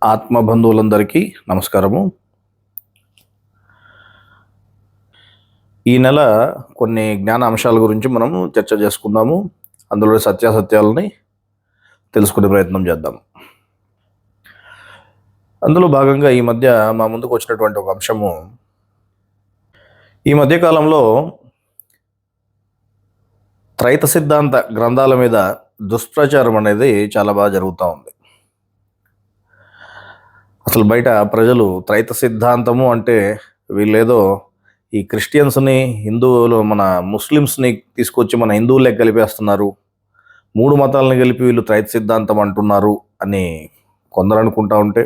ఆత్మ బంధువులందరికీ నమస్కారము. ఈ నెల కొన్ని జ్ఞాన అంశాల గురించి మనము చర్చ చేసుకుందాము. అందులో సత్యాసత్యాలని తెలుసుకునే ప్రయత్నం చేద్దాం. అందులో భాగంగా ఈ మధ్య మా ముందుకు వచ్చినటువంటి ఒక అంశము, ఈ మధ్య కాలంలో త్రైత సిద్ధాంత గ్రంథాల మీద దుష్ప్రచారం అనేది చాలా బాగా జరుగుతూ ఉంది. అసలు బయట ప్రజలు త్రైత సిద్ధాంతము అంటే వీళ్ళేదో ఈ క్రిస్టియన్స్ని, హిందువులు, మన ముస్లిమ్స్ని తీసుకొచ్చి మన హిందువులే కలిపేస్తున్నారు, మూడు మతాలను కలిపి వీళ్ళు త్రైత సిద్ధాంతం అంటున్నారు అని కొందరు అనుకుంటా ఉంటే,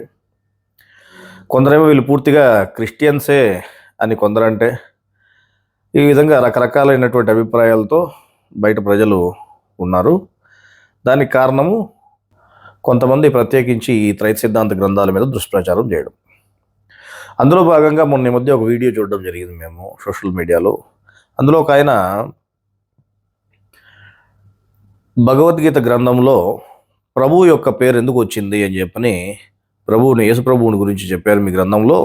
కొందరేమో వీళ్ళు పూర్తిగా క్రిస్టియన్సే అని కొందరంటే, ఈ విధంగా రకరకాలైనటువంటి అభిప్రాయాలతో బయట ప్రజలు ఉన్నారు. దానికి కారణము కొంతమంది ప్రత్యేకించి ఈ త్రైత సిద్ధాంత గ్రంథాల మీద దుష్ప్రచారం చేయడం. అందులో భాగంగా మొన్న ఈ మధ్య ఒక వీడియో చూడడం జరిగింది మేము సోషల్ మీడియాలో. అందులో ఒక ఆయన భగవద్గీత గ్రంథంలో ప్రభువు యొక్క పేరు ఎందుకు వచ్చింది అని చెప్పని యేసు ప్రభువుని గురించి చెప్పారు. మీ గ్రంథంలో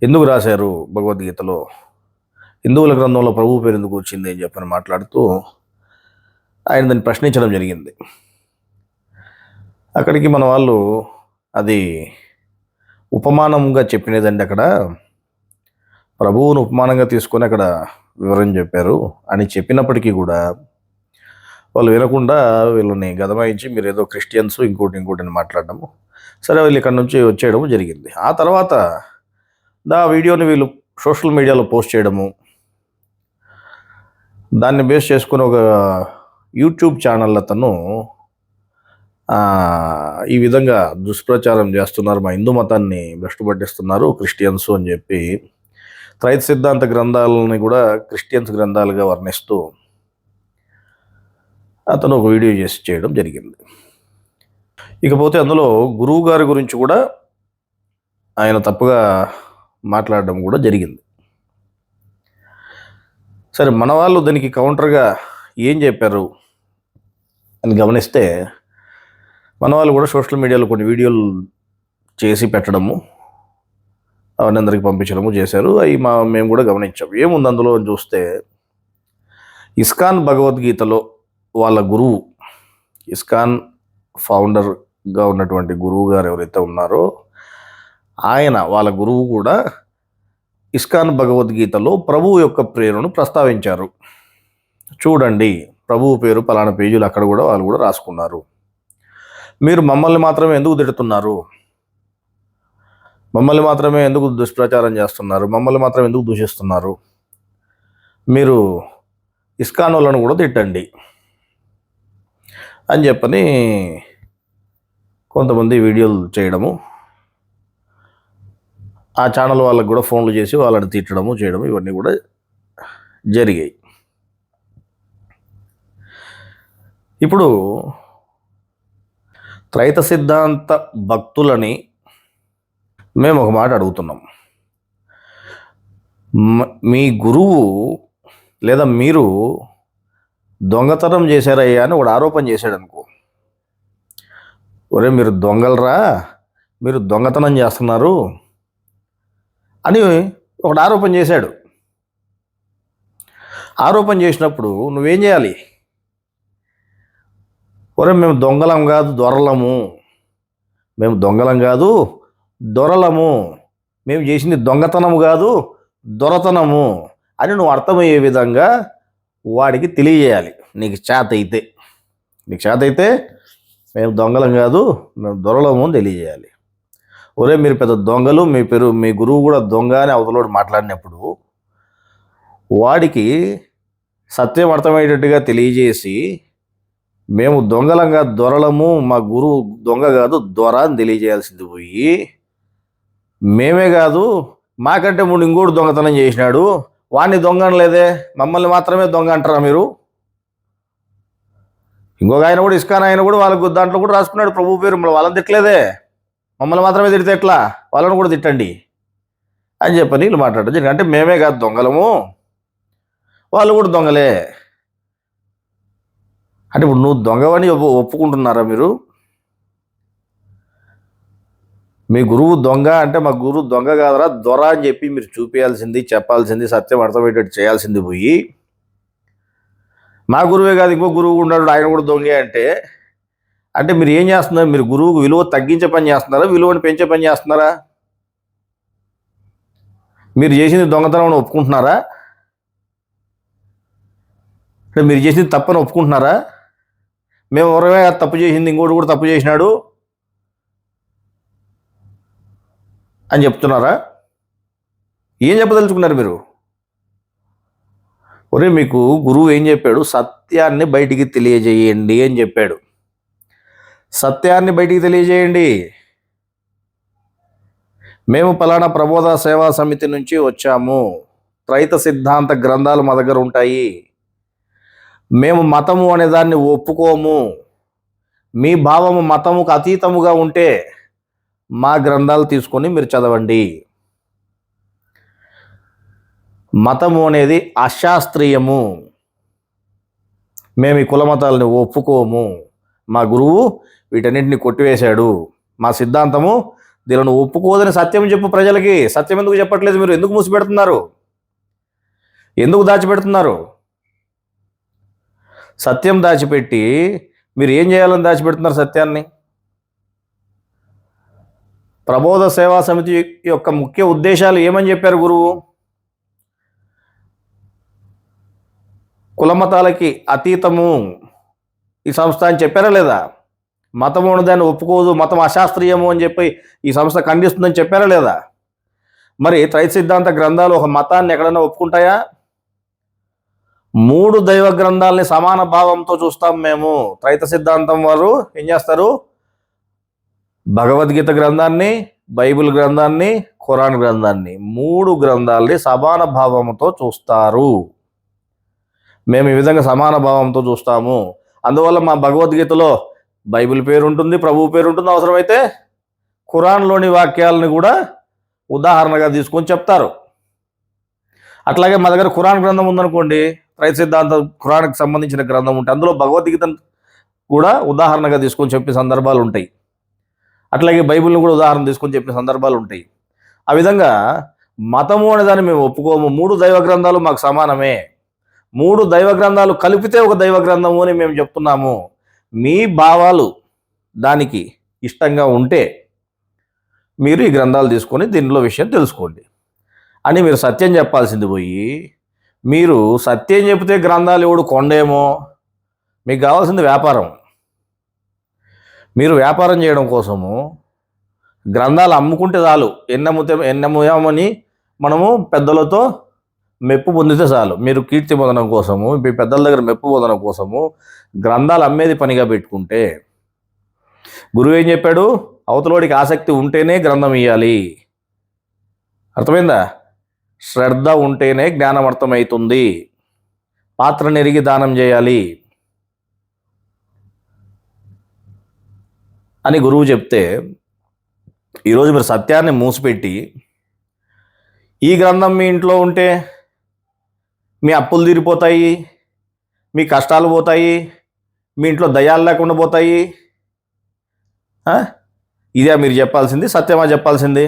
ఎందుకు రాశారు, భగవద్గీతలో హిందువుల గ్రంథంలో ప్రభువు పేరు ఎందుకు వచ్చింది అని చెప్పని మాట్లాడుతూ ఆయన దాన్ని ప్రశ్నించడం జరిగింది. అక్కడికి మన వాళ్ళు అది ఉపమానంగా చెప్పినదండి, అక్కడ ప్రభువును ఉపమానంగా తీసుకొని అక్కడ వివరం చెప్పారు అని చెప్పినప్పటికీ కూడా వాళ్ళు వినకుండా వీళ్ళని గదమాయించి మీరు ఏదో క్రిస్టియన్స్ ఇంకోటి అని మాట్లాడడము, సరే వీళ్ళు ఇక్కడ నుంచి వచ్చేయడము జరిగింది. ఆ తర్వాత వీడియోని వీళ్ళు సోషల్ మీడియాలో పోస్ట్ చేయడము, దాన్ని బేస్ చేసుకుని ఒక యూట్యూబ్ ఛానల్ అతను ఈ విధంగా దుష్ప్రచారం చేస్తున్నారు, మా హిందూ మతాన్ని భ్రష్టు పట్టిస్తున్నారు క్రిస్టియన్స్ అని చెప్పి త్రైత సిద్ధాంత గ్రంథాలని కూడా క్రిస్టియన్స్ గ్రంథాలుగా వర్ణిస్తూ అతను ఒక వీడియో చేసి చేయడం జరిగింది. ఇకపోతే అందులో గురువు గారి గురించి కూడా ఆయన తప్పుగా మాట్లాడడం కూడా జరిగింది. సరే, మన వాళ్ళు దానికి కౌంటర్గా ఏం చెప్పారు అని గమనిస్తే, మన వాళ్ళు కూడా సోషల్ మీడియాలో కొన్ని వీడియోలు చేసి పెట్టడము, అవన్నీ అందరికి పంపించడము చేశారు. అవి మేము కూడా గమనించాం. ఏముంది అందులో అని చూస్తే, ఇస్కాన్ భగవద్గీతలో వాళ్ళ గురువు, ఇస్కాన్ ఫౌండర్గా ఉన్నటువంటి గురువు గారు ఎవరైతే ఉన్నారో వాళ్ళ గురువు కూడా ఇస్కాన్ భగవద్గీతలో ప్రభువు యొక్క పేరును ప్రస్తావించారు. చూడండి, ప్రభువు పేరు పలానా పేజీలు అక్కడ కూడా వాళ్ళు కూడా రాసుకున్నారు. మీరు మమ్మల్ని మాత్రమే ఎందుకు తిడుతున్నారు, మమ్మల్ని మాత్రమే ఎందుకు దుష్ప్రచారం చేస్తున్నారు, మమ్మల్ని మాత్రమే ఎందుకు దూషిస్తున్నారు, మీరు ఇస్కాన్ వాళ్ళను కూడా తిట్టండి అని చెప్పని కొంతమంది వీడియోలు చేయడము, ఆ ఛానల్ వాళ్ళకు కూడా ఫోన్లు చేసి వాళ్ళని తిట్టడము చేయడము, ఇవన్నీ కూడా జరిగాయి. ఇప్పుడు త్రైత సిద్ధాంత భక్తులని మేము ఒక మాట అడుగుతున్నాం. మీ గురువు లేదా మీరు దొంగతనం చేశారయ్యా అని ఒకడు ఆరోపణ చేశాడు అనుకో, ఒరే మీరు దొంగలరా, మీరు దొంగతనం చేస్తున్నారు అని ఒకడు ఆరోపణ చేశాడు. ఆరోపణ చేసినప్పుడు నువ్వేం చేయాలి? ఒరే మేము దొంగలం కాదు దొరలము, మేము దొంగలం కాదు దొరలము, మేము చేసింది దొంగతనము కాదు దొరతనము అని నువ్వు అర్థమయ్యే విధంగా వాడికి తెలియజేయాలి. నీకు చేత అయితే మేము దొంగలం కాదు మేము దొరలము అని తెలియజేయాలి. ఒరే మీరు పెద్ద దొంగలు, మీ గురువు కూడా దొంగ అని అవతలోడు మాట్లాడినప్పుడు వాడికి సత్యం అర్థమయ్యేటట్టుగా తెలియజేసి, మేము దొంగలంగా దొరలము, మా గురువు దొంగ కాదు దొర అని తెలియజేయాల్సింది పోయి, మేమే కాదు మాకంటే ముందు ఇంకోటి దొంగతనం చేసినాడు వాడిని దొంగ అనలేదే, మమ్మల్ని మాత్రమే దొంగ అంటారా మీరు? ఇంకొక ఆయన కూడా ఇస్కాన్ ఆయన కూడా వాళ్ళకు దాంట్లో కూడా రాసుకున్నాడు ప్రభు పేరు, వాళ్ళని తిట్టలేదే, మమ్మల్ని మాత్రమే తిడితే ఎట్లా, వాళ్ళని కూడా తిట్టండి అని చెప్పని వీళ్ళు మాట్లాడడం. అంటే మేమే కాదు దొంగలము, వాళ్ళు కూడా దొంగలే అంటే ఇప్పుడు నువ్వు దొంగవని ఒప్పుకుంటున్నారా మీరు? మీ గురువు దొంగ అంటే మా గురువు దొంగ కాదరా దొర అని చెప్పి మీరు చూపించాల్సింది, చెప్పాల్సింది, సత్యం అర్థమయ్యేటట్టు చేయాల్సింది పోయి, మా గురువే కాదు ఇంకో గురువు ఉన్నాడు ఆయన కూడా దొంగే అంటే అంటే మీరు ఏం చేస్తున్నారు? మీరు గురువుకు విలువ తగ్గించే పని చేస్తున్నారా, విలువను పెంచే పని చేస్తున్నారా? మీరు చేసింది దొంగతనం ఒప్పుకుంటున్నారా? అంటే మీరు చేసింది తప్పని ఒప్పుకుంటున్నారా? మేము ఎవరైనా తప్పు చేసింది, ఇంకోటి కూడా తప్పు చేసినాడు అని చెప్తున్నారా? ఏం చెప్పదలుచుకున్నారు మీరు? ఒరే మీకు గురువు ఏం చెప్పాడు? సత్యాన్ని బయటికి తెలియజేయండి అని చెప్పాడు. సత్యాన్ని బయటికి తెలియజేయండి. మేము పలానా ప్రబోధ సేవా సమితి నుంచి వచ్చాము, త్రైత సిద్ధాంత గ్రంథాలు మా దగ్గర ఉంటాయి, మేము మతము అనే దాన్ని ఒప్పుకోము, మీ భావము మతముకు అతీతముగా ఉంటే మా గ్రంథాలు తీసుకొని మీరు చదవండి. మతము అనేది అశాస్త్రీయము, మేము ఈ కుల మతాలని ఒప్పుకోము, మా గురువు వీటన్నింటినీ కొట్టివేశాడు, మా సిద్ధాంతము దీనిని ఒప్పుకోదని సత్యం చెప్పు ప్రజలకి. సత్యం ఎందుకు చెప్పట్లేదు? మీరు ఎందుకు మూసిపెడుతున్నారు? ఎందుకు దాచిపెడుతున్నారు? సత్యం దాచిపెట్టి మీరు ఏం చేయాలని దాచిపెడుతున్నారు సత్యాన్ని? ప్రబోధ సేవా సమితి యొక్క ముఖ్య ఉద్దేశాలు ఏమని చెప్పారు గురువు? కులమతాలకి అతీతము ఈ సంస్థ అని చెప్పారా లేదా? మతము ఉన్నదాన్ని ఒప్పుకోదు, మతం అశాస్త్రీయము అని చెప్పి ఈ సంస్థ ఖండిస్తుందని చెప్పారా లేదా? మరి త్రైత సిద్ధాంత గ్రంథాలు ఒక మతాన్ని ఎక్కడైనా ఒప్పుకుంటాయా? 3 దైవ గ్రంథాలని సమాన భావంతో చూస్తాం మేము. త్రైత సిద్ధాంతం వారు ఏం చేస్తారు? భగవద్గీత గ్రంథాన్ని, బైబిల్ గ్రంథాన్ని, ఖురాన్ గ్రంథాన్ని 3 గ్రంథాలని సమాన భావంతో చూస్తారు. మేము ఈ విధంగా సమాన భావంతో చూస్తాము. అందువల్ల మా భగవద్గీతలో బైబిల్ పేరు ఉంటుంది, ప్రభువు పేరు ఉంటుంది, అవసరమైతే ఖురాన్లోని వాక్యాలను కూడా ఉదాహరణగా తీసుకొని చెప్తారు. అట్లాగే మా దగ్గర ఖురాన్ గ్రంథం ఉందనుకోండి, త్రైత సిద్ధాంత ఖురాన్కి సంబంధించిన గ్రంథం ఉంటే అందులో భగవద్గీతను కూడా ఉదాహరణగా తీసుకొని చెప్పే సందర్భాలు ఉంటాయి. అట్లాగే బైబిల్ని కూడా ఉదాహరణ తీసుకొని చెప్పిన సందర్భాలు ఉంటాయి. ఆ విధంగా మతము అనే దాన్ని మేము ఒప్పుకోము, 3 దైవ గ్రంథాలు మాకు సమానమే, 3 దైవ గ్రంథాలు కలిపితే ఒక దైవ గ్రంథము అని మేము చెప్తున్నాము. మీ భావాలు దానికి ఇష్టంగా ఉంటే మీరు ఈ గ్రంథాలు తీసుకొని దీనిలో విషయం తెలుసుకోండి అని మీరు సత్యం చెప్పాల్సింది పోయి, మీరు సత్యం చెబితే గ్రంథాలు ఎవడు కొండేమో, మీకు కావాల్సింది వ్యాపారం. మీరు వ్యాపారం చేయడం కోసము గ్రంథాలు అమ్ముకుంటే చాలు, ఎన్నమ్ముతామని మనము పెద్దలతో మెప్పు పొందితే చాలు. మీరు కీర్తి పొందడం కోసము, మీ పెద్దల దగ్గర మెప్పు పొందడం కోసము గ్రంథాలు అమ్మేది పనిగా పెట్టుకుంటే, గురువు ఏం చెప్పాడు? అవతలోడికి ఆసక్తి ఉంటేనే గ్రంథం ఇవ్వాలి. అర్థమైందా? శ్రద్ధ ఉంటేనే జ్ఞానం అర్థమవుతుంది. పాత్ర నెరిగి దానం చేయాలి అని గురువు చెప్తే, ఈరోజు మీరు సత్యాన్ని మూసిపెట్టి ఈ గ్రంథం మీ ఇంట్లో ఉంటే మీ అప్పులు తీరిపోతాయి, మీ కష్టాలు పోతాయి, మీ ఇంట్లో దయ్యాలు లేకుండా పోతాయి. ఇదే మీరు చెప్పాల్సింది? సత్యమా చెప్పాల్సింది?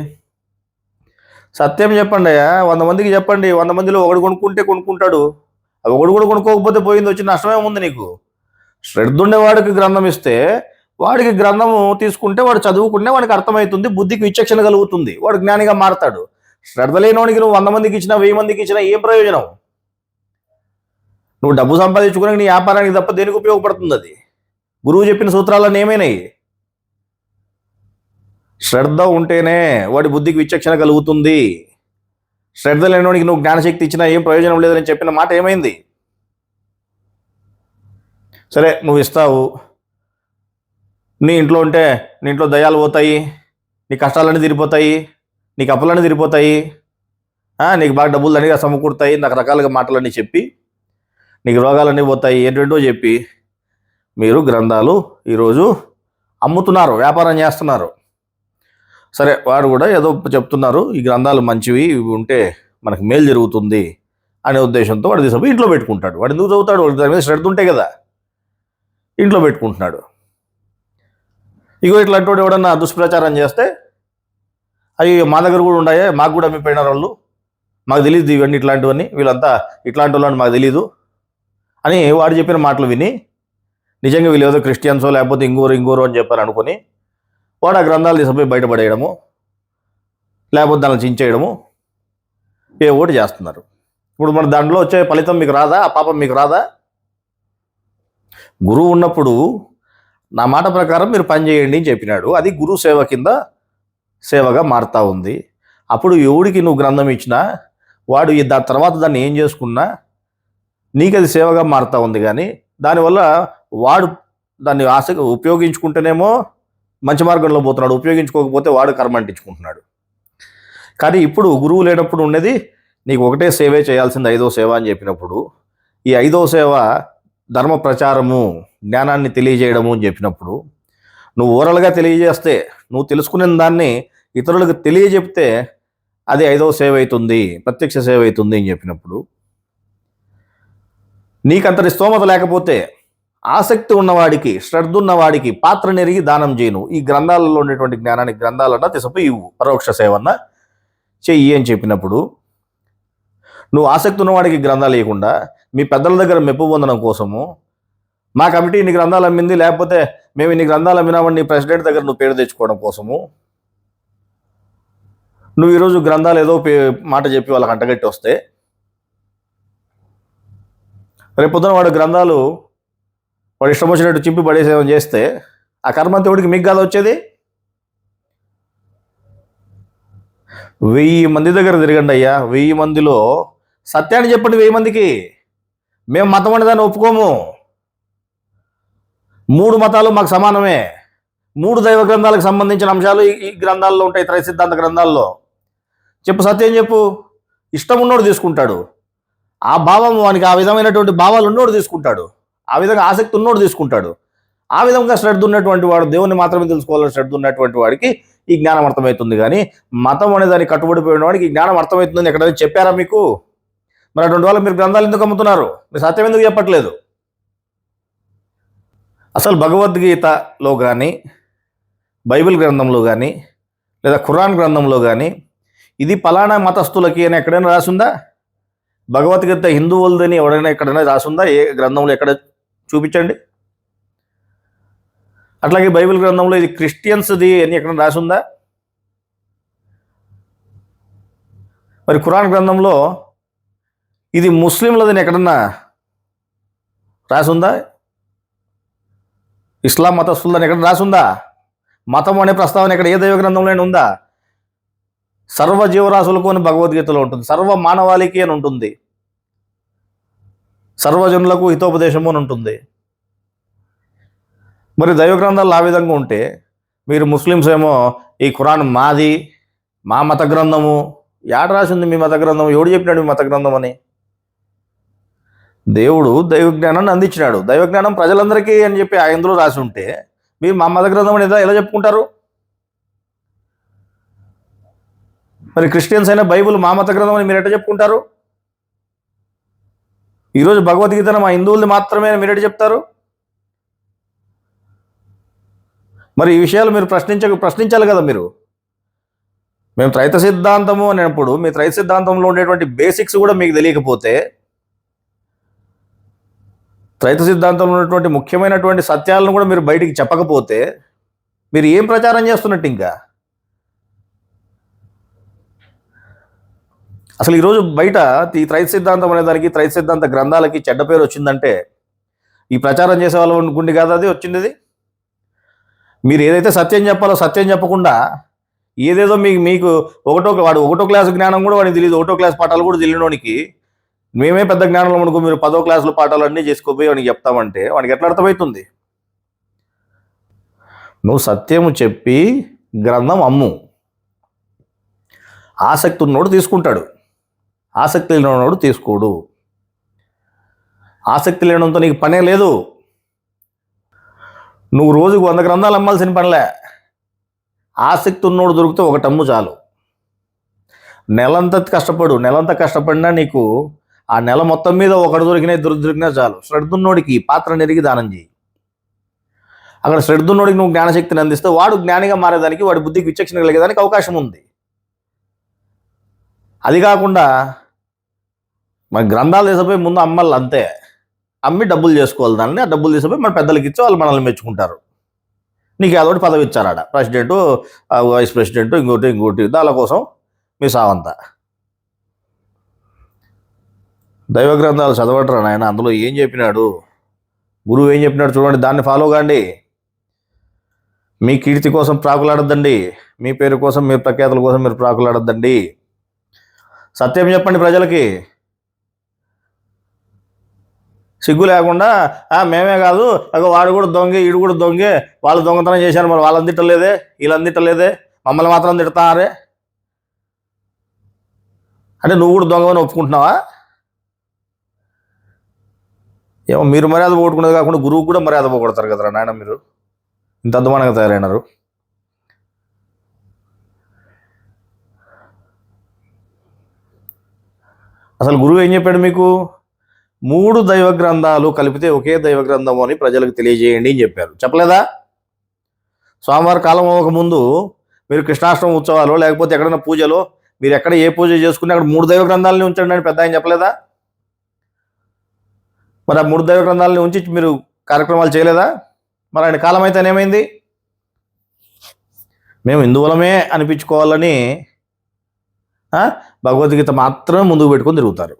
సత్యం చెప్పండి అయ్యా, 100 మందికి చెప్పండి. 100 మందిలో ఒకడు కొనుక్కుంటే కొనుక్కుంటాడు, ఒకడు కూడా కొనుక్కోకపోతే పోయింది, వచ్చి నష్టమేముంది నీకు? శ్రద్ధ ఉండేవాడికి గ్రంథం ఇస్తే వాడికి గ్రంథము తీసుకుంటే వాడు చదువుకుంటే వాడికి అర్థమవుతుంది, బుద్ధికి విచక్షణ కలుగుతుంది, వాడు జ్ఞానిగా మారతాడు. శ్రద్ధ లేనివాడికి నువ్వు 100 మందికి ఇచ్చినా 1000 మందికి ఇచ్చినా ఏం ప్రయోజనం? నువ్వు డబ్బు సంపాదించుకునే నీ వ్యాపారానికి తప్ప దేనికి ఉపయోగపడుతుంది అది? గురువు చెప్పిన సూత్రాలన్నీ ఏమైనాయి? శ్రద్ధ ఉంటేనే వాడి బుద్ధికి విచక్షణ కలుగుతుంది. శ్రద్ధ లేనివాడికి నువ్వు జ్ఞానశక్తి ఇచ్చినా ఏం ప్రయోజనం లేదని చెప్పిన మాట ఏమైంది? సరే నువ్వు ఇస్తావు, నీ ఇంట్లో ఉంటే నీ ఇంట్లో దయ్యాలు పోతాయి, నీ కష్టాలన్నీ తీరిపోతాయి, నీకు అప్పులన్నీ తీరిపోతాయి, నీకు బాగా డబ్బులు అన్నీ సమకూరుతాయి, రకరకాలుగా మాటలన్నీ చెప్పి నీకు రోగాలన్నీ పోతాయి, ఏంటంటో చెప్పి మీరు గ్రంథాలు ఈరోజు అమ్ముతున్నారు, వ్యాపారం చేస్తున్నారు. సరే వాడు కూడా ఏదో చెప్తున్నారు, ఈ గ్రంథాలు మంచివి, ఇవి ఉంటే మనకు మేలు జరుగుతుంది అనే ఉద్దేశంతో వాడు తీసుకుపోయి ఇంట్లో పెట్టుకుంటాడు. వాడు ఎందుకు చదువుతాడు? వాడి దాని మీద శ్రద్ధ ఉంటే కదా ఇంట్లో పెట్టుకుంటున్నాడు. ఇగో ఇట్లాంటి వాడు ఎవడన్నా దుష్ప్రచారం చేస్తే అవి మా దగ్గర కూడా ఉన్నాయే, మాకు కూడా అమ్మిపోయినారు వాళ్ళు, మాకు తెలియదు ఇవన్నీ ఇట్లాంటివన్నీ, వీళ్ళంతా ఇట్లాంటి వాళ్ళని మాకు తెలీదు అని వాడు చెప్పిన మాటలు విని నిజంగా వీళ్ళు ఏదో క్రిస్టియన్సో లేకపోతే ఇంగోరు అని చెప్పారు అనుకుని వాడు ఆ గ్రంథాలు తీసుకుపోయి బయటపడేయడము, లేకపోతే దాన్ని చించేయడము ఏ ఓటు చేస్తున్నారు. ఇప్పుడు మన దాంట్లో వచ్చే ఫలితం మీకు రాదా? ఆ పాపం మీకు రాదా? గురువు ఉన్నప్పుడు నా మాట ప్రకారం మీరు పని చేయండి అని చెప్పినాడు. అది గురు సేవ కింద సేవగా మారుతూ ఉంది. అప్పుడు ఎవడికి నువ్వు గ్రంథం ఇచ్చినా వాడు దాని తర్వాత దాన్ని ఏం చేసుకున్నా నీకు అది సేవగా మారుతూ ఉంది. కానీ దానివల్ల వాడు దాన్ని ఆశగా ఉపయోగించుకుంటేనేమో మంచి మార్గంలో పోతున్నాడు, ఉపయోగించుకోకపోతే వాడు కర్మ అంటించుకుంటున్నాడు. కానీ ఇప్పుడు గురువు లేనప్పుడు ఉండేది నీకు ఒకటే సేవే చేయాల్సింది, 5వ సేవ అని చెప్పినప్పుడు ఈ 5వ సేవ ధర్మ ప్రచారము, జ్ఞానాన్ని తెలియజేయడము అని చెప్పినప్పుడు నువ్వు ఓరల్గా తెలియజేస్తే, నువ్వు తెలుసుకునే దాన్ని ఇతరులకు తెలియజెప్తే అది 5వ సేవ అవుతుంది, ప్రత్యక్ష సేవ అవుతుంది అని చెప్పినప్పుడు నీకంతటి స్తోమత లేకపోతే ఆసక్తి ఉన్నవాడికి, శ్రద్ధ ఉన్నవాడికి పాత్ర నెరిగి దానం చేయను. ఈ గ్రంథాలలో ఉండేటువంటి జ్ఞానానికి గ్రంథాలన్నా తీసుకుపోయి ఇవ్వు, పరోక్ష సేవన్నా చెయ్యి అని చెప్పినప్పుడు నువ్వు ఆసక్తి ఉన్నవాడికి గ్రంథాలు ఇవ్వకుండా మీ పెద్దల దగ్గర మెప్పు పొందడం కోసము మా కమిటీ ఇన్ని గ్రంథాలు అమ్మింది, లేకపోతే మేము ఇన్ని గ్రంథాలు అమ్మినామని నీ ప్రెసిడెంట్ దగ్గర నువ్వు పేరు తెచ్చుకోవడం కోసము నువ్వు ఈరోజు గ్రంథాలు ఏదో మాట చెప్పి వాళ్ళకి అంటగట్టి వస్తే రేపు పొద్దున వాడు గ్రంథాలు వాడు ఇష్టం వచ్చినట్టు చింపి పడేసేమని చేస్తే ఆ కర్మంతవుడికి మీకు కాదు వచ్చేది. 1000 మంది దగ్గర తిరగండి అయ్యా, 1000 మందిలో సత్యాన్ని చెప్పండి. 1000 మందికి మేము మతం అనే దాన్ని ఒప్పుకోము, 3 మతాలు మాకు సమానమే, 3 దైవ గ్రంథాలకు సంబంధించిన అంశాలు ఈ గ్రంథాల్లో ఉంటాయి, త్రై సిద్ధాంత గ్రంథాల్లో. చెప్పు, సత్యం చెప్పు. ఇష్టం ఉన్నోడు తీసుకుంటాడు, ఆ భావం వానికి ఆ విధమైనటువంటి భావాలు ఉన్నోడు తీసుకుంటాడు, ఆ విధంగా ఆసక్తి ఉన్నోడు తీసుకుంటాడు. ఆ విధంగా శ్రద్ధ ఉన్నటువంటి వాడు, దేవుని మాత్రమే తెలుసుకోవాలని శ్రద్ధ ఉన్నటువంటి వాడికి ఈ జ్ఞానం అర్థమవుతుంది. కానీ మతం అనే దానికి కట్టుబడిపోయిన వాడికి ఈ జ్ఞానం అర్థమవుతుందని ఎక్కడైనా చెప్పారా మీకు? మరి అటువంటి వాళ్ళు మీరు గ్రంథాలు ఎందుకు అమ్ముతున్నారు? మీరు సత్యం ఎందుకు చెప్పట్లేదు? అసలు భగవద్గీతలో కానీ, బైబిల్ గ్రంథంలో కానీ, లేదా ఖురాన్ గ్రంథంలో కానీ ఇది ఫలానా మతస్థులకి అని ఎక్కడైనా రాసుందా? భగవద్గీత హిందువులదని ఎవడైనా ఎక్కడైనా రాసుందా? ఏ గ్రంథంలో ఎక్కడ చూపించండి. అట్లాగే బైబిల్ గ్రంథంలో ఇది క్రిస్టియన్స్ది అని ఎక్కడైనా రాసుందా? మరి ఖురాన్ గ్రంథంలో ఇది ముస్లింలదని ఎక్కడన్నా రాసుందా? ఇస్లాం మతస్థులని ఎక్కడ రాసుందా? మతం అనే ప్రస్తావన ఎక్కడ ఏ దైవ గ్రంథంలోనే ఉందా? సర్వ జీవరాశులకు అని భగవద్గీతలో ఉంటుంది, సర్వ మానవాళికి అని ఉంటుంది, సర్వజనులకు హితోపదేశము అని ఉంటుంది. మరి దైవ గ్రంథాలు ఆ విధంగా ఉంటే మీరు ముస్లిమ్స్ ఏమో ఈ ఖురాన్ మాది, మా మత గ్రంథము, ఏడ రాసింది మీ మత గ్రంథం? ఎవడు చెప్పినాడు మీ మత గ్రంథం అని? దేవుడు దైవ జ్ఞానాన్ని అందించినాడు, దైవ జ్ఞానం ప్రజలందరికీ అని చెప్పి ఆయనలో రాసి ఉంటే మీరు మా మత గ్రంథం అని ఎలా చెప్పుకుంటారు? మరి క్రిస్టియన్స్ అయినా బైబుల్ మా మత గ్రంథం అని మీరు ఎట్లా చెప్పుకుంటారు? ఈరోజు భగవద్గీతను మా హిందువుల్ని మాత్రమే మీరు ఎట్లా చెప్తారు? మరి ఈ విషయాలు మీరు ప్రశ్నించాలి కదా. మీరు మేము త్రైత సిద్ధాంతము అనేప్పుడు మీ త్రైత సిద్ధాంతంలో ఉండేటువంటి బేసిక్స్ కూడా మీకు తెలియకపోతే, త్రైత సిద్ధాంతంలో ఉన్నటువంటి ముఖ్యమైనటువంటి సత్యాలను కూడా మీరు బయటికి చెప్పకపోతే మీరు ఏం ప్రచారం చేస్తున్నట్టు? ఇంకా అసలు ఈరోజు బయట ఈ త్రైత సిద్ధాంతం అనే దానికి, త్రైత సిద్ధాంత గ్రంథాలకి చెడ్డ పేరు వచ్చిందంటే ఈ ప్రచారం చేసే వాళ్ళ గుండి కాదు అది వచ్చింది. మీరు ఏదైతే సత్యం చెప్పాలో సత్యం చెప్పకుండా ఏదేదో మీకు ఒకటో క్లాసు జ్ఞానం కూడా వాడికి తెలియదు, 1వ క్లాస్ పాఠాలు కూడా తెలియనోనికి మేమే పెద్ద జ్ఞానంలో అనుకో, మీరు 10వ క్లాసులో పాఠాలు అన్నీ చేసుకోపోయి వాడికి చెప్తామంటే వాడికి ఎట్లా అర్థమవుతుంది? నువ్వు సత్యము చెప్పి గ్రంథం అమ్ము. ఆసక్తి ఉన్నోడు తీసుకుంటాడు, ఆసక్తి లేనివాడు తీసుకోడు. ఆసక్తి లేనంతో నీకు పనే లేదు. నువ్వు రోజుకు 100 గ్రంథాలు అమ్మాల్సిన పనిలే. ఆసక్తి ఉన్నోడు దొరికితే 1 అమ్ము చాలు. నెలంతా కష్టపడినా నీకు ఆ నెల మొత్తం మీద 1 దొరికినా చాలు. శ్రద్ధ ఉన్నోడికి పాత్ర నెరిగి దానం చేయి. అక్కడ శ్రద్ధ ఉన్నోడికి నువ్వు జ్ఞానశక్తిని అందిస్తే వాడు జ్ఞానిగా మారేదానికి, వాడి బుద్ధికి విచక్షణ కలిగేదానికి అవకాశం ఉంది. అది కాకుండా మన గ్రంథాలు తీసుకుపోయి ముందు అమ్మలు అంతే, అమ్మి డబ్బులు చేసుకోవాలి దాన్ని, ఆ డబ్బులు తీసుకుపోయి మన పెద్దలకి ఇచ్చి వాళ్ళు మనల్ని మెచ్చుకుంటారు. నీకు అదొకటి పదవి ఇచ్చారాడ, ప్రెసిడెంటు, వైస్ ప్రెసిడెంటు, ఇంకోటి దాని కోసం మీ సావంతా. దైవ గ్రంథాలు చదవటరా నాయన, అందులో ఏం చెప్పినాడు, గురువు ఏం చెప్పినాడు చూడండి, దాన్ని ఫాలో కాండి. మీ కీర్తి కోసం ప్రాకులాడద్దండి, మీ పేరు కోసం, మీ ప్రఖ్యాతుల కోసం మీరు ప్రాకులాడద్దండి. సత్యం చెప్పండి ప్రజలకి. సిగ్గు లేకుండా మేమే కాదు, వాడు కూడా దొంగే, ఈడు కూడా దొంగే, వాళ్ళు దొంగతనం చేశారు, మరి వాళ్ళని తిట్టలేదే, వీళ్ళని తిట్టలేదే, మమ్మల్ని మాత్రం తిడతారే అంటే నువ్వు కూడా దొంగని ఒప్పుకుంటున్నావా? ఏమో మీరు మర్యాద పోగొట్టుకునేది కాకుండా గురువుకు కూడా మర్యాద పోగొడతారు కదరా నాయన, మీరు ఇంత అద్భుతంగా తయారైనారు. అసలు గురువు ఏం చెప్పాడు మీకు? 3 దైవ గ్రంథాలు కలిపితే ఒకే దైవ గ్రంథము అని ప్రజలకు తెలియజేయండి అని చెప్పారు. చెప్పలేదా? స్వామివారి కాలం అవ్వక ముందు మీరు కృష్ణాష్టమి ఉత్సవాలు లేకపోతే ఎక్కడైనా పూజలో మీరు ఎక్కడ ఏ పూజ చేసుకుని అక్కడ 3 దైవ గ్రంథాలని ఉంచండి అని పెద్ద ఆయన చెప్పలేదా? మరి ఆ 3 దైవ గ్రంథాలని ఉంచి మీరు కార్యక్రమాలు చేయలేదా? మరి ఆయన కాలం అయితే ఏమైంది? మేము హిందువులమే అనిపించుకోవాలని భగవద్గీత మాత్రమే ముందుకు పెట్టుకొని తిరుగుతారు.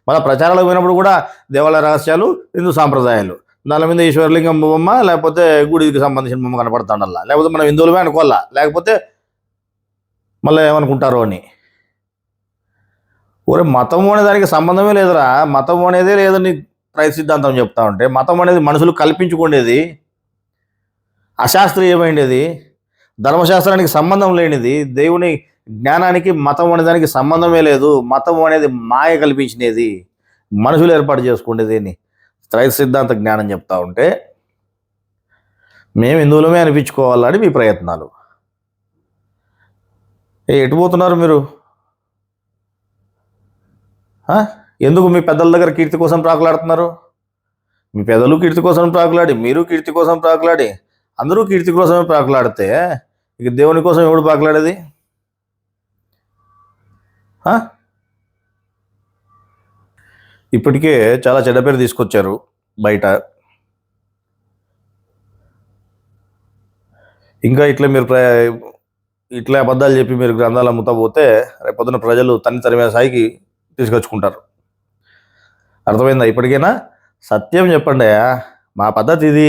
మళ్ళీ ప్రచారాలకు పోయినప్పుడు కూడా దేవాలయ రహస్యాలు, హిందూ సాంప్రదాయాలు, దాని మీద ఈశ్వరలింగం బొమ్మ లేకపోతే గుడికి సంబంధించిన బొమ్మ కనపడుతుండల్లా, లేకపోతే మనం హిందువులమే అనుకోవాలా, లేకపోతే మళ్ళీ ఏమనుకుంటారో అని. ఒరే మతం అనే దానికి సంబంధమే లేదురా, మతం అనేదే లేదని రైతు సిద్ధాంతం చెప్తా ఉంటే, మతం అనేది మనుషులు కల్పించుకునేది, అశాస్త్రీయమైనది, ధర్మశాస్త్రానికి సంబంధం లేనిది, దేవుని జ్ఞానానికి మతం అనే దానికి సంబంధమే లేదు. మతం అనేది మాయ కల్పించినది, మనుషులు ఏర్పాటు చేసుకునేది అని రైతు సిద్ధాంత జ్ఞానం చెప్తా ఉంటే మేము హిందువులమే అనిపించుకోవాలని మీ ప్రయత్నాలు. ఎటు పోతున్నారు మీరు? ఎందుకు మీ పెద్దల దగ్గర కీర్తి కోసం ప్రాకులాడుతున్నారు? మీ పెద్దలు కీర్తి కోసం ప్రాకులాడి, మీరు కీర్తి కోసం ప్రాకులాడి, అందరూ కీర్తి కోసమే ప్రాకులాడితే ఇక దేవుని కోసం ఎవడు ప్రాకులాడేది? ఇప్పటికే చాలా చెడ్డ పేరు తీసుకొచ్చారు బయట. ఇంకా ఇట్లా మీరు ఇట్లా అబద్ధాలు చెప్పి మీరు గ్రంథాలు అమ్ముతా పోతే రేపొద్దున ప్రజలు తరిమే స్థాయికి తీసుకొచ్చుకుంటారు. అర్థమైందా? ఇప్పటికైనా సత్యం చెప్పండి. మా పద్ధతి ఇది,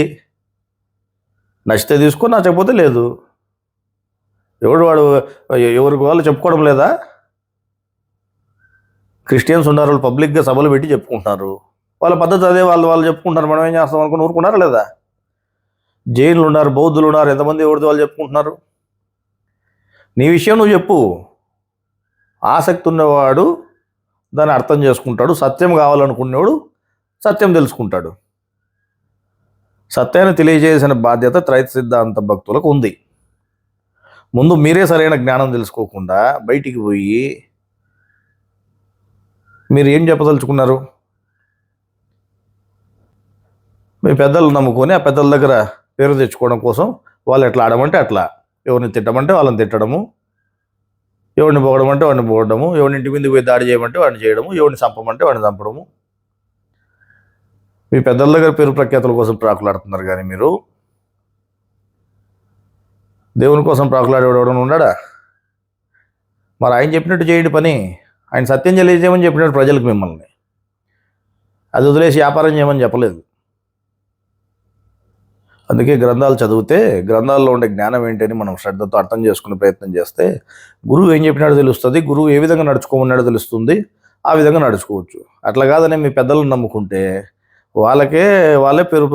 నచ్చితే తీసుకో, నచ్చకపోతే లేదు. వాడు ఎవరికి వాళ్ళు చెప్పుకోవడం లేదా? క్రిస్టియన్స్ ఉన్నారు, వాళ్ళు పబ్లిక్గా సభలు పెట్టి చెప్పుకుంటున్నారు, వాళ్ళ పద్ధతి అదే, వాళ్ళు చెప్పుకుంటున్నారు. మనం ఏం చేస్తాం అనుకుని ఊరుకున్నారా లేదా? జైన్లు ఉన్నారు, బౌద్ధులు ఉన్నారు, ఎంతమంది ఎవరిది వాళ్ళు చెప్పుకుంటున్నారు. నీ విషయం నువ్వు చెప్పు. ఆసక్తి ఉన్నవాడు దాన్ని అర్థం చేసుకుంటాడు, సత్యం కావాలనుకునేవాడు సత్యం తెలుసుకుంటాడు. సత్యాన్ని తెలియజేసిన బాధ్యత త్రైత సిద్ధాంత భక్తులకు ఉంది. ముందు మీరే సరైన జ్ఞానం తెలుసుకోకుండా బయటికి పోయి మీరు ఏం చెప్పదలుచుకున్నారు? మీ పెద్దలు నమ్ముకొని ఆ పెద్దల దగ్గర పేరు తెచ్చుకోవడం కోసం వాళ్ళు ఎట్లా ఆడమంటే అట్లా, ఎవరిని తిట్టమంటే వాళ్ళని తిట్టడము, ఎవరిని పొగడమంటే వాడిని పొగడము, ఎవరిని ఇంటి మీద పోయి దాడి చేయమంటే వాడిని చేయడము, ఎవరిని చంపమంటే వాడిని చంపడము. మీ పెద్దల దగ్గర పేరు ప్రఖ్యాతుల కోసం ప్రాకులాడుతున్నారు, కానీ మీరు దేవుని కోసం ప్రాకులాడేవాడు ఉన్నాడా? మరి ఆయన చెప్పినట్టు చేయండి పని. ఆయన సత్యం తెలియజేయమని చెప్పినట్టు ప్రజలకు మిమ్మల్ని, అది వదిలేసి వ్యాపారం చేయమని చెప్పలేదు. అందుకే గ్రంథాలు చదివితే గ్రంథాల్లో ఉండే జ్ఞానం ఏంటని మనం శ్రద్ధతో అర్థం చేసుకునే ప్రయత్నం చేస్తే గురువు ఏం చెప్పినాడో తెలుస్తుంది, గురువు ఏ విధంగా నడుచుకోమన్నాడో తెలుస్తుంది, ఆ విధంగా నడుచుకోవచ్చు. అట్లా కాదని మీ పెద్దలను నమ్ముకుంటే వాళ్ళే పేరు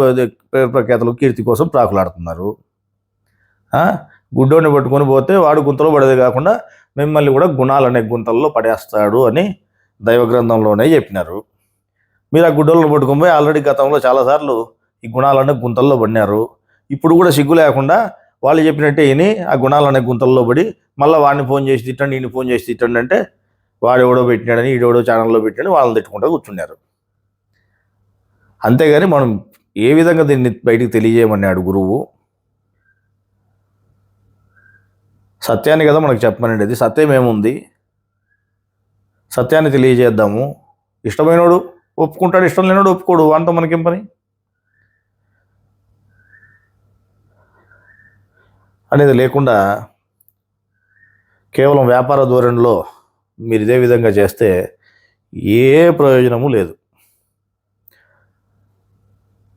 ప్రఖ్యాతలు, కీర్తి కోసం ప్రాకులాడుతున్నారు. గుడ్డోని పట్టుకొని పోతే వాడు గుంతలో పడేది కాకుండా మిమ్మల్ని కూడా గుణాలనే గుంతల్లో పడేస్తాడు అని దైవ గ్రంథంలోనే చెప్పినారు. మీరు ఆ గుడ్డోళ్ళను పట్టుకొని పోయి ఆల్రెడీ గతంలో చాలాసార్లు ఈ గుణాలనే గుంతల్లో పడినారు. ఇప్పుడు కూడా సిగ్గు లేకుండా వాళ్ళు చెప్పినట్టే విని ఆ గుణాలనే గుంతల్లో పడి మళ్ళీ వాడిని ఫోన్ చేసి తిట్టండి, ఈయన ఫోన్ చేసి తిట్టండి అంటే వాడెవడో పెట్టినాడని, ఈడెవడో ఛానల్లో పెట్టాడని వాళ్ళని తిట్టుకుంటూ కూర్చున్నారు. అంతేగాని మనం ఏ విధంగా దీన్ని బయటికి తెలియజేయమన్నాడు గురువు? సత్యాన్ని కదా మనకు చెప్పమనేది. సత్యం ఏముంది? సత్యాన్ని తెలియజేద్దాము. ఇష్టమైనోడు ఒప్పుకుంటాడు, ఇష్టం లేనోడు ఒప్పుకోడు, అంత మనకేం పని అనేది లేకుండా కేవలం వ్యాపార ధోరణిలో మీరు ఇదే విధంగా చేస్తే ఏ ప్రయోజనము లేదు.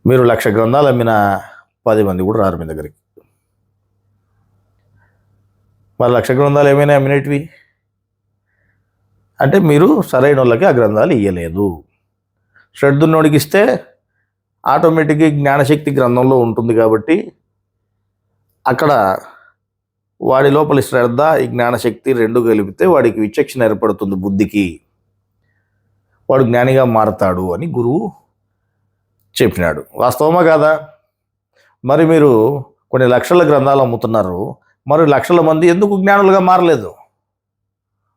మీరు 1,00,000 గ్రంథాలు అమ్మిన 10 మంది కూడా రారు మీ దగ్గరికి. మరి 1,00,000 గ్రంథాలు ఏమైనా అమ్మినటివి అంటే మీరు సరైన వాళ్ళకి ఆ గ్రంథాలు ఇవ్వలేదు. శ్రద్ధున్నోడికి ఇస్తే ఆటోమేటిక్గా జ్ఞానశక్తి గ్రంథంలో ఉంటుంది కాబట్టి అక్కడ వాడి లోపల శ్రద్ధ, ఈ జ్ఞానశక్తి రెండు కలిపితే వాడికి విచక్షణ ఏర్పడుతుంది, బుద్ధికి, వాడు జ్ఞానిగా మారతాడు అని గురువు చెప్పినాడు. వాస్తవమా కాదా? మరి మీరు కొన్ని లక్షల గ్రంథాలు అమ్ముతున్నారు, మరి లక్షల మంది ఎందుకు జ్ఞానులుగా మారలేదు?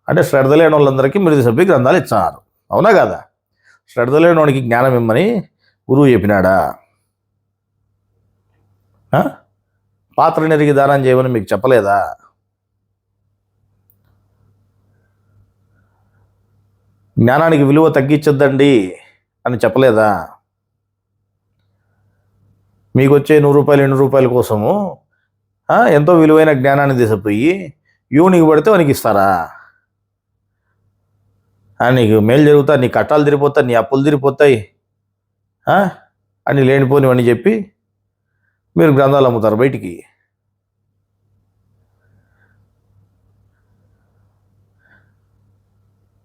అంటే శ్రద్ధ లేని వాళ్ళందరికీ మీరు సభ్య గ్రంథాలు ఇచ్చారు, అవునా కాదా? శ్రద్ధ లేని వాడికి జ్ఞానం ఇమ్మని గురువు చెప్పినాడా? పాత్ర నెరిగి దానం చేయమని మీకు చెప్పలేదా? జ్ఞానానికి విలువ తగ్గించొద్దండి అని చెప్పలేదా? మీకు వచ్చే 100 రూపాయలు 200 రూపాయల కోసము ఎంతో విలువైన జ్ఞానాన్ని తీసిపోయి యూనికి పడితే వానికి ఇస్తారా? నీకు మేలు జరుగుతా, నీ కట్టాలు తిరిగిపోతాయి, నీ అప్పులు తిరిగిపోతాయి అని లేనిపోనివని చెప్పి మీరు గ్రంథాలు అమ్ముతారు బయటికి.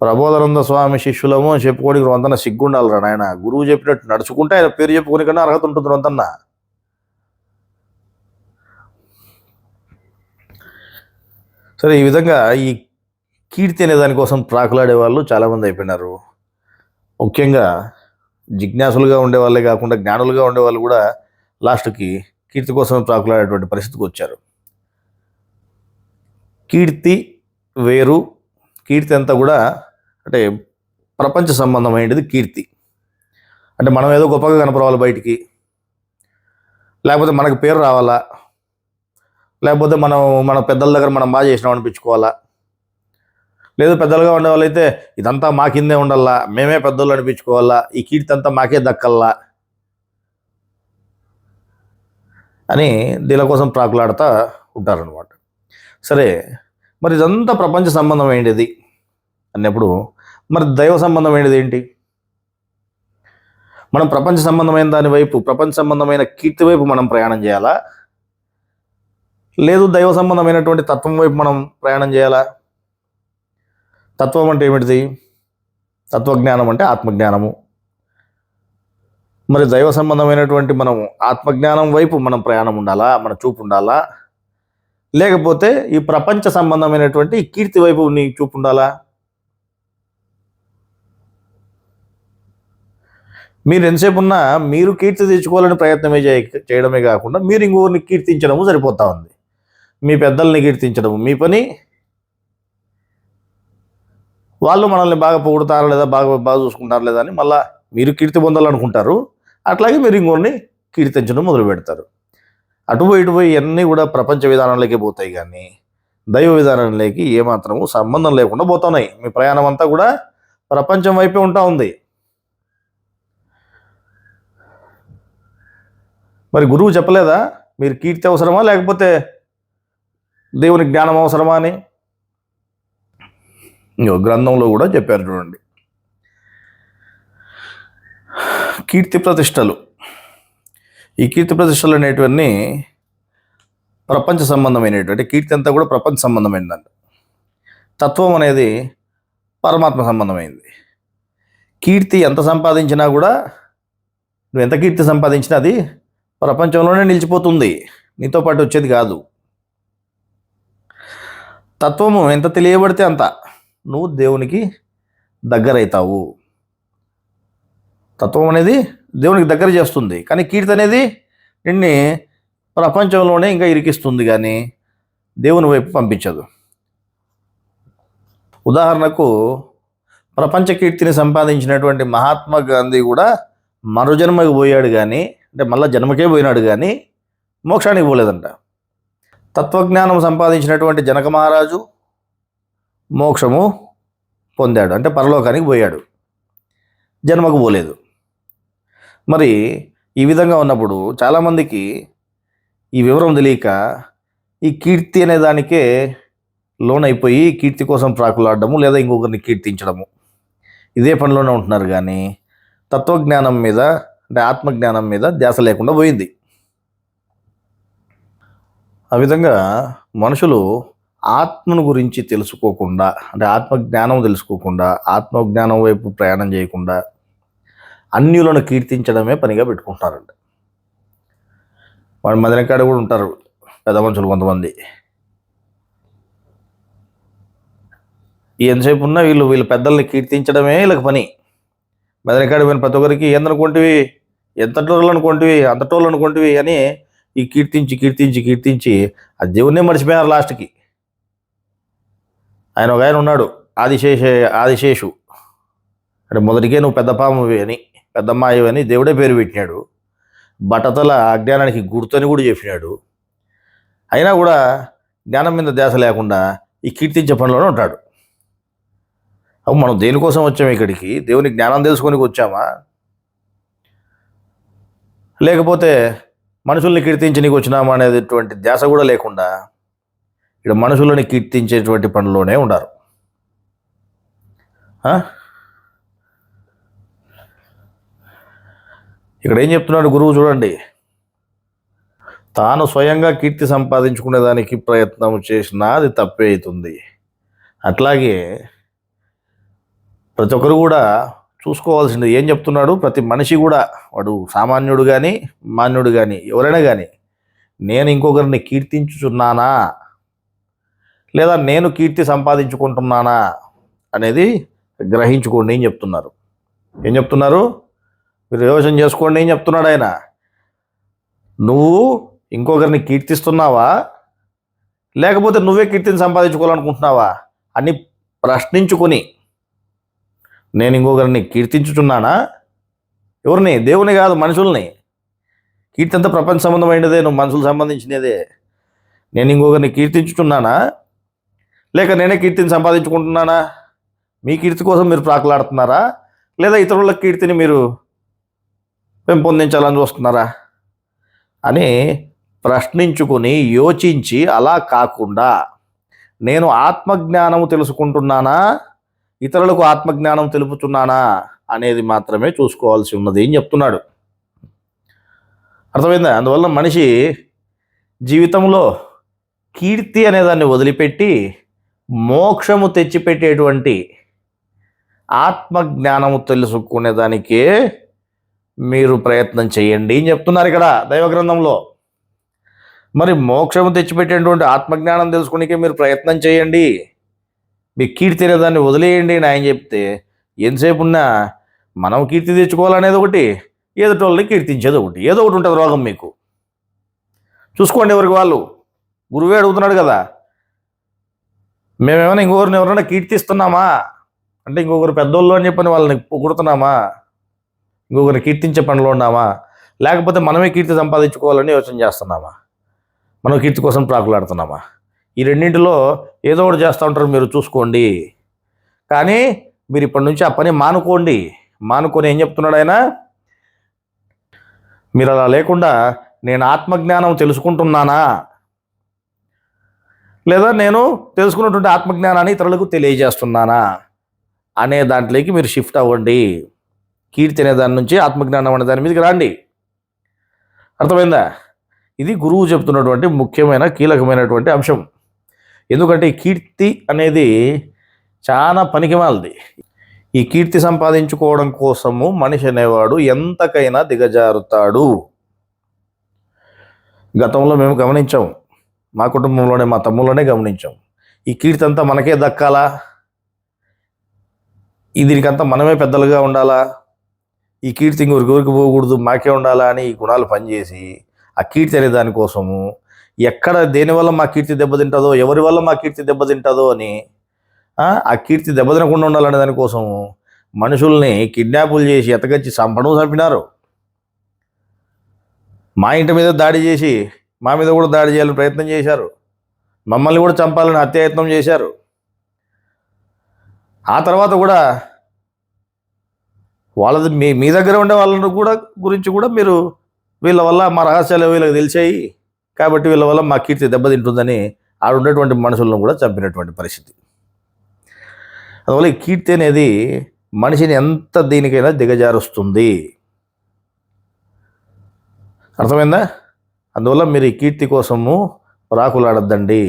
ప్రబోధానంద స్వామి శిష్యులము అని చెప్పుకోనికి రొంతన సిగ్గుండాలరా నాయన. గురువు చెప్పినట్టు నడుచుకుంటే ఆయన పేరు చెప్పుకోని కన్నా అర్హత ఉంటుంది రొంతన్న. సరే, ఈ విధంగా ఈ కీర్తి అనే దానికోసం ప్రాకులాడే వాళ్ళు చాలామంది అయిపోయినారు. ముఖ్యంగా జిజ్ఞాసులుగా ఉండేవాళ్ళే కాకుండా జ్ఞానులుగా ఉండేవాళ్ళు కూడా లాస్ట్కి కీర్తి కోసం ప్రాకులాడేటువంటి పరిస్థితికి వచ్చారు. కీర్తి వేరు. కీర్తి అంతా కూడా అంటే ప్రపంచ సంబంధమైనది కీర్తి. అంటే మనం ఏదో గొప్పగా కనపరావాలి బయటికి, లేకపోతే మనకు పేరు రావాలా, లేకపోతే మన పెద్దల దగ్గర మనం బాగా చేసినాం అనిపించుకోవాలా, లేదు పెద్దలుగా ఉండే వాళ్ళైతే ఇదంతా మా కిందే ఉండాలా, మేమే పెద్దోళ్ళు అనిపించుకోవాలా, ఈ కీర్తి అంతా మాకే దక్కల్లా అని దీనికోసం ప్రాకులాడుతూ ఉంటారనమాట. సరే, మరి ఇదంతా ప్రపంచ సంబంధమైనది అన్నప్పుడు మరి దైవ సంబంధమైనది ఏంటి? మనం ప్రపంచ సంబంధమైన దాని వైపు, ప్రపంచ సంబంధమైన కీర్తి వైపు మనం ప్రయాణం చేయాలా, లేదు దైవ సంబంధమైనటువంటి తత్వం వైపు మనం ప్రయాణం చేయాలా? తత్వం అంటే ఏమిటిది? తత్వజ్ఞానం అంటే ఆత్మజ్ఞానము. మరి దైవ సంబంధమైనటువంటి మనం ఆత్మజ్ఞానం వైపు మనం ప్రయాణం ఉండాలా, మన చూపు ఉండాలా, లేకపోతే ఈ ప్రపంచ సంబంధమైనటువంటి కీర్తి వైపు నీ చూపు ఉండాలా? మీరు ఎంతసేపు ఉన్నా మీరు కీర్తి తెచ్చుకోవాలని ప్రయత్నమే చేయడమే కాకుండా మీరు ఇంకోరిని కీర్తించడము సరిపోతా ఉంది. మీ పెద్దల్ని కీర్తించడము మీ పని. వాళ్ళు మనల్ని బాగా పొగుడుతారా లేదా, బాగా చూసుకుంటారా లేదా అని మళ్ళీ మీరు కీర్తి పొందాలనుకుంటారు. అట్లాగే మీరు ఇంకోరిని కీర్తించడం మొదలు పెడతారు. అటుపోయి ఇవన్నీ కూడా ప్రపంచ విధానంలోకి పోతాయి, కానీ దైవ విధానంలోకి ఏమాత్రము సంబంధం లేకుండా పోతున్నాయి. మీ ప్రయాణం అంతా కూడా ప్రపంచం వైపే ఉంటా ఉంది. మరి గురువు చెప్పలేదా మీరు కీర్తి అవసరమా లేకపోతే దేవుని జ్ఞానం అవసరమా అని? గ్రంథంలో కూడా చెప్పారు చూడండి. కీర్తి ప్రతిష్టలు. ఈ కీర్తి ప్రతిష్టలు అనేటివన్నీ ప్రపంచ సంబంధమైనటువంటి, కీర్తి అంతా కూడా ప్రపంచ సంబంధమైనదంట. తత్వం అనేది పరమాత్మ సంబంధమైంది. కీర్తి ఎంత సంపాదించినా కూడా, నువ్వు ఎంత కీర్తి సంపాదించినా అది ప్రపంచంలోనే నిలిచిపోతుంది, నీతో పాటు వచ్చేది కాదు. తత్వము ఎంత తెలియబడితే అంత నువ్వు దేవునికి దగ్గరవుతావు. తత్వం అనేది దేవునికి దగ్గర చేస్తుంది, కానీ కీర్తి అనేది నిన్ను ప్రపంచంలోనే ఇంకా ఇరికిస్తుంది, కానీ దేవుని వైపు పంపించదు. ఉదాహరణకు ప్రపంచ కీర్తిని సంపాదించినటువంటి మహాత్మా గాంధీ కూడా మరుజన్మకి పోయాడు, కానీ అంటే మళ్ళీ జన్మకే పోయినాడు, కానీ మోక్షానికి పోలేదంట. తత్వజ్ఞానం సంపాదించినటువంటి జనక మహారాజు మోక్షము పొందాడు, అంటే పరలోకానికి పోయాడు, జన్మకు పోలేదు. మరి ఈ విధంగా ఉన్నప్పుడు చాలామందికి ఈ వివరం తెలియక ఈ కీర్తి అనే దానికే లోనైపోయి కీర్తి కోసం ప్రాకులాడడము లేదా ఇంకొకరిని కీర్తించడము ఇదే పనిలోనే ఉంటున్నారు. కానీ తత్వజ్ఞానం మీద అంటే ఆత్మజ్ఞానం మీద ధ్యాస లేకుండా పోయింది. ఆ విధంగా మనుషులు ఆత్మను గురించి తెలుసుకోకుండా అంటే ఆత్మజ్ఞానం తెలుసుకోకుండా ఆత్మజ్ఞానం వైపు ప్రయాణం చేయకుండా అన్యులను కీర్తించడమే పనిగా పెట్టుకుంటారండి. వాడి మదనకాడ కూడా ఉంటారు పెద్ద మనుషులు కొంతమంది. ఎంతసేపు ఉన్నా వీళ్ళు పెద్దల్ని కీర్తించడమే వీళ్ళకి పని. మదనకాడ పోయిన ప్రతి ఒక్కరికి ఏందనుకుంటేవి, ఎంతటోళ్ళు అనుకుంటేవి, అంతటోళ్ళు అనుకుంటేవి అని ఈ కీర్తించి కీర్తించి కీర్తించి ఆ దేవుణ్ణే మర్చిపోయారు లాస్ట్కి. ఆయన ఒక ఆయన ఉన్నాడు, ఆదిశేషు అంటే మొదటికే నువ్వు పెద్ద పామువి అని పెద్దమ్మాయి అని దేవుడే పేరు పెట్టినాడు. బట్టతల అజ్ఞానానికి గుర్తని కూడా చెప్పినాడు. అయినా కూడా జ్ఞానం మీద ధ్యాస లేకుండా ఈ కీర్తించే పనిలోనే ఉంటాడు. అప్పుడు మనం దేనికోసం వచ్చాము ఇక్కడికి? దేవుని జ్ఞానం తెలుసుకొని వచ్చామా, లేకపోతే మనుషుల్ని కీర్తించడానికి వచ్చినామా అనేటువంటి ధ్యాస కూడా లేకుండా ఇక్కడ మనుషులని కీర్తించేటువంటి పనిలోనే ఉండారు. ఇక్కడ ఏం చెప్తున్నాడు గురువు చూడండి, తాను స్వయంగా కీర్తి సంపాదించుకునే దానికి ప్రయత్నం చేసినా అది తప్పే అవుతుంది. అట్లాగే ప్రతి ఒక్కరు కూడా చూసుకోవాల్సింది ఏం చెప్తున్నాడు, ప్రతి మనిషి కూడా వాడు సామాన్యుడు కానీ మాన్యుడు కానీ ఎవరైనా కానీ నేను ఇంకొకరిని కీర్తించుచున్నానా లేదా నేను కీర్తి సంపాదించుకుంటున్నానా అనేది గ్రహించుకోండి అని చెప్తున్నారు. ఏం చెప్తున్నారు? మీరు యోచన చేసుకోండి ఏం చెప్తున్నాడు ఆయన. నువ్వు ఇంకొకరిని కీర్తిస్తున్నావా లేకపోతే నువ్వే కీర్తిని సంపాదించుకోవాలనుకుంటున్నావా అని ప్రశ్నించుకొని, నేను ఇంకొకరిని కీర్తించుచున్నానా? ఎవరిని? దేవుని కాదు, మనుషుల్ని. కీర్తి అంతా ప్రపంచ సంబంధమైనదే, నువ్వు మనుషులకు సంబంధించినదే. నేను ఇంకొకరిని కీర్తించుచున్నానా లేక నేనే కీర్తిని సంపాదించుకుంటున్నానా? మీ కీర్తి కోసం మీరు ప్రాకులాడుతున్నారా లేదా ఇతరుల కీర్తిని మీరు పెంపొందించాలని చూస్తున్నారా అని ప్రశ్నించుకొని యోచించి, అలా కాకుండా నేను ఆత్మజ్ఞానము తెలుసుకుంటున్నానా ఇతరులకు ఆత్మజ్ఞానం తెలుపుతున్నానా అనేది మాత్రమే చూసుకోవాల్సి ఉన్నది అని చెప్తున్నాడు. అర్థమైందా? అందువల్ల మనిషి జీవితంలో కీర్తి అనేదాన్ని వదిలిపెట్టి మోక్షము తెచ్చిపెట్టేటువంటి ఆత్మజ్ఞానము తెలుసుకునేదానికే మీరు ప్రయత్నం చేయండి అని చెప్తున్నారు ఇక్కడ దైవగ్రంథంలో. మరి మోక్షము తెచ్చిపెట్టేటువంటి ఆత్మజ్ఞానం తెలుసుకునేకే మీరు ప్రయత్నం చేయండి, మీ కీర్తి అనేదాన్ని వదిలేయండి అని ఆయన చెప్తే, ఎంతసేపు ఉన్నా మనం కీర్తి తెచ్చుకోవాలనేది ఒకటి, ఎదుటోళ్ళని కీర్తించేది ఒకటి, ఏదో ఒకటి ఉంటుంది రోగం మీకు. చూసుకోండి ఎవరికి వాళ్ళు. గురువే అడుగుతున్నాడు కదా, మేమేమైనా ఇంకొకరిని ఎవరైనా కీర్తిస్తున్నామా అంటే ఇంకొకరు పెద్దోళ్ళు అని చెప్పని వాళ్ళని పొగుడుతున్నామా, ఇంకొకరిని కీర్తించే పనిలో ఉన్నామా, లేకపోతే మనమే కీర్తి సంపాదించుకోవాలని యోచన చేస్తున్నామా, మనం కీర్తి కోసం ప్రాకులాడుతున్నామా? ఈ రెండింటిలో ఏదో ఒకటి చేస్తూ ఉంటారు, మీరు చూసుకోండి. కానీ మీరు ఇప్పటి నుంచి ఆ పని మానుకోండి. మానుకొని ఏం చెప్తున్నాడు ఆయన, మీరు అలా లేకుండా నేను ఆత్మజ్ఞానం తెలుసుకుంటున్నానా లేదా నేను తెలుసుకున్నటువంటి ఆత్మజ్ఞానాన్ని ఇతరులకు తెలియజేస్తున్నానా అనే దాంట్లోకి మీరు షిఫ్ట్ అవ్వండి. కీర్తి అనే దాని నుంచి ఆత్మజ్ఞానం అనే దాని మీదకి రండి. అర్థమైందా? ఇది గురువు చెప్తున్నటువంటి ముఖ్యమైన కీలకమైనటువంటి అంశం. ఎందుకంటే ఈ కీర్తి అనేది చాలా పనికిమాలది. ఈ కీర్తి సంపాదించుకోవడం కోసము మనిషి అనేవాడు ఎంతకైనా దిగజారుతాడు. గతంలో మేము గమనించాం, మా కుటుంబంలోనే మా తమ్ముళ్ళనే గమనించాం. ఈ కీర్తి అంతా మనకే దక్కాలా, దీనికంతా మనమే పెద్దలుగా ఉండాలా, ఈ కీర్తి ఇంకొకరికి పోకూడదు మాకే ఉండాలా అని ఈ గుణాలు పనిచేసి ఆ కీర్తి అనే దానికోసము ఎక్కడ దేనివల్ల మా కీర్తి దెబ్బతింటుందో, ఎవరి వల్ల మా కీర్తి దెబ్బతింటుందో అని ఆ కీర్తి దెబ్బతినకుండా ఉండాలనే దానికోసము మనుషుల్ని కిడ్నాపులు చేసి ఎతగచ్చి చంపినారు. మా ఇంటి మీద దాడి చేసి మా మీద కూడా దాడి చేయాలని ప్రయత్నం చేశారు. మమ్మల్ని కూడా చంపాలని హత్యాయత్నం చేశారు. ఆ తర్వాత కూడా వాళ్ళది మీ మీ దగ్గర ఉండే వాళ్ళని కూడా గురించి కూడా మీరు వీళ్ళ వల్ల మా రహస్యాలు వీళ్ళకి తెలిసాయి కాబట్టి వీళ్ళ వల్ల మా కీర్తి దెబ్బతింటుందని ఆడ ఉండేటువంటి మనుషులను కూడా చంపినటువంటి పరిస్థితి. అందువల్ల ఈ కీర్తి అనేది మనిషిని ఎంత దీనికైనా దిగజారుస్తుంది. అర్థమైందా? అందువల్ల మీరు ఈ కీర్తి కోసము రాకులాడద్దండి.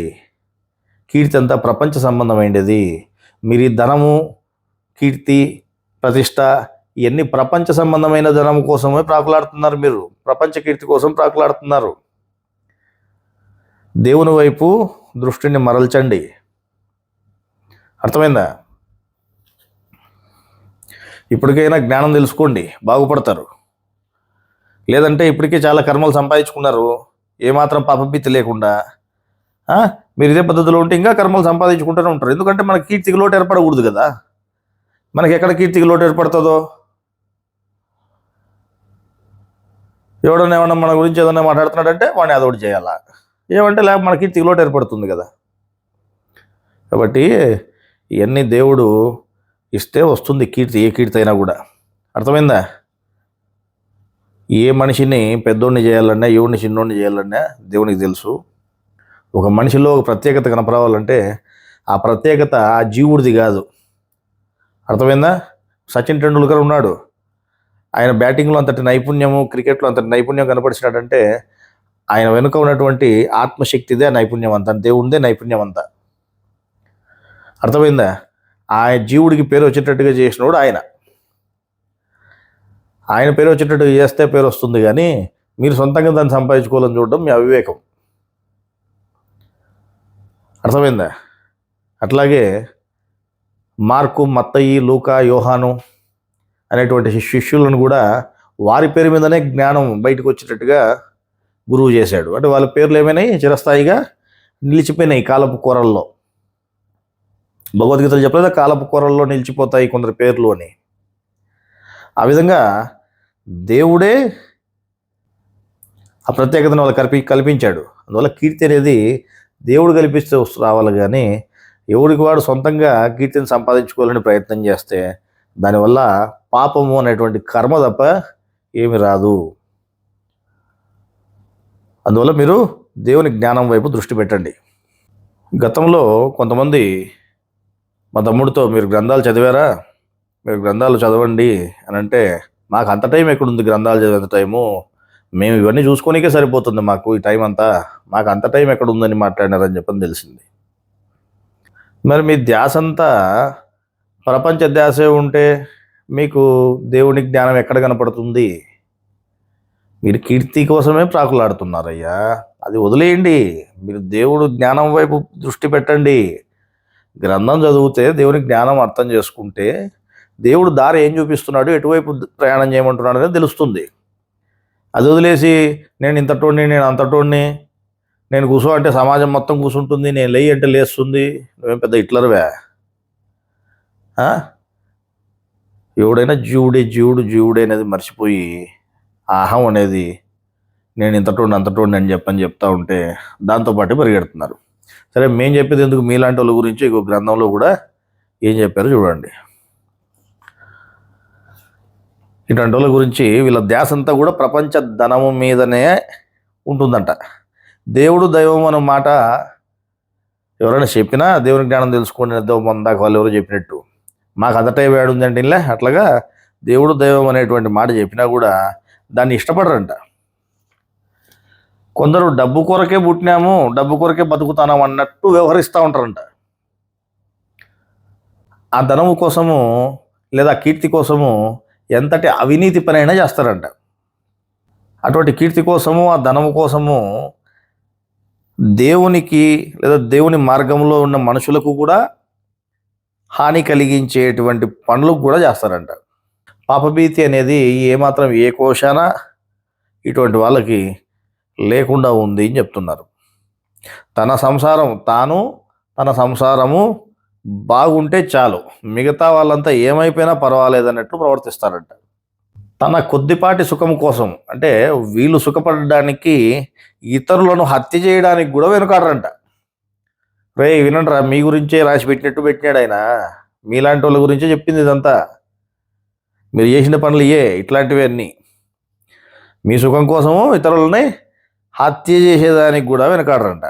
కీర్తి అంతా ప్రపంచ సంబంధమైనది. మీరు ఈ ధనము, కీర్తి, ప్రతిష్ట ఇవన్నీ ప్రపంచ సంబంధమైన ధనము కోసమే ప్రాకులాడుతున్నారు. మీరు ప్రపంచ కీర్తి కోసం ప్రాకులాడుతున్నారు. దేవుని వైపు దృష్టిని మరల్చండి. అర్థమైందా? ఇప్పటికైనా జ్ఞానం తెలుసుకోండి, బాగుపడతారు. లేదంటే ఇప్పటికే చాలా కర్మలు సంపాదించుకున్నారు, ఏమాత్రం పాపభీతి లేకుండా. మీరు ఇదే పద్ధతిలో ఉంటే ఇంకా కర్మలు సంపాదించుకుంటూనే ఉంటారు. ఎందుకంటే మనకి కీర్తికి లోటు ఏర్పడకూడదు కదా. మనకి ఎక్కడ కీర్తికి లోటు ఏర్పడుతుందో, ఎవడన్నా ఏమన్నా మన గురించి ఏదన్నా మాట్లాడుతున్నాడంటే వాడిని అదొకటి చేయాలా, ఏమంటే లేకపోతే మన కీర్తికి లోటు ఏర్పడుతుంది కదా. కాబట్టి ఇవన్నీ దేవుడు ఇస్తే వస్తుంది కీర్తి, ఏ కీర్తి అయినా కూడా. అర్థమైందా? ఏ మనిషిని పెద్దోడిని చేయాలన్నా, ఎవరిని చిన్నోడిని చేయాలన్నా దేవునికి తెలుసు. ఒక మనిషిలో ఒక ప్రత్యేకత కనపరావాలంటే ఆ ప్రత్యేకత ఆ జీవుడిది కాదు. అర్థమైందా? సచిన్ టెండూల్కర్ ఉన్నాడు, ఆయన బ్యాటింగ్లో అంతటి నైపుణ్యము, క్రికెట్లో అంతటి నైపుణ్యం కనపరిచినాడంటే ఆయన వెనుక ఉన్నటువంటి ఆత్మశక్తిదే నైపుణ్యం అంతా, దేవుడిదే నైపుణ్యం అంతా. అర్థమైందా? ఆ జీవుడికి పేరు వచ్చేటట్టుగా చేసినోడు ఆయన. ఆయన పేరు వచ్చేటట్టుగా చేస్తే పేరు వస్తుంది, కానీ మీరు సొంతంగా దాన్ని సంపాదించుకోవాలని చూడడం మీ అవివేకం. అర్థమైందా? అట్లాగే మార్కు, మత్తయి, లూకా, యోహాను అనేటువంటి శిష్యులను కూడా వారి పేరు మీదనే జ్ఞానం బయటకు వచ్చేటట్టుగా గురువు చేశాడు. అంటే వాళ్ళ పేర్లు ఏమైనాయి, చిరస్థాయిగా నిలిచిపోయినాయి కాలపు కూరల్లో. భగవద్గీతలు చెప్పలేదా, కాలపు కూరల్లో నిలిచిపోతాయి కొందరు పేర్లు అని. ఆ విధంగా దేవుడే ఆ ప్రత్యేకతను వాళ్ళు కల్పించాడు. అందువల్ల కీర్తి అనేది దేవుడు కల్పిస్తే రావాలి, కానీ ఎవరికి వాడు సొంతంగా కీర్తిని సంపాదించుకోవాలని ప్రయత్నం చేస్తే దానివల్ల పాపము అనేటువంటి కర్మ తప్ప ఏమి రాదు. అందువల్ల మీరు దేవుని జ్ఞానం వైపు దృష్టి పెట్టండి. గతంలో కొంతమంది మా తమ్ముడితో, మీరు గ్రంథాలు చదివారా, మీరు గ్రంథాలు చదవండి అని అంటే, మాకు అంత టైం ఎక్కడుంది గ్రంథాలు చదివేంత టైము, మేము ఇవన్నీ చూసుకోనికే సరిపోతుంది మాకు ఈ టైం అంతా, మాకు అంత టైం ఎక్కడ ఉందని మాట్లాడినారని చెప్పని తెలిసింది. మరి మీ ధ్యాస అంతా ప్రపంచ ధ్యాసే ఉంటే మీకు దేవుని జ్ఞానం ఎక్కడ కనపడుతుంది? మీరు కీర్తి కోసమే ప్రాకులాడుతున్నారయ్యా, అది వదిలేయండి. మీరు దేవుడు జ్ఞానం వైపు దృష్టి పెట్టండి. గ్రంథం చదివితే దేవుని జ్ఞానం అర్థం చేసుకుంటే దేవుడు దారి ఏం చూపిస్తున్నాడు, ఎటువైపు ప్రయాణం చేయమంటున్నాడు అనేది తెలుస్తుంది. అది వదిలేసి నేను ఇంతటోడిని, నేను అంతటోడిని, నేను కూర్చో అంటే సమాజం మొత్తం కూర్చుంటుంది, నేను లేయి అంటే లేస్తుంది, నువ్వేం పెద్ద హిట్లర్వే. ఎవడైనా జీవుడే అనేది మర్చిపోయి అహం అనేది నేను ఇంతటోడిని అంతటోడిని అని చెప్తా ఉంటే దాంతోపాటు పరిగెడుతున్నారు. సరే, మేము చెప్పేది ఎందుకు, మీలాంటి వాళ్ళ గురించి ఇంకో గ్రంథంలో కూడా ఏం చెప్పారో చూడండి. ఇటువంటి వాళ్ళ గురించి వీళ్ళ ధ్యాస అంతా కూడా ప్రపంచ ధనము మీదనే ఉంటుందంట. దేవుడు దైవం అన్న మాట ఎవరైనా చెప్పినా దేవుని జ్ఞానం తెలుసుకోండి దాకా వాళ్ళు ఎవరో చెప్పినట్టు మాకు అంతటా వేడు ఉందంటే ఇలా అట్లాగా దేవుడు దైవం అనేటువంటి మాట చెప్పినా కూడా దాన్ని ఇష్టపడరంట. కొందరు డబ్బు కొరకే పుట్టినాము, డబ్బు కొరకే బతుకుతాము అన్నట్టు వ్యవహరిస్తూ ఉంటారంట. ఆ ధనము కోసము లేదా కీర్తి కోసము ఎంతటి అవినీతి పనైనా చేస్తారంట. అటువంటి కీర్తి కోసము, ఆ ధనము కోసము దేవునికి లేదా దేవుని మార్గంలో ఉన్న మనుషులకు కూడా హాని కలిగించేటువంటి పనులు కూడా చేస్తారంట. పాపభీతి అనేది ఏమాత్రం ఏ కోశాన ఇటువంటి వాళ్ళకి లేకుండా ఉంది అని చెప్తున్నారు. తన సంసారము బాగుంటే చాలు, మిగతా వాళ్ళంతా ఏమైపోయినా పర్వాలేదన్నట్టు ప్రవర్తిస్తారంట. తన కొద్దిపాటి సుఖం కోసం, అంటే వీళ్ళు సుఖపడడానికి ఇతరులను హత్య చేయడానికి కూడా వెనుకాడరంట. రే వినండిరా, మీ గురించే రాసి పెట్టినట్టు పెట్టినాడు ఆయన, మీలాంటి వాళ్ళ గురించే చెప్పింది ఇదంతా. మీరు చేసిన పనులు ఇట్లాంటివి అన్నీ. మీ సుఖం కోసము ఇతరులని హత్య చేసేదానికి కూడా వెనకాడరంట.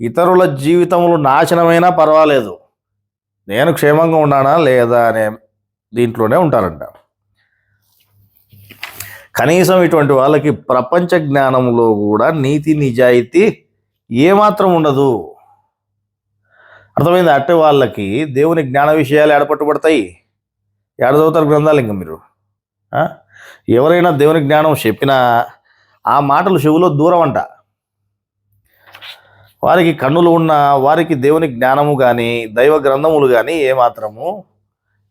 ఇతరుల జీవితములు నాశనమైనా పర్వాలేదు, నేను క్షేమంగా ఉన్నానా లేదా అనే దీంట్లోనే ఉంటారంట. కనీసం ఇటువంటి వాళ్ళకి ప్రపంచ జ్ఞానంలో కూడా నీతి నిజాయితీ ఏమాత్రం ఉండదు. అర్థమైంది? అట్టి వాళ్ళకి దేవుని జ్ఞాన విషయాలు ఏడపట్టుబడతాయి. ఏడ చదువుతారు గ్రంథాలు ఇంకా మీరు? ఎవరైనా దేవుని జ్ఞానం చెప్పినా ఆ మాటలు చెవులో దూరం అంట. వారికి కన్నులు ఉన్న వారికి దేవుని జ్ఞానము కానీ దైవ గ్రంథములు కానీ ఏమాత్రము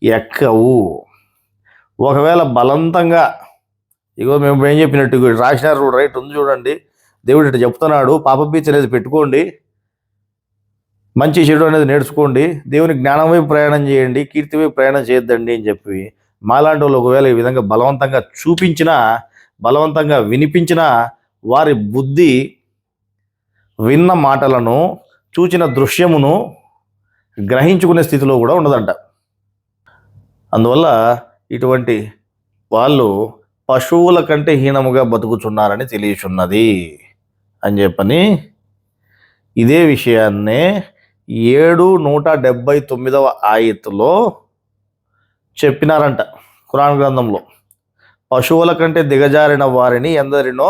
ఎక్కవు. ఒకవేళ బలవంతంగా ఇగో మేము ఏం చెప్పినట్టు రాసినారు రైట్ ఉంది చూడండి, దేవుడు ఇట్లా చెప్తున్నాడు, పాపబీచ్ అనేది పెట్టుకోండి, మంచి చెడు అనేది నేర్చుకోండి, దేవుని జ్ఞానం వైపు ప్రయాణం చేయండి, కీర్తి వైపు ప్రయాణం చేయొద్దండి అని చెప్పి మాలాంటి వాళ్ళు ఒకవేళ ఈ విధంగా బలవంతంగా చూపించినా, బలవంతంగా వినిపించినా వారి బుద్ధి విన్న మాటలను చూచిన దృశ్యమును గ్రహించుకునే స్థితిలో కూడా ఉండదంట. అందువల్ల ఇటువంటి వాళ్ళు పశువుల కంటే హీనముగా బతుకుచున్నారని తెలియచున్నది అని చెప్పని ఇదే విషయాన్నే 7:179 ఆయత్తులో చెప్పినారంట ఖురాన్ గ్రంథంలో. పశువుల కంటే దిగజారిన వారిని ఎందరినో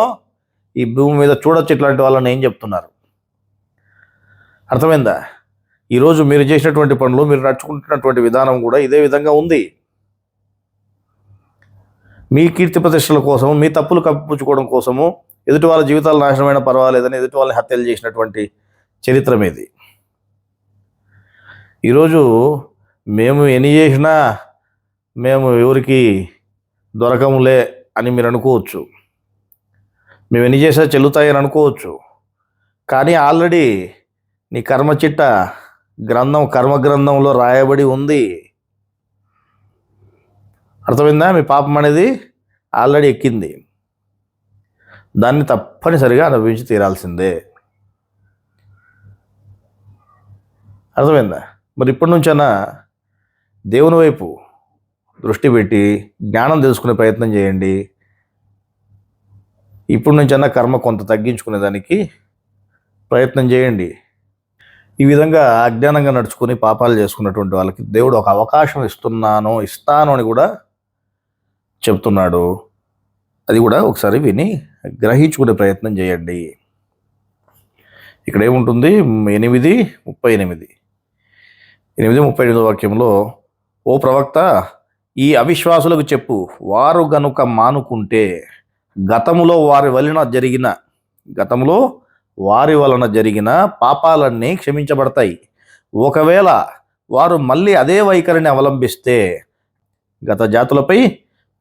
ఈ భూమి మీద చూడొచ్చు ఇట్లాంటి వాళ్ళని ఏం చెప్తున్నారు. అర్థమైందా? ఈరోజు మీరు చేసినటువంటి పనులు, మీరు నడుచుకుంటున్నటువంటి విధానం కూడా ఇదే విధంగా ఉంది. మీ కీర్తి ప్రతిష్టల కోసము, మీ తప్పులు కప్పిపుచ్చుకోవడం కోసము ఎదుటి వాళ్ళ జీవితాలు నాశనమైన పర్వాలేదని ఎదుటి వాళ్ళని హత్యలు చేసినటువంటి చరిత్ర మీది. ఈరోజు మేము ఎన్ని చేసినా మేము ఎవరికి దొరకములే అని మీరు అనుకోవచ్చు, మేము ఎన్ని చేసినా చెల్లుతాయని అనుకోవచ్చు. కానీ ఆల్రెడీ నీ కర్మ చిట్ట గ్రంథం, కర్మగ్రంథంలో రాయబడి ఉంది. అర్థమైందా? మీ పాపం అనేది ఆల్రెడీ ఎక్కింది, దాన్ని తప్పనిసరిగా అనుభవించి తీరాల్సిందే. అర్థమైందా? మరి ఇప్పటి నుంచైనా దేవుని వైపు దృష్టి పెట్టి జ్ఞానం తెలుసుకునే ప్రయత్నం చేయండి. ఇప్పటి నుంచైనా కర్మ కొంత తగ్గించుకునేదానికి ప్రయత్నం చేయండి. ఈ విధంగా అజ్ఞానంగా నడుచుకుని పాపాలు చేసుకున్నటువంటి వాళ్ళకి దేవుడు ఒక అవకాశం ఇస్తాను అని కూడా చెప్తున్నాడు. అది కూడా ఒకసారి విని గ్రహించుకునే ప్రయత్నం చేయండి. ఇక్కడ ఏముంటుంది? 8:38 వాక్యంలో, ఓ ప్రవక్త, ఈ అవిశ్వాసులకు చెప్పు, వారు గనుక మానుకుంటే గతములో వారి వలన జరిగిన పాపాలన్నీ క్షమించబడతాయి. ఒకవేళ వారు మళ్ళీ అదే వైఖరిని అవలంబిస్తే గత జాతులపై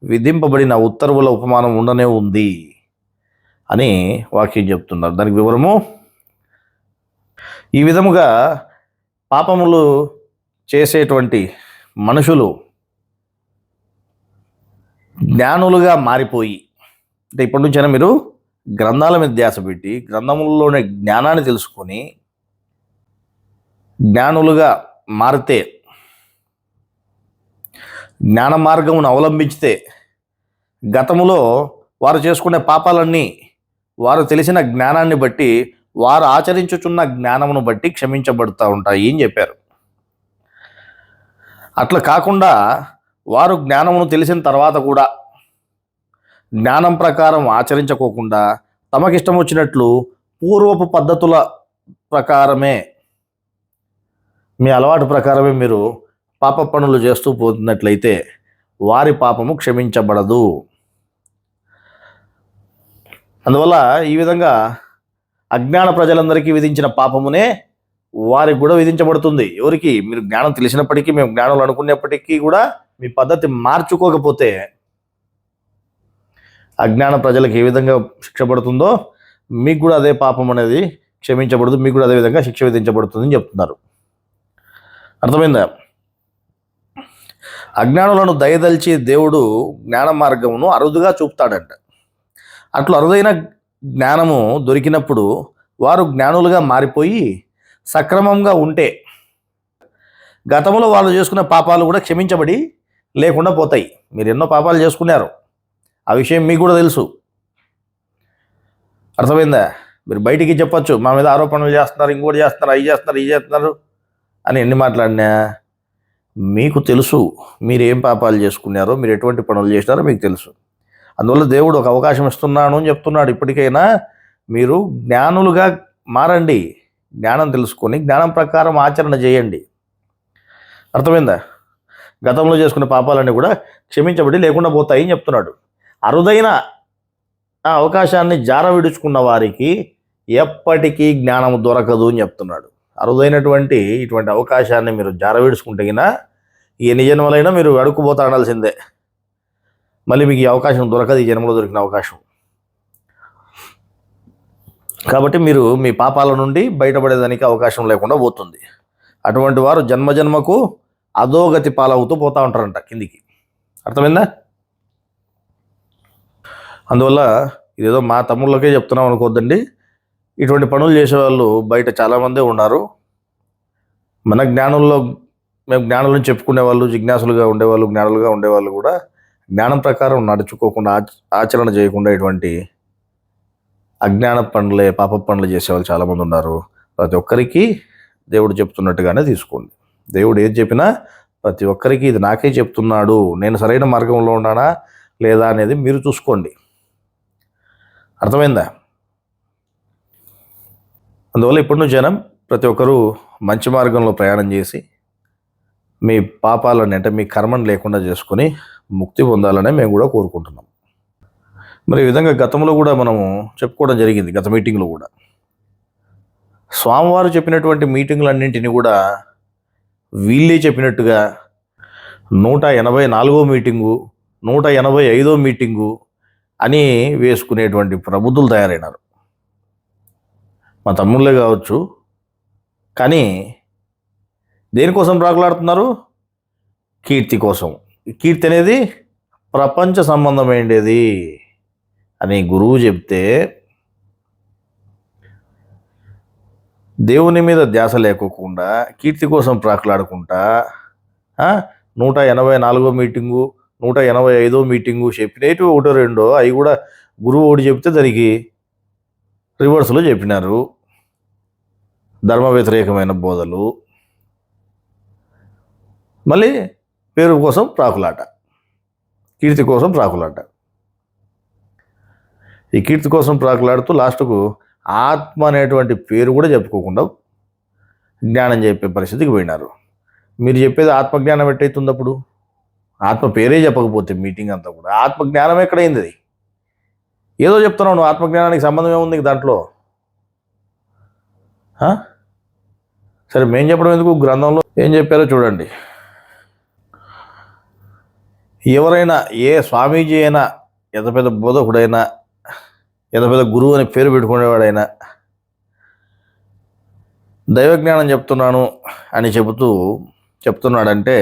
విధింపబడిన ఉత్తర్వుల ఉపమానం ఉండనే ఉంది అని వాక్యం చెప్తున్నారు. దానికి వివరము, ఈ విధముగా పాపములు చేసేటువంటి మనుషులు జ్ఞానులుగా మారిపోయి, అంటే ఇప్పటి నుంచైనా మీరు గ్రంథాల మీద ధ్యాస పెట్టి గ్రంథములలోని జ్ఞానాన్ని తెలుసుకొని జ్ఞానులుగా మారితే, జ్ఞాన మార్గమును అవలంబించితే గతములో వారు చేసుకునే పాపాలన్నీ వారు తెలిసిన జ్ఞానాన్ని బట్టి, వారు ఆచరించుచున్న జ్ఞానమును బట్టి క్షమించబడుతూ ఉంటాయి అని చెప్పారు. అట్లా కాకుండా వారు జ్ఞానమును తెలిసిన తర్వాత కూడా జ్ఞానం ప్రకారం ఆచరించుకోకుండా తమకిష్టం వచ్చినట్లు పూర్వపు పద్ధతుల ప్రకారమే, మీ అలవాటు ప్రకారమే మీరు పాప పనులు చేస్తూ పోతున్నట్లయితే వారి పాపము క్షమించబడదు. అందువల్ల ఈ విధంగా అజ్ఞాన ప్రజలందరికీ విధించిన పాపమునే వారికి కూడా విధించబడుతుంది. ఎవరికి? మీరు జ్ఞానం తెలిసినప్పటికీ, మేము జ్ఞానం అనుకునేప్పటికీ కూడా మీ పద్ధతి మార్చుకోకపోతే అజ్ఞాన ప్రజలకు ఏ విధంగా శిక్ష పడుతుందో మీకు కూడా అదే పాపం అనేది క్షమించబడదు, మీకు కూడా అదే విధంగా శిక్ష విధించబడుతుందని చెప్తున్నారు. అర్థమైందా? అజ్ఞానులను దయదల్చి దేవుడు జ్ఞాన మార్గమును అరుదుగా చూపుతాడంట. అట్లా అరుదైన జ్ఞానము దొరికినప్పుడు వారు జ్ఞానులుగా మారిపోయి సక్రమంగా ఉంటే గతంలో వాళ్ళు చేసుకున్న పాపాలు కూడా క్షమించబడి లేకుండా పోతాయి. మీరు ఎన్నో పాపాలు చేసుకున్నారు, ఆ విషయం మీకు కూడా తెలుసు. అర్థమైందా? మీరు బయటికి చెప్పొచ్చు, మా మీద ఆరోపణలు చేస్తున్నారు, ఇంకోటి చేస్తున్నారు, అవి చేస్తున్నారు, ఇది చేస్తున్నారు అని ఎన్ని మాట్లాడినా మీకు తెలుసు మీరు ఏం పాపాలు చేసుకున్నారో, మీరు ఎటువంటి పనులు చేసినారో మీకు తెలుసు. అందువల్ల దేవుడు ఒక అవకాశం ఇస్తున్నాను అని చెప్తున్నాడు. ఇప్పటికైనా మీరు జ్ఞానులుగా మారండి, జ్ఞానం తెలుసుకొని జ్ఞానం ప్రకారం ఆచరణ చేయండి. అర్థమైందా? గతంలో చేసుకున్న పాపాలన్నీ కూడా క్షమించబడి లేకుండా పోతాయి అని చెప్తున్నాడు. అరుదైన ఆ అవకాశాన్ని జార విడుచుకున్న వారికి ఎప్పటికీ జ్ఞానం దొరకదు అని చెప్తున్నాడు. అరుదైనటువంటి ఇటువంటి అవకాశాన్ని మీరు జార విడుచుకుంటే ఎన్ని జన్మలైనా మీరు అడుక్కుపోతా ఉండాల్సిందే. మళ్ళీ మీకు ఈ అవకాశం దొరకదు, ఈ జన్మలో దొరికిన అవకాశం. కాబట్టి మీరు మీ పాపాల నుండి బయటపడేదానికి అవకాశం లేకుండా పోతుంది. అటువంటి వారు జన్మజన్మకు అధోగతి పాలవుతూ పోతూ ఉంటారంట కిందికి. అర్థమైందా? అందువల్ల ఇదేదో మా తమ్ముళ్ళకే చెప్తున్నాం అనుకోద్దండి. ఇటువంటి పనులు చేసేవాళ్ళు బయట చాలామందే ఉన్నారు. మన జ్ఞానుల్లో మేము జ్ఞానులను చెప్పుకునే వాళ్ళు, జిజ్ఞాసులుగా ఉండేవాళ్ళు, జ్ఞానులుగా ఉండేవాళ్ళు కూడా జ్ఞానం ప్రకారం నడుచుకోకుండా ఆచరణ చేయకుండా ఇటువంటి అజ్ఞాన పనులే, పాప పనులు చేసేవాళ్ళు చాలామంది ఉన్నారు. ప్రతి ఒక్కరికి దేవుడు చెప్తున్నట్టుగానే తీసుకోండి. దేవుడు ఏది చెప్పినా ప్రతి ఒక్కరికి ఇది నాకే చెప్తున్నాడు, నేను సరైన మార్గంలో ఉన్నానా లేదా అనేది మీరు చూసుకోండి. అర్థమైందా? అందువల్ల ఇప్పటి నుంచైనా ప్రతి ఒక్కరూ మంచి మార్గంలో ప్రయాణం చేసి మీ పాపాలని, అంటే మీ కర్మను లేకుండా చేసుకొని ముక్తి పొందాలనే మేము కూడా కోరుకుంటున్నాం. మరి ఈ విధంగా గతంలో కూడా మనము చెప్పుకోవడం జరిగింది. గత మీటింగ్లో కూడా స్వామివారు చెప్పినటువంటి మీటింగులన్నింటినీ కూడా వీళ్ళే చెప్పినట్టుగా 184వ మీటింగు, 185వ మీటింగు అని వేసుకునేటువంటి ప్రబుద్ధులు తయారైనారు. మా తమ్ముళ్ళే కావచ్చు. కానీ దేనికోసం ప్రాకులాడుతున్నారు? కీర్తి కోసం. కీర్తి అనేది ప్రపంచ సంబంధమైనది అని గురువు చెప్తే దేవుని మీద ధ్యాస లేకోకుండా కీర్తి కోసం ప్రాకులాడుకుంటా 184వ మీటింగు, 185వ మీటింగు చెప్పినట్టు ఒకటో రెండో అవి కూడా గురువు ఒకటి చెప్తే దానికి రివర్స్లో చెప్పినారు. ధర్మ వ్యతిరేకమైన బోధలు. మళ్ళీ పేరు కోసం ప్రాకులాట, కీర్తి కోసం ప్రాకులాట. ఈ కీర్తి కోసం ప్రాకులాడుతూ లాస్ట్కు ఆత్మ అనేటువంటి పేరు కూడా చెప్పుకోకుండా జ్ఞానం చెప్పే పరిస్థితికి పోయినారు. మీరు చెప్పేది ఆత్మజ్ఞానం ఎట్టయితుంది అప్పుడు? ఆత్మ పేరే చెప్పకపోతే మీటింగ్ అంతా కూడా ఆత్మజ్ఞానం ఎక్కడైంది? అది ఏదో చెప్తున్నావు నువ్వు, ఆత్మజ్ఞానానికి సంబంధం ఏముంది దాంట్లో? సరే, మేము చెప్పడం ఎందుకు? గ్రంథంలో ఏం చెప్పారో చూడండి. ఎవరైనా, ఏ స్వామీజీ అయినా, ఎంత పెద్ద బోధకుడైనా, ఎంత పెద్ద గురువు అని పేరు పెట్టుకునేవాడైనా దైవజ్ఞానం చెప్తున్నాను అని చెప్తున్నాడంటే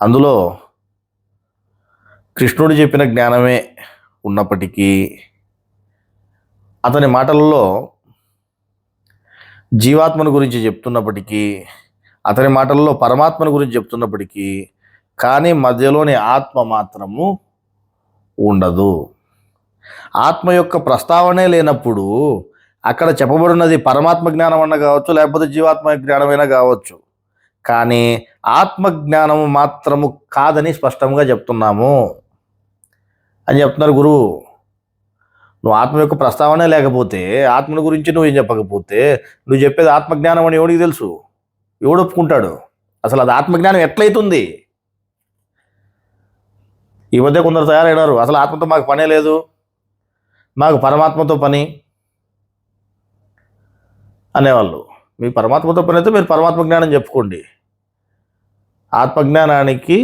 అందులో కృష్ణుడు చెప్పిన జ్ఞానమే ఉన్నప్పటికీ, అతని మాటలలో జీవాత్మను గురించి చెప్తున్నప్పటికీ, అతని మాటల్లో పరమాత్మను గురించి చెప్తున్నప్పటికీ, కానీ మధ్యలోని ఆత్మ మాత్రము ఉండదు. ఆత్మ యొక్క ప్రస్తావనే లేనప్పుడు అక్కడ చెప్పబడినది పరమాత్మ జ్ఞానం అన్న కావచ్చు, లేకపోతే జీవాత్మ జ్ఞానమైనా కావచ్చు. కానీ ఆత్మజ్ఞానము మాత్రము కాదని స్పష్టంగా చెప్తున్నాము అని చెప్తున్నారు గురువు. నువ్వు ఆత్మ యొక్క ప్రస్తావనే లేకపోతే, ఆత్మను గురించి నువ్వు ఏం చెప్పకపోతే, నువ్వు చెప్పేది ఆత్మజ్ఞానం అని ఎవడికి తెలుసు? ఎవడు ఒప్పుకుంటాడు? అసలు అది ఆత్మజ్ఞానం ఎట్లయితుంది? ఈ మధ్య కొందరు తయారైనారు, అసలు ఆత్మతో మాకు పనే లేదు, మాకు పరమాత్మతో పని అనేవాళ్ళు. మీ పరమాత్మతో పని అయితే మీరు పరమాత్మ జ్ఞానం చెప్పుకోండి. ఆత్మజ్ఞానానికి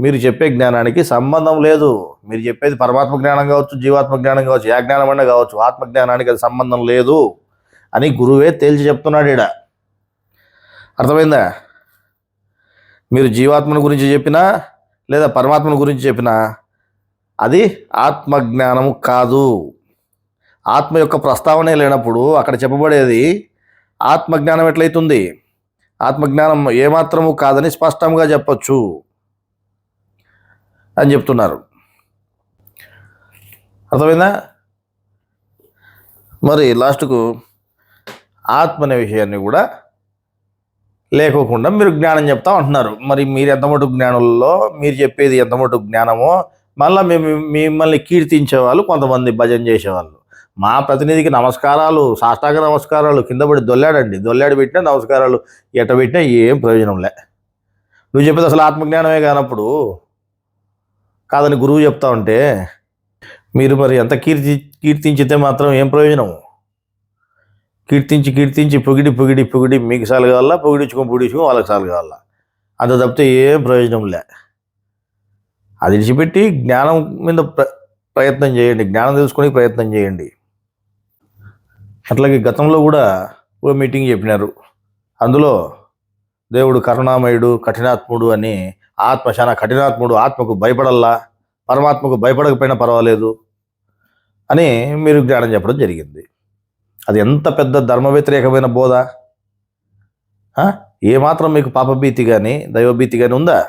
మీరు చెప్పే జ్ఞానానికి సంబంధం లేదు. మీరు చెప్పేది పరమాత్మ జ్ఞానం కావచ్చు, జీవాత్మ జ్ఞానం కావచ్చు, ఏ జ్ఞానం అయినా కావచ్చు, ఆత్మజ్ఞానానికి అది సంబంధం లేదు అని గురువే తేల్చి చెప్తున్నాడు ఈడ. అర్థమైందా? మీరు జీవాత్మను గురించి చెప్పినా లేదా పరమాత్మను గురించి చెప్పినా అది ఆత్మజ్ఞానము కాదు. ఆత్మ యొక్క ప్రస్తావనే లేనప్పుడు అక్కడ చెప్పబడేది ఆత్మజ్ఞానం ఎట్లయితుంది? ఆత్మజ్ఞానం ఏమాత్రము కాదని స్పష్టంగా చెప్పొచ్చు అని చెప్తున్నారు. అర్థమైందా? మరి లాస్ట్కు ఆత్మ అనే విషయాన్ని కూడా లేకోకుండా మీరు జ్ఞానం చెప్తా అంటున్నారు. మరి మీరు ఎంత మటుకు జ్ఞానంలో మీరు చెప్పేది ఎంత మటుకు జ్ఞానమో మళ్ళీ మిమ్మల్ని కీర్తించే వాళ్ళు కొంతమంది భజన చేసేవాళ్ళు. మా ప్రతినిధికి నమస్కారాలు, సాష్టాంగ నమస్కారాలు, కింద పడి దొల్లాడి పెట్టినా నమస్కారాలు, ఎట పెట్టినా ఏం ప్రయోజనంలే. నువ్వు చెప్పేది అసలు ఆత్మజ్ఞానమే కానప్పుడు కాదని గురువు చెప్తా ఉంటే మీరు మరి ఎంత కీర్తించితే మాత్రం ఏం ప్రయోజనం? కీర్తించి పొగిడి మీకు సార్లు కావాలా, పొగిడించుకొని వాళ్ళకి సార్లు కావాలా, అంత తప్పితే ఏం ప్రయోజనం లే. అది విడిచిపెట్టి జ్ఞానం మీద ప్రయత్నం చేయండి, జ్ఞానం తెలుసుకునే ప్రయత్నం చేయండి. అట్లాగే గతంలో కూడా ఓ మీటింగ్ చెప్పినారు. అందులో దేవుడు కరుణామయుడు, కఠినాత్ముడు అని, ఆత్మ చాలా కఠినాత్ముడు, ఆత్మకు భయపడల్లా, పరమాత్మకు భయపడకపోయినా పర్వాలేదు అని మీరు జ్ఞానం చెప్పడం జరిగింది. అది ఎంత పెద్ద ధర్మ వ్యతిరేకమైన బోధ! ఏమాత్రం మీకు పాపభీతి కానీ దైవభీతి కానీ ఉందా?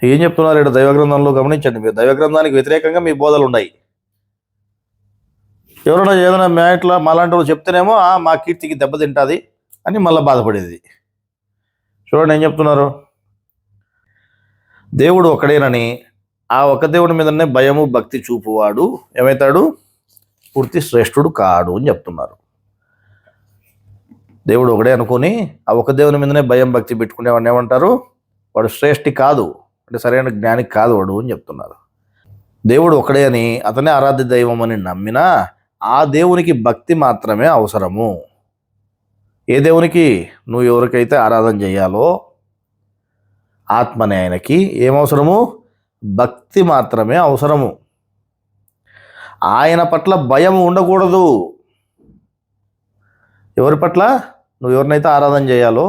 ఏం చెప్తున్నారు ఇక్కడ దైవగ్రంథంలో? గమనించండి, మీరు దైవగ్రంథానికి వ్యతిరేకంగా మీ బోధలు ఉన్నాయి. ఎవరైనా ఏదైనా ఇట్లా మాలాంటి వాళ్ళు చెప్తేనేమో మా కీర్తికి దెబ్బతింటుంది అని మళ్ళీ బాధపడేది. చూడండి ఏం చెప్తున్నారు. దేవుడు ఒకడేనని, ఆ ఒక దేవుడి మీదనే భయము భక్తి చూపువాడు ఏమవుతాడు? పూర్తి శ్రేష్ఠుడు కాడు అని చెప్తున్నారు. దేవుడు ఒకడే అనుకుని ఆ ఒక దేవుని మీదనే భయం భక్తి పెట్టుకునేవాడిని ఏమంటారు? వాడు శ్రేష్ఠి కాదు, అంటే సరైన జ్ఞాని కాదు వాడు అని చెప్తున్నారు. దేవుడు ఒకడే అని, అతనే ఆరాధ్య దైవం అని నమ్మినా ఆ దేవునికి భక్తి మాత్రమే అవసరము. ఏ దేవునికి నువ్వు ఎవరికైతే ఆరాధన చేయాలో ఆత్మనే ఆయనకి ఏమవసరము? భక్తి మాత్రమే అవసరము. ఆయన పట్ల భయం ఉండకూడదు. ఎవరి పట్ల? నువ్వు ఎవరినైతే ఆరాధన చేయాలో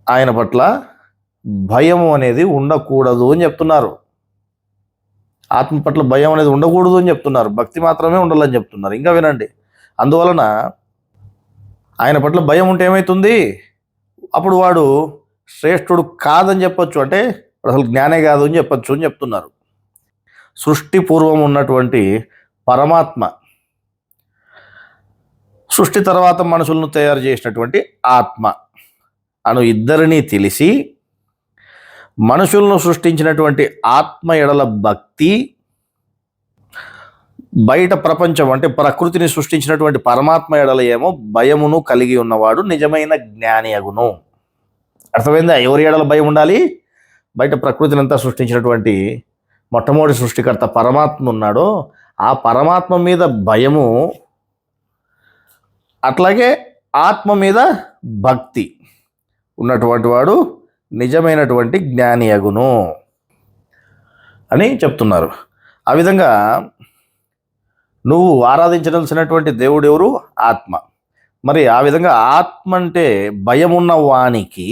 ఆయన పట్ల భయము అనేది ఉండకూడదు అని చెప్తున్నారు. ఆత్మ పట్ల భయం అనేది ఉండకూడదు అని చెప్తున్నారు. భక్తి మాత్రమే ఉండాలని చెప్తున్నారు. ఇంకా వినండి, అందువలన ఆయన పట్ల భయం ఉంటే ఏమవుతుంది? అప్పుడు వాడు శ్రేష్ఠుడు కాదని చెప్పొచ్చు, అంటే అసలు జ్ఞానే కాదు అని చెప్పొచ్చు అని చెప్తున్నారు. సృష్టి పూర్వం ఉన్నటువంటి పరమాత్మ, సృష్టి తర్వాత మనుషులను తయారు చేసినటువంటి ఆత్మ అను ఇద్దరినీ తెలిసి మనుషులను సృష్టించినటువంటి ఆత్మ ఎడల భక్తి, బయట ప్రపంచం అంటే ప్రకృతిని సృష్టించినటువంటి పరమాత్మ ఎడల ఏమో భయమును కలిగి ఉన్నవాడు నిజమైన జ్ఞాని అగును. అర్థమైందా? ఎవరి ఎడల భయం ఉండాలి? బయట ప్రకృతిని అంతా సృష్టించినటువంటి మొట్టమొదటి సృష్టికర్త పరమాత్మ ఉన్నాడో ఆ పరమాత్మ మీద భయము, అట్లాగే ఆత్మ మీద భక్తి ఉన్నటువంటి వాడు నిజమైనటువంటి జ్ఞాని అగును అని చెప్తున్నారు. ఆ విధంగా నువ్వు ఆరాధించవలసినటువంటి దేవుడు ఎవరు? ఆత్మ. మరి ఆ విధంగా ఆత్మ అంటే భయం ఉన్న వానికి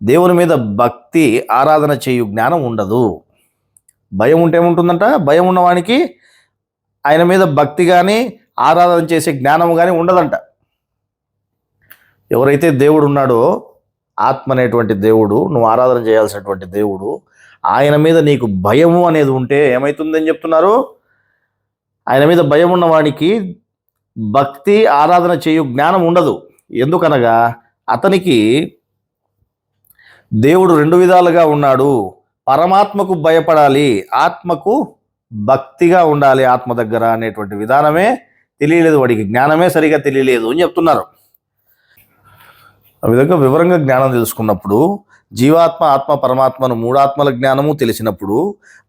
దేవుని మీద భక్తి ఆరాధన చేయు జ్ఞానం ఉండదు. భయం ఉంటే ఏముంటుందంట? భయం ఉన్నవానికి ఆయన మీద భక్తి కానీ ఆరాధన చేసే జ్ఞానం కానీ ఉండదంట. ఎవరైతే దేవుడు ఉన్నాడో, ఆత్మ అనేటువంటి దేవుడు, నువ్వు ఆరాధన చేయాల్సినటువంటి దేవుడు, ఆయన మీద నీకు భయము అనేది ఉంటే ఏమవుతుందని చెప్తున్నారు? ఆయన మీద భయం ఉన్నవానికి భక్తి ఆరాధన చేయు జ్ఞానం ఉండదు. ఎందుకనగా అతనికి దేవుడు రెండు విధాలుగా ఉన్నాడు. పరమాత్మకు భయపడాలి, ఆత్మకు భక్తిగా ఉండాలి ఆత్మ దగ్గర అనేటువంటి విధానమే తెలియలేదు వాడికి, జ్ఞానమే సరిగా తెలియలేదు అని చెప్తున్నారు. ఆ విధంగా వివరంగా జ్ఞానం తెలుసుకున్నప్పుడు, జీవాత్మ ఆత్మ పరమాత్మను మూడాత్మల జ్ఞానము తెలిసినప్పుడు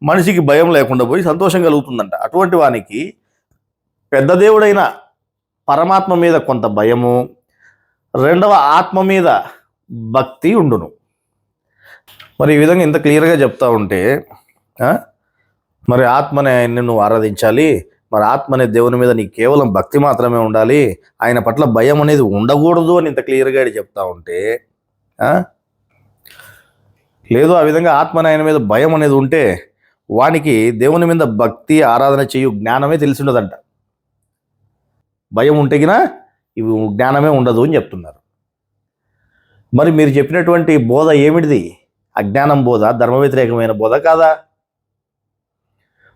మనిషికి భయం లేకుండా పోయి సంతోషం కలుగుతుందంట. అటువంటి వానికి పెద్ద దేవుడైన పరమాత్మ మీద కొంత భయము, రెండవ ఆత్మ మీద భక్తి ఉండును. మరి ఈ విధంగా ఇంత క్లియర్గా చెప్తా ఉంటే మరి ఆత్మనే ఆయన్ని నువ్వు ఆరాధించాలి, మరి ఆత్మ అనే దేవుని మీద నీకు కేవలం భక్తి మాత్రమే ఉండాలి, ఆయన పట్ల భయం అనేది ఉండకూడదు అని ఇంత క్లియర్గా చెప్తా ఉంటే లేదు, ఆ విధంగా ఆత్మ ఆయన మీద భయం అనేది ఉంటే వానికి దేవుని మీద భక్తి ఆరాధన చేయు జ్ఞానమే తెలిసి ఉండదంట. భయం ఉంటేగినా ఇవి జ్ఞానమే ఉండదు అని చెప్తున్నారు. మరి మీరు చెప్పినటువంటి బోధ ఏమిటిది? అజ్ఞానం బోధ, ధర్మ వ్యతిరేకమైన బోధ కాదా?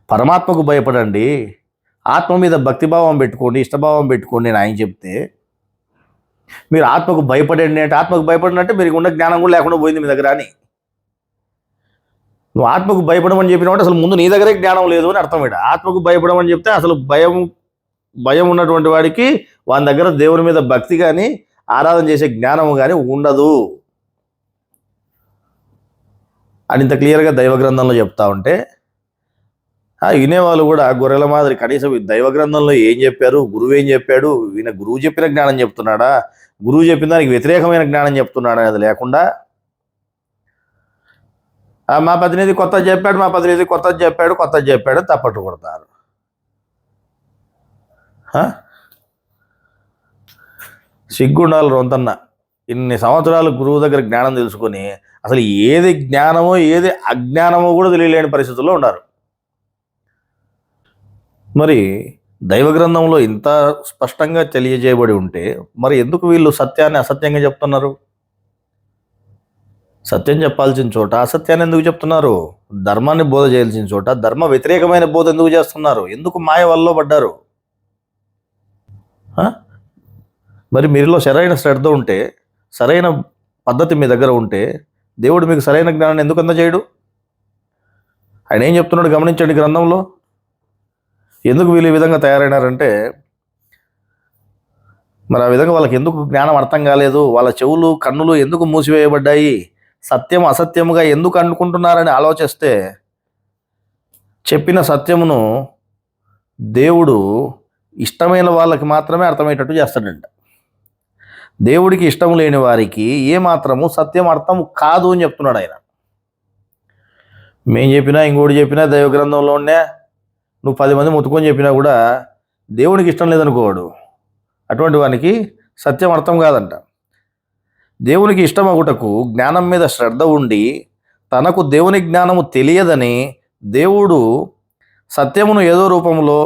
పరమాత్మకు భయపడండి, ఆత్మ మీద భక్తిభావం పెట్టుకోండి, ఇష్టభావం పెట్టుకోండి అని ఆయన చెప్తే, మీరు ఆత్మకు భయపడండి అంటే, ఆత్మకు భయపడండి అంటే మీరు ఉన్న జ్ఞానం కూడా లేకుండా పోయింది మీ దగ్గర అని. నువ్వు ఆత్మకు భయపడమని చెప్పినప్పుడు అసలు ముందు నీ దగ్గరే జ్ఞానం లేదు అని అర్థం. ఆత్మకు భయపడమని చెప్తే అసలు భయం ఉన్నటువంటి వాడికి వాని దగ్గర దేవుని మీద భక్తి కానీ ఆరాధన చేసే జ్ఞానము కానీ ఉండదు అని ఇంత క్లియర్గా దైవ గ్రంథంలో చెప్తా ఉంటే, వినేవాళ్ళు కూడా గొర్రెల మాదిరి కనీసం దైవ గ్రంథంలో ఏం చెప్పారు, గురువు ఏం చెప్పాడు, ఈయన గురువు చెప్పిన జ్ఞానం చెప్తున్నాడా, గురువు చెప్పిన దానికి వ్యతిరేకమైన జ్ఞానం చెప్తున్నాడా అనేది లేకుండా, మా ప్రతినిధి కొత్తది చెప్పాడు తప్పట్టు కొడతారు. సిగ్గుండాలి రొంతన్న. ఇన్ని సంవత్సరాలు గురువు దగ్గర జ్ఞానం తెలుసుకొని అసలు ఏది జ్ఞానమో ఏది అజ్ఞానమో కూడా తెలియలేని పరిస్థితుల్లో ఉన్నారు. మరి దైవ గ్రంథంలో ఇంత స్పష్టంగా తెలియజేయబడి ఉంటే మరి ఎందుకు వీళ్ళు సత్యాన్ని అసత్యంగా చెప్తున్నారు? సత్యం చెప్పాల్సిన చోట అసత్యాన్ని ఎందుకు చెప్తున్నారు? ధర్మాన్ని బోధ చేయాల్సిన చోట ధర్మ వ్యతిరేకమైన బోధ ఎందుకు చేస్తున్నారు? ఎందుకు మాయ వల్ల పడ్డారు? మరి మీరులో సరైన శ్రద్ధ ఉంటే, సరైన పద్ధతి మీ దగ్గర ఉంటే దేవుడు మీకు సరైన జ్ఞానాన్ని ఎందుకు అందజేయడు? ఆయన ఏం చెప్తున్నాడు గమనించండి గ్రంథంలో. ఎందుకు వీళ్ళు ఈ విధంగా తయారైనారంటే, మరి ఆ విధంగా వాళ్ళకి ఎందుకు జ్ఞానం అర్థం కాలేదు, వాళ్ళ చెవులు కన్నులు ఎందుకు మూసివేయబడ్డాయి, సత్యం అసత్యముగా ఎందుకు అనుకుంటున్నారని ఆలోచిస్తే, చెప్పిన సత్యమును దేవుడు ఇష్టమైన వాళ్ళకి మాత్రమే అర్థమయ్యేటట్టు చేస్తాడంట. దేవుడికి ఇష్టం లేని వారికి ఏమాత్రము సత్యం అర్థం కాదు అని చెప్తున్నాడు ఆయన. మేము చెప్పినా ఇంకోటి చెప్పినా దైవ గ్రంథంలోనే నువ్వు 10 మంది మొత్తుకొని చెప్పినా కూడా దేవునికి ఇష్టం లేదనుకోవాడు, అటువంటి వానికి సత్యం అర్థం కాదంట. దేవునికి ఇష్టం అగుటకు జ్ఞానం మీద శ్రద్ధ ఉండి తనకు దేవుని జ్ఞానము తెలియదని దేవుడు సత్యమును ఏదో రూపంలో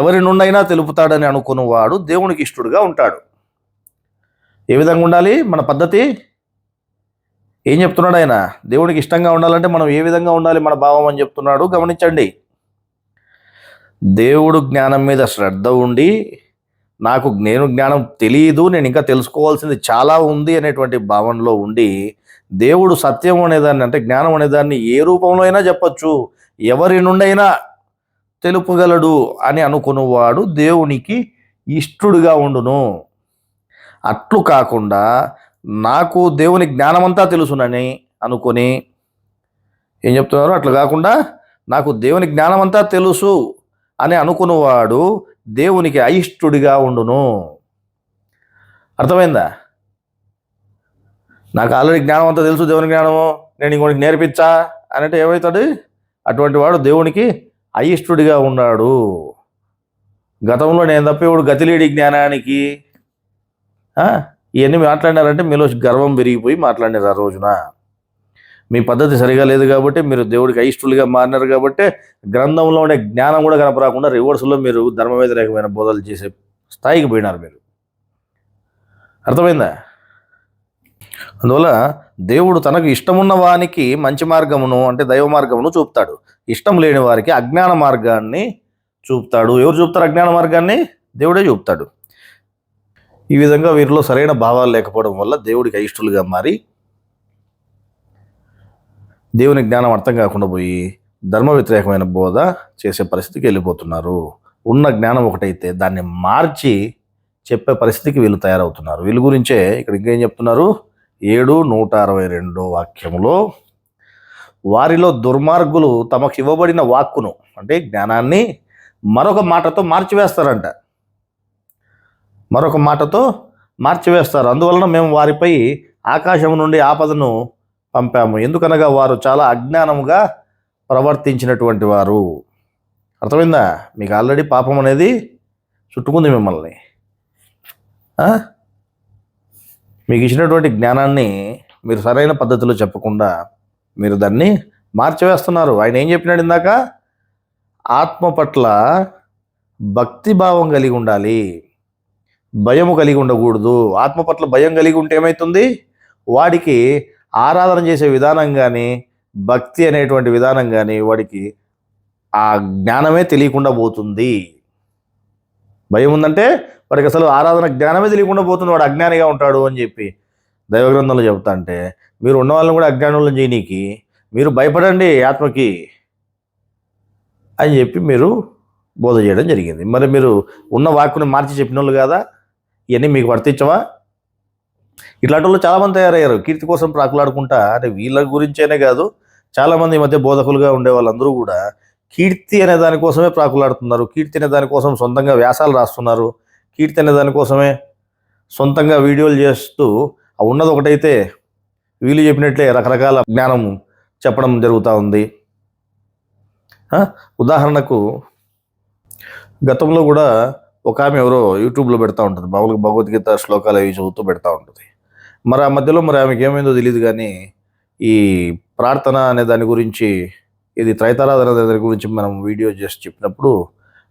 ఎవరి నుండైనా తెలుపుతాడని అనుకున్నవాడు దేవునికి ఇష్టడుగా ఉంటాడు. ఏ విధంగా ఉండాలి మన పద్ధతి? ఏం చెప్తున్నాడు ఆయన? దేవునికి ఇష్టంగా ఉండాలంటే మనం ఏ విధంగా ఉండాలి మన భావం అని చెప్తున్నాడు. గమనించండి. దేవుడు జ్ఞానం మీద శ్రద్ధ ఉండి నేను జ్ఞానం తెలియదు, నేను ఇంకా తెలుసుకోవాల్సింది చాలా ఉంది అనేటువంటి భావనలో ఉండి, దేవుడు సత్యం అనేదాన్ని అంటే జ్ఞానం అనేదాన్ని ఏ రూపంలో అయినా చెప్పచ్చు, ఎవరి నుండైనా తెలుపగలడు అని అనుకున్నవాడు దేవునికి ఇష్టడుగా ఉండును. అట్లు కాకుండా నాకు దేవుని జ్ఞానమంతా తెలుసునని అనుకొని ఏం చెప్తున్నారు? అట్లా కాకుండా నాకు దేవుని జ్ఞానమంతా తెలుసు అని అనుకున్నవాడు దేవునికి అయిష్టుడిగా ఉండును. అర్థమైందా? నాకు ఆల్రెడీ జ్ఞానం అంతా తెలుసు, దేవుని జ్ఞానము, నేను ఇంకోటికి నేర్పించా అనంటే ఏమవుతాడు? అటువంటి వాడు దేవునికి అయిష్టుడిగా ఉన్నాడు. గతంలో నేను తప్పేవాడు గతిలేడి జ్ఞానానికి ఇవన్నీ మాట్లాడినారంటే మీలో గర్వం పెరిగిపోయి మాట్లాడినారు. ఆ రోజున మీ పద్ధతి సరిగా లేదు కాబట్టి మీరు దేవుడికి అయిష్టులుగా మారినారు కాబట్టి గ్రంథంలో ఉండే జ్ఞానం కూడా కనపరాకుండా రివర్స్లో మీరు ధర్మ వ్యతిరేకమైన బోధలు చేసే స్థాయికి పోయినారు మీరు. అర్థమైందా? అందువల్ల దేవుడు తనకు ఇష్టమున్న వానికి మంచి మార్గమును అంటే దైవ మార్గమును చూపుతాడు, ఇష్టం లేని వారికి అజ్ఞాన మార్గాన్ని చూపుతాడు. ఎవరు చూపుతారు అజ్ఞాన మార్గాన్ని? దేవుడే చూపుతాడు. ఈ విధంగా వీరిలో సరైన భావాలు లేకపోవడం వల్ల దేవుడికి అయిష్టులుగా మారి దేవుని జ్ఞానం అర్థం కాకుండా పోయి ధర్మ వ్యతిరేకమైన బోధ చేసే పరిస్థితికి వెళ్ళిపోతున్నారు. ఉన్న జ్ఞానం ఒకటైతే దాన్ని మార్చి చెప్పే పరిస్థితికి వీళ్ళు తయారవుతున్నారు. వీళ్ళ గురించే ఇక్కడ ఇంకేం చెప్తున్నారు? 7:162 వాక్యములో, వారిలో దుర్మార్గులు తమకు ఇవ్వబడిన వాక్కును అంటే జ్ఞానాన్ని మరొక మాటతో మార్చివేస్తారంట. మరొక మాటతో మార్చివేస్తారు. అందువలన మేము వారిపై ఆకాశం నుండి ఆపదను పంపాము, ఎందుకనగా వారు చాలా అజ్ఞానముగా ప్రవర్తించినటువంటి వారు. అర్థమైందా? మీకు ఆల్రెడీ పాపం అనేది చుట్టుకుంది మిమ్మల్ని. మీకు ఇచ్చినటువంటి జ్ఞానాన్ని మీరు సరైన పద్ధతిలో చెప్పకుండా మీరు దాన్ని మార్చివేస్తున్నారు. ఆయన ఏం చెప్పినాడు ఇందాక? ఆత్మ పట్ల భక్తిభావం కలిగి ఉండాలి. భయము కలిగి ఉండకూడదు. ఆత్మ పట్ల భయం కలిగి ఉంటే ఏమవుతుంది, వాడికి ఆరాధన చేసే విధానం కానీ భక్తి అనేటువంటి విధానం కానీ వాడికి ఆ జ్ఞానమే తెలియకుండా పోతుంది. భయం ఉందంటే వాడికి అసలు ఆరాధన జ్ఞానమే తెలియకుండా పోతుంది, వాడు అజ్ఞానిగా ఉంటాడు అని చెప్పి దైవగ్రంథంలో చెబుతా అంటే, మీరు ఉన్న వాళ్ళని కూడా అజ్ఞానులను చేయనీకి మీరు భయపడండి ఆత్మకి అని చెప్పి మీరు బోధ చేయడం జరిగింది. మరి మీరు ఉన్న వాక్కుని మార్చి చెప్పిన వాళ్ళు కాదా, ఇవన్నీ మీకు వర్తించవా? ఇట్లాంటి వాళ్ళు చాలామంది తయారయ్యారు కీర్తి కోసం ప్రాకులాడుకుంటా. అంటే వీళ్ళ గురించేనే కాదు, చాలామంది ఈ మధ్య బోధకులుగా ఉండే వాళ్ళందరూ కూడా కీర్తి అనే దానికోసమే ప్రాకులాడుతున్నారు. కీర్తి అనే దానికోసం సొంతంగా వ్యాసాలు రాస్తున్నారు. కీర్తి అనే దానికోసమే సొంతంగా వీడియోలు చేస్తూ ఉన్నది ఒకటైతే వీళ్ళు చెప్పినట్లే రకరకాల జ్ఞానం చెప్పడం జరుగుతూ ఉంది. ఉదాహరణకు గతంలో కూడా ఒక ఆమె ఎవరో యూట్యూబ్లో పెడతా ఉంటుంది, మామూలుగా భగవద్గీత శ్లోకాలు అవి చదువుతూ పెడతా ఉంటుంది. మరి ఆ మధ్యలో మరి ఆమెకి ఏమైందో తెలియదు కానీ ఈ ప్రార్థన అనే దాని గురించి, ఇది త్రైతారాధన అనే దాని గురించి మనం వీడియో చేసి చెప్పినప్పుడు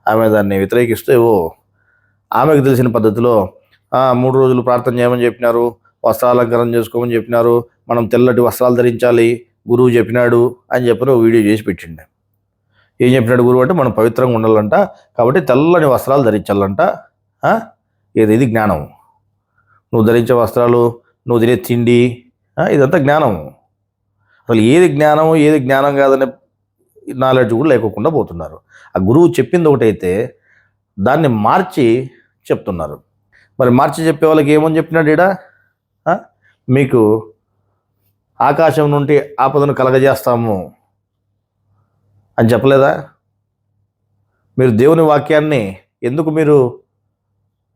ఆమె దాన్ని వ్యతిరేకిస్తూ ఏవో ఆమెకు తెలిసిన పద్ధతిలో 3 రోజులు ప్రార్థన చేయమని చెప్పినారు, వస్త్రాలంకరణ చేసుకోమని చెప్పినారు, మనం తెల్లటి వస్త్రాలు ధరించాలి, గురువు చెప్పినాడు అని చెప్పిన వీడియో చేసి పెట్టిండే. ఏం చెప్పినాడు గురువు అంటే మనం పవిత్రంగా ఉండాలంట, కాబట్టి తెల్లని వస్త్రాలు ధరించాలంట. ఇది జ్ఞానం. నువ్వు ధరించే వస్త్రాలు, నువ్వు తినే తిండి, ఇదంతా జ్ఞానం. అసలు ఏది జ్ఞానం ఏది జ్ఞానం కాదనే నాలెడ్జ్ కూడా లేకుండా పోతున్నారు. ఆ గురువు చెప్పింది ఒకటైతే దాన్ని మార్చి చెప్తున్నారు. మరి మార్చి చెప్పే వాళ్ళకి ఏమని చెప్పినాడు ఈడ, మీకు ఆకాశం నుండి ఆపదను కలగజేస్తాము అని చెప్పలేదా? మీరు దేవుని వాక్యాన్ని ఎందుకు మీరు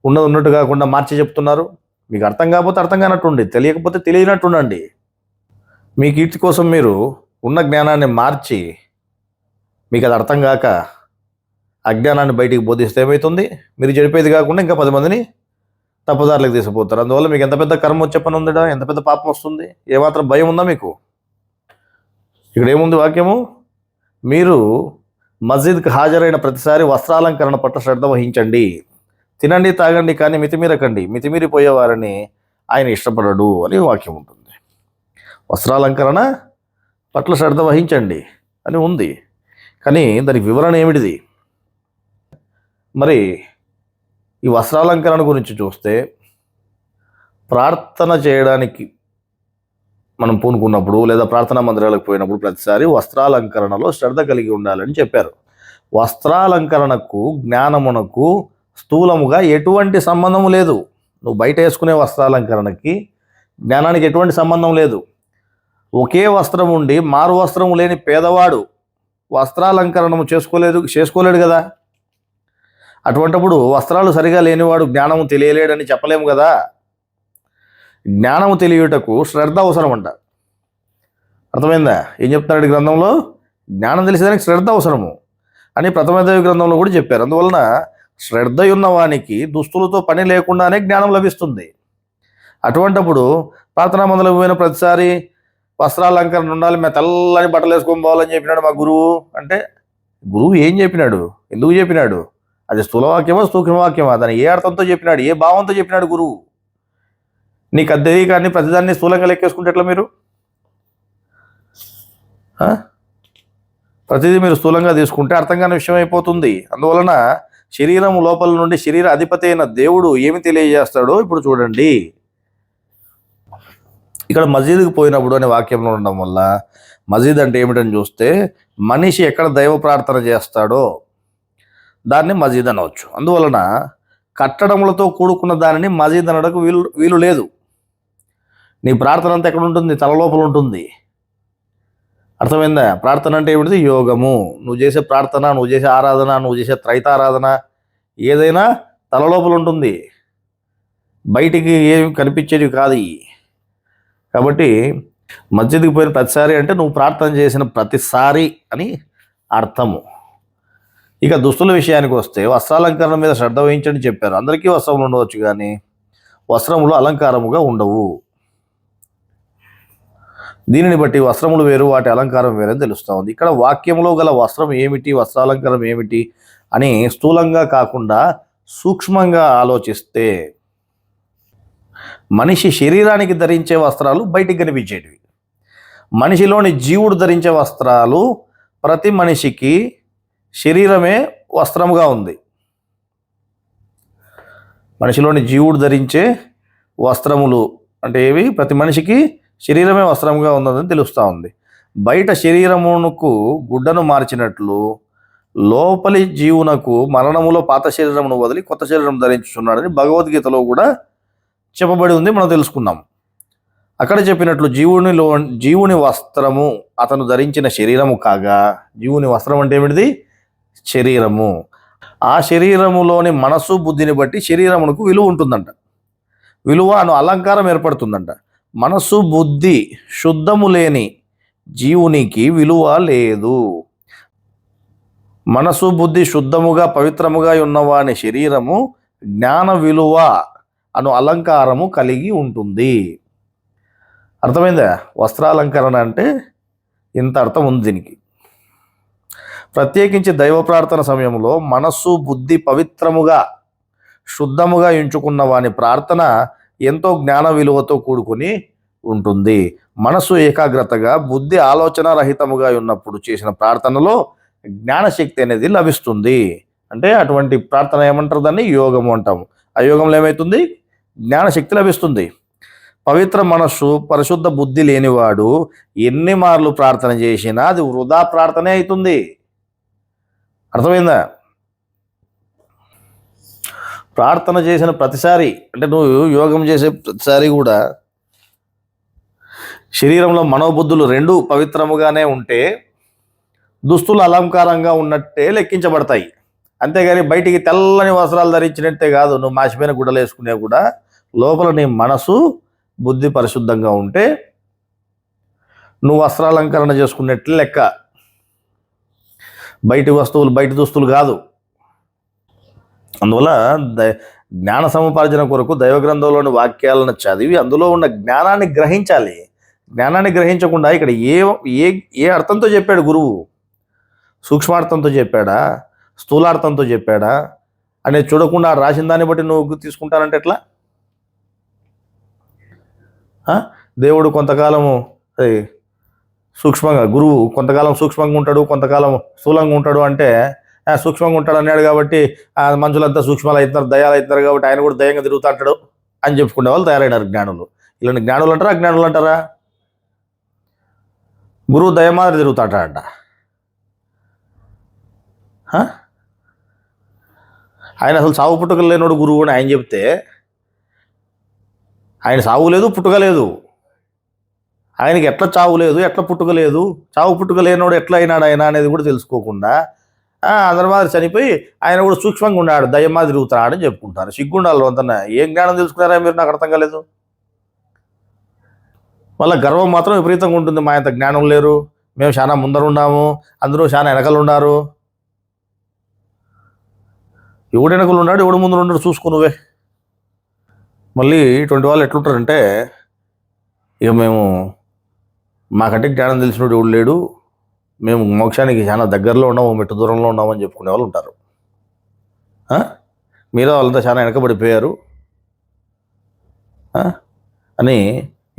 ఉన్నట్టు కాకుండా మార్చి చెప్తున్నారు? మీకు అర్థం కాకపోతే అర్థం కానట్టుండి, తెలియకపోతే తెలియనట్టుండండి. మీ కీర్తి కోసం మీరు ఉన్న జ్ఞానాన్ని మార్చి మీకు అది అర్థం కాక అజ్ఞానాన్ని బయటికి బోధిస్తే ఏమవుతుంది? మీరు చెడిపోయేది కాకుండా ఇంకా 10 మందిని తప్పుదారులకు తీసుకుపోతారు. అందువల్ల మీకు ఎంత పెద్ద కర్మ వచ్చే పని ఉందిడా, ఎంత పెద్ద పాపం వస్తుంది? ఏమాత్రం భయం ఉందా మీకు? ఇక్కడ ఏముంది వాక్యము, మీరు మస్జిద్కి హాజరైన ప్రతిసారి వస్త్రాలంకరణ పట్ల శ్రద్ధ వహించండి, తినండి తాగండి కానీ మితిమీరకండి, మితిమీరిపోయేవారని ఆయన ఇష్టపడడు అని వాక్యం ఉంటుంది. వస్త్రాలంకరణ పట్ల శ్రద్ధ వహించండి అని ఉంది, కానీ దానికి వివరణ ఏమిటిది? మరి ఈ వస్త్రాలంకరణ గురించి చూస్తే, ప్రార్థన చేయడానికి మనం పూనుకున్నప్పుడు లేదా ప్రార్థనా మందిరాలకు పోయినప్పుడు ప్రతిసారి వస్త్రాలంకరణలో శ్రద్ధ కలిగి ఉండాలని చెప్పారు. వస్త్రాలంకరణకు జ్ఞానమునకు స్థూలముగా ఎటువంటి సంబంధము లేదు. నువ్వు బయట వేసుకునే వస్త్రాలంకరణకి జ్ఞానానికి ఎటువంటి సంబంధం లేదు. ఒకే వస్త్రం ఉండి మారు వస్త్రము లేని పేదవాడు వస్త్రాలంకరణము చేసుకోలేడు కదా. అటువంటిప్పుడు వస్త్రాలు సరిగా లేనివాడు జ్ఞానము తెలియలేడని చెప్పలేము కదా. జ్ఞానము తెలియుటకు శ్రద్ధ అవసరం అంట. అర్థమైందా? ఏం చెప్తున్నాడు గ్రంథంలో? జ్ఞానం తెలిసేదానికి శ్రద్ధ అవసరము అని ప్రథమదేవి గ్రంథంలో కూడా చెప్పారు. అందువలన శ్రద్ధ ఉన్నవానికి దుస్తులతో పని లేకుండానే జ్ఞానం లభిస్తుంది. అటువంటప్పుడు ప్రార్థనా మందిరాలకు పోయిన ప్రతిసారి వస్త్రాలంకరణ ఉండాలి, మేము తెల్లని బట్టలు వేసుకొని పోవాలని చెప్పినాడు మా గురువు అంటే, గురువు ఏం చెప్పినాడు, ఎందుకు చెప్పినాడు? అది స్థూలవాక్యమా సూక్ష్మవాక్యమా? దాన్ని ఏ అర్థంతో చెప్పినాడు, ఏ భావంతో చెప్పినాడు గురువు? నీకు అద్దెది కానీ ప్రతిదాన్ని స్థూలంగా లెక్కేసుకుంటే ఎట్లా మీరు? ప్రతిదీ మీరు స్థూలంగా తీసుకుంటే అర్థం కాని విషయం అయిపోతుంది. అందువలన శరీరం లోపల నుండి శరీర అధిపతి అయిన దేవుడు ఏమి తెలియజేస్తాడో ఇప్పుడు చూడండి. ఇక్కడ మసీదుకి పోయినప్పుడు అనే వాక్యంలో ఉండడం వల్ల మసీద్ అంటే ఏమిటని చూస్తే, మనిషి ఎక్కడ దైవ ప్రార్థన చేస్తాడో దాన్ని మసీద్ అనవచ్చు. అందువలన కట్టడములతో కూడుకున్న దానిని మసీద్ అనడానికి వీలు లేదు. నీ ప్రార్థన అంతా ఎక్కడ ఉంటుంది? తలలోపల ఉంటుంది. అర్థమైందా? ప్రార్థన అంటే ఏమిటిది? యోగము. నువ్వు చేసే ప్రార్థన, నువ్వు చేసే ఆరాధన, నువ్వు చేసే త్రైతారాధన ఏదైనా తలలోపల ఉంటుంది, బయటికి ఏమి కనిపించేది కాదు. కాబట్టి మస్జిద్కి పోయిన ప్రతిసారి అంటే నువ్వు ప్రార్థన చేసిన ప్రతిసారి అని అర్థము. ఇక దుస్తుల విషయానికి వస్తే, వస్త్రాలంకరణ మీద శ్రద్ధ వహించని చెప్పారు. అందరికీ వస్త్రములు ఉండవచ్చు కానీ వస్త్రములు అలంకారముగా ఉండవు. దీనిని బట్టి వస్త్రములు వేరు, వాటి అలంకారం వేరే తెలుస్తూ ఉంది. ఇక్కడ వాక్యంలో గల వస్త్రం ఏమిటి, వస్త్రాలంకారం ఏమిటి అని స్థూలంగా కాకుండా సూక్ష్మంగా ఆలోచిస్తే మనిషి శరీరానికి ధరించే వస్త్రాలు బయటికి కనిపించేటివి. మనిషిలోని జీవుడు ధరించే వస్త్రాలు ప్రతి మనిషికి శరీరమే వస్త్రముగా ఉంది. మనిషిలోని జీవుడు ధరించే వస్త్రములు అంటే ఏవి? ప్రతి మనిషికి శరీరమే వస్త్రముగా ఉన్నదని తెలుస్తూ ఉంది. బయట శరీరమునకు గుడ్డను మార్చినట్లు లోపలి జీవునకు మరణములో పాత శరీరమును వదిలి కొత్త శరీరం ధరించుచున్నాడని భగవద్గీతలో కూడా చెప్పబడి ఉంది, మనం తెలుసుకున్నాం. అక్కడ చెప్పినట్లు జీవుని వస్త్రము అతను ధరించిన శరీరము కాగా, జీవుని వస్త్రం అంటే ఏమిటిది? శరీరము. ఆ శరీరములోని మనసు బుద్ధిని బట్టి శరీరమునకు విలువ ఉంటుందంట. విలువ అను అలంకారం ఏర్పడుతుందంట. మనసు బుద్ధి శుద్ధము లేని జీవునికి విలువ లేదు. మనసు బుద్ధి శుద్ధముగా పవిత్రముగా ఉన్నవాని శరీరము జ్ఞాన విలువ అను అలంకారము కలిగి ఉంటుంది. అర్థమైందా? వస్త్రాలంకరణ అంటే ఇంత అర్థం ఉంది దీనికి. ప్రత్యేకించి దైవ ప్రార్థన సమయంలో మనస్సు బుద్ధి పవిత్రముగా శుద్ధముగా ఎంచుకున్న వాని ప్రార్థన ఎంతో జ్ఞాన విలువతో కూడుకుని ఉంటుంది. మనస్సు ఏకాగ్రతగా బుద్ధి ఆలోచన రహితముగా ఉన్నప్పుడు చేసిన ప్రార్థనలో జ్ఞానశక్తి అనేది లభిస్తుంది. అంటే అటువంటి ప్రార్థన ఏమంటారు? దాన్ని యోగము అంటాము. ఆ యోగంలో ఏమవుతుంది? జ్ఞానశక్తి లభిస్తుంది. పవిత్ర మనస్సు పరిశుద్ధ బుద్ధి లేనివాడు ఎన్ని మార్లు ప్రార్థన చేసినా అది వృధా ప్రార్థనే అవుతుంది. అర్థమైందా? ప్రార్థన చేసిన ప్రతిసారి అంటే నువ్వు యోగం చేసే ప్రతిసారి కూడా శరీరంలో మనోబుద్ధులు రెండు పవిత్రముగానే ఉంటే దుస్తులు అలంకారంగా ఉన్నట్టే లెక్కించబడతాయి. అంతేగాని బయటికి తెల్లని వస్త్రాలు ధరించినట్టే కాదు. నువ్వు మాసిపోయిన గుడ్డలు వేసుకునే కూడా లోపల నీ మనసు బుద్ధి పరిశుద్ధంగా ఉంటే నువ్వు వస్త్రాలంకరణ చేసుకున్నట్లు లెక్క. బయటి దుస్తులు కాదు. అందువల్ల జ్ఞాన సముపార్జన కొరకు దైవ గ్రంథంలోని వాక్యాలను చదివి అందులో ఉన్న జ్ఞానాన్ని గ్రహించాలి. జ్ఞానాన్ని గ్రహించకుండా ఇక్కడ ఏ అర్థంతో చెప్పాడు గురువు? సూక్ష్మార్థంతో చెప్పాడా, స్థూలార్థంతో చెప్పాడా అనేది చూడకుండా రాసిన దాన్ని బట్టి నువ్వు తీసుకుంటానంటే ఎట్లా? దేవుడు కొంతకాలము సూక్ష్మంగా, గురువు కొంతకాలం సూక్ష్మంగా ఉంటాడు, కొంతకాలం స్థూలంగా ఉంటాడు అంటే సూక్ష్మంగా ఉంటాడు అన్నాడు కాబట్టి మనుషులంతా సూక్ష్మాలు అవుతున్నారు, దయాలు అవుతున్నారు కాబట్టి ఆయన కూడా దయంగా తిరుగుతూ అంటాడు అని చెప్పుకునే వాళ్ళు తయారైనారు జ్ఞానులు. ఇలాంటి జ్ఞానులు అంటారా అజ్ఞానులు అంటారా? గురువు దయమాదిరి తిరుగుతాడంట. ఆయన అసలు సాగు పుట్టుకలు లేనోడు గురువు అని ఆయన చెప్తే ఆయన సాగు లేదు పుట్టుక లేదు. ఆయనకి ఎట్లా చావు లేదు, ఎట్లా పుట్టుక లేదు, చావు పుట్టుక లేనోడు ఎట్లా అయినాడు ఆయన అనేది కూడా తెలుసుకోకుండా అందరి మాదిరి చనిపోయి ఆయన కూడా సూక్ష్మంగా ఉన్నాడు, దయ్యమా తిరుగుతున్నాడని చెప్పుకుంటారు. సిగ్గుండాలి అంతన్నా. ఏం జ్ఞానం తెలుసుకున్నారా మీరు? నాకు అర్థం కాలేదు. వాళ్ళ గర్వం మాత్రం విపరీతంగా ఉంటుంది. మా అంత జ్ఞానం లేరు, మేము చాలా ముందర ఉన్నాము, అందరూ చాలా వెనకలు ఉన్నారు. ఎవడు వెనకలు ఉన్నాడు, ఎవడు ముందర ఉన్నాడు చూసుకో నువ్వే. మళ్ళీ ఇటువంటి వాళ్ళు ఎట్లుంటారంటే ఇక మేము మాకంటే జ్ఞానం తెలిసినోడు ఎవడు లేడు, మేము మోక్షానికి చాలా దగ్గరలో ఉన్నాము, మెట్టు దూరంలో ఉన్నామని చెప్పుకునే వాళ్ళు ఉంటారు. మీరు వాళ్ళంతా చాలా వెనకబడిపోయారు అని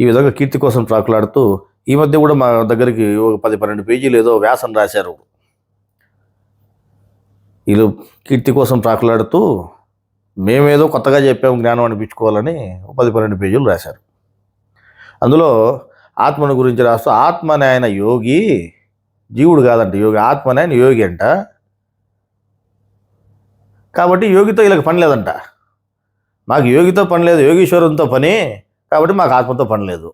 ఈ విధంగా కీర్తి కోసం ప్రాకులాడుతూ ఈ మధ్య కూడా మా దగ్గరికి ఒక 10-12 పేజీలు ఏదో వ్యాసం రాశారు. వీళ్ళు కీర్తి కోసం ప్రాకులాడుతూ మేమేదో కొత్తగా చెప్పాము జ్ఞానం అనిపించుకోవాలని 10-12 పేజీలు రాశారు. అందులో ఆత్మను గురించి రాస్తూ ఆత్మ అనే ఆయన యోగి, జీవుడు కాదంట యోగి, ఆత్మ అనే ఆయన యోగి అంట. కాబట్టి యోగితో వీళ్ళకి పని లేదంట. మాకు యోగితో పని లేదు, యోగీశ్వరంతో పని, కాబట్టి మాకు ఆత్మతో పని లేదు.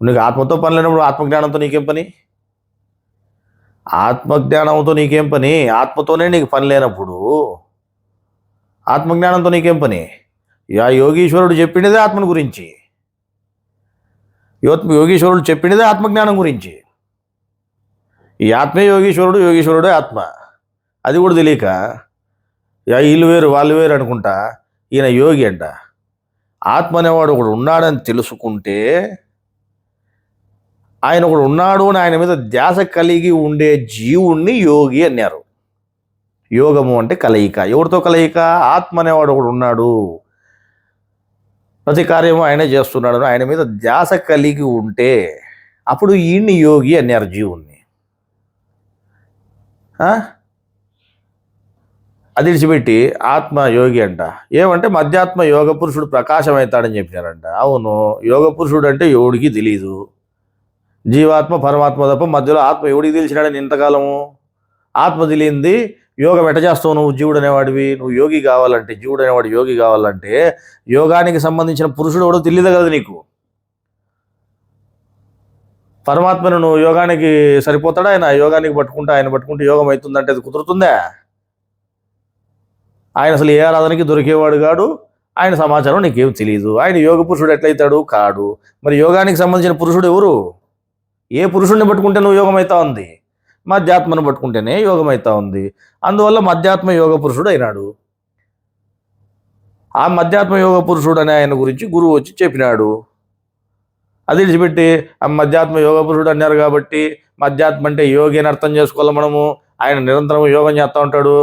నీకు ఆత్మతో పని లేనప్పుడు ఆత్మజ్ఞానంతో నీకేం పని? ఆత్మజ్ఞానంతో నీకేం పని? ఆత్మతోనే నీకు పని లేనప్పుడు ఆత్మజ్ఞానంతో నీకేం పని? ఆ యోగీశ్వరుడు చెప్పిండేదే ఆత్మను గురించి, యోగీశ్వరుడు చెప్పిండేదే ఆత్మజ్ఞానం గురించి. ఈ ఆత్మే యోగీశ్వరుడు, యోగీశ్వరుడే ఆత్మ. అది కూడా తెలియక వీళ్ళు వేరు వాళ్ళు వేరు అనుకుంటా ఈయన యోగి అంట. ఆత్మ అనేవాడు ఒకడు ఉన్నాడని తెలుసుకుంటే, ఆయన ఒకడు ఉన్నాడు అని ఆయన మీద ధ్యాస కలిగి ఉండే జీవుణ్ణి యోగి అన్నారు. యోగము అంటే కలయిక. ఎవరితో కలయిక? ఆత్మ అనేవాడు ఒకడు ఉన్నాడు, ప్రతి కార్యము ఆయనే చేస్తున్నాడు, ఆయన మీద ధ్యాస కలిగి ఉంటే అప్పుడు ఈయన్ని యోగి అన్నారు జీవుణ్ణి. అది విడిచిపెట్టి ఆత్మ యోగి అంట. ఏమంటే మధ్యాత్మ యోగ పురుషుడు ప్రకాశం అవుతాడని చెప్పినారంట. అవును, యోగ పురుషుడు అంటే ఎవడికి తెలీదు. జీవాత్మ పరమాత్మ తప్ప మధ్యలో ఆత్మ ఎవడికి తెలిసినాడని ఇంతకాలము? ఆత్మ తెలియంది యోగం ఎట చేస్తావు నువ్వు? జీవుడు అనేవాడివి, నువ్వు యోగి కావాలంటే, జీవుడు అనేవాడు యోగి కావాలంటే యోగానికి సంబంధించిన పురుషుడు ఎవడో తెలియదు కదా నీకు. పరమాత్మను నువ్వు యోగానికి సరిపోతాడా? ఆయన యోగానికి ఆయన పట్టుకుంటే యోగం అవుతుందంటే అది కుదురుతుందా? ఆయన అసలు ఏ ఆరాధనకి దొరికేవాడు కాడు, ఆయన సమాచారం నీకేం తెలియదు. ఆయన యోగ పురుషుడు ఎట్లయితాడు? కాడు. మరి యోగానికి సంబంధించిన పురుషుడు ఎవరు? ఏ పురుషుడిని పట్టుకుంటే నువ్వు యోగం అవుతా ఉంది? మధ్యాత్మను పట్టుకుంటేనే యోగం అవుతా ఉంది. అందువల్ల మధ్యాత్మ యోగ పురుషుడు అయినాడు. ఆ మధ్యాత్మ యోగ పురుషుడు అనే ఆయన గురించి గురువు వచ్చి చెప్పినాడు. అది విడిచిపెట్టి ఆ మధ్యాత్మ యోగ పురుషుడు అన్నారు కాబట్టి మధ్యాత్మ అంటే యోగి అని అర్థం చేసుకోవాలి మనము. ఆయన నిరంతరం యోగం చేస్తూ ఉంటాడు.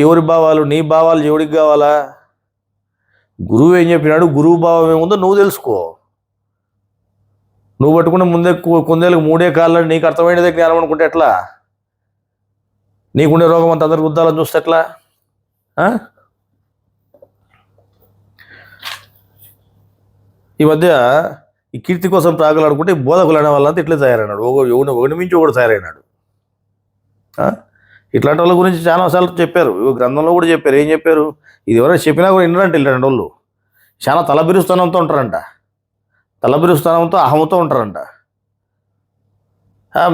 ఎవరి భావాలు? నీ భావాలు ఎవడికి కావాలా? గురువు ఏం చెప్పినాడు? గురువు భావం ఏముందో నువ్వు తెలుసుకో. నువ్వు పట్టుకున్న ముందే కుందేలకు 3 కాళ్ళని నీకు అర్థమైనదే జ్ఞానం అనుకుంటే ఎట్లా? నీకుండే రోగం అంత అందరికి గుద్దాలని చూస్తే ఎట్లా? ఈ మధ్య ఈ కీర్తి కోసం ప్రాగలాడుకుంటే బోధకులు అనే వాళ్ళంతా ఇట్లే తయారైనాడు. ఒకటి మించి ఒకటి తయారైనాడు. ఇట్లాంటి వాళ్ళ గురించి చాలాసార్లు చెప్పారు, గ్రంథంలో కూడా చెప్పారు. ఏం చెప్పారు? ఇది ఎవరైనా చెప్పినా కూడా వినరంటే ఇలాంటి వాళ్ళు చాలా తలబిరుస్థానంతో ఉంటారంట. తలబిరుస్థానంతో అహంతో ఉంటారంట.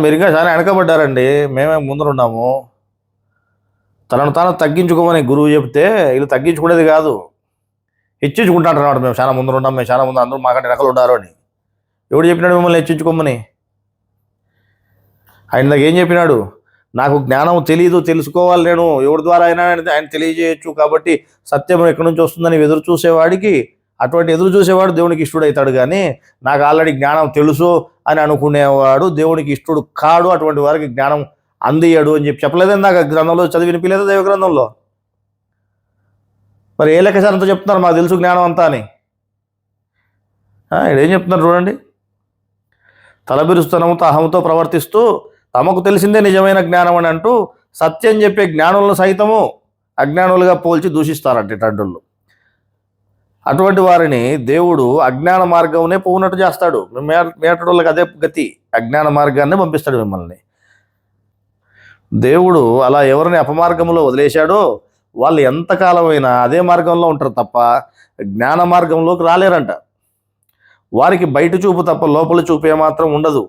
మీరు ఇంకా చాలా వెనకబడ్డారండి, మేమే ముందరున్నాము. తనను తాను తగ్గించుకోమని గురువు చెప్తే వీళ్ళు తగ్గించుకునేది కాదు, హెచ్చించుకుంటారు అన్నమాట. మేము చాలా ముందరున్నాం, మేము చాలా ముందు, అందరూ మాకంటే వెనకలు ఉన్నారు అని. ఎవడు చెప్పినాడు మిమ్మల్ని హెచ్చించుకోమని? ఆయన నాకు ఏం చెప్పినాడు? నాకు జ్ఞానం తెలియదు, తెలుసుకోవాలి నేను, ఎవరి ద్వారా అయినా ఆయన తెలియజేయచ్చు. కాబట్టి సత్యం ఎక్కడి నుంచి వస్తుందని ఎదురు చూసేవాడికి, అటువంటి ఎదురు చూసేవాడు దేవునికి ఇష్టడు అవుతాడు. కానీ నాకు ఆల్రెడీ జ్ఞానం తెలుసు అని అనుకునేవాడు దేవునికి ఇష్టడు కాడు. అటువంటి వారికి జ్ఞానం అందియడు అని చెప్పలేదని నాకు గ్రంథంలో చదివి వినిపించలేదా? దైవ గ్రంథంలో మరి ఏ లెక్కసారంతో చెప్తున్నారు మాకు తెలుసు జ్ఞానం అంతా అని? ఇదేం చెప్తున్నారు చూడండి. తలబిరుస్తనంతో అహంతో ప్రవర్తిస్తూ తమకు తెలిసిందే నిజమైన జ్ఞానం అని అంటూ సత్యం చెప్పే జ్ఞానులను సైతము అజ్ఞానులుగా పోల్చి దూషిస్తారంట ఇట్లాంటి. అటువంటి వారిని దేవుడు అజ్ఞాన మార్గంనే పోనట్టు చేస్తాడు. మేటోళ్ళకి అదే గతి, అజ్ఞాన మార్గాన్ని పంపిస్తాడు మిమ్మల్ని. దేవుడు అలా ఎవరిని అపమార్గంలో వదిలేశాడో వాళ్ళు ఎంతకాలమైనా అదే మార్గంలో ఉంటారు తప్ప జ్ఞాన మార్గంలోకి రాలేరంట. వారికి బయట చూపు తప్ప లోపల చూపు ఏమాత్రం ఉండదు.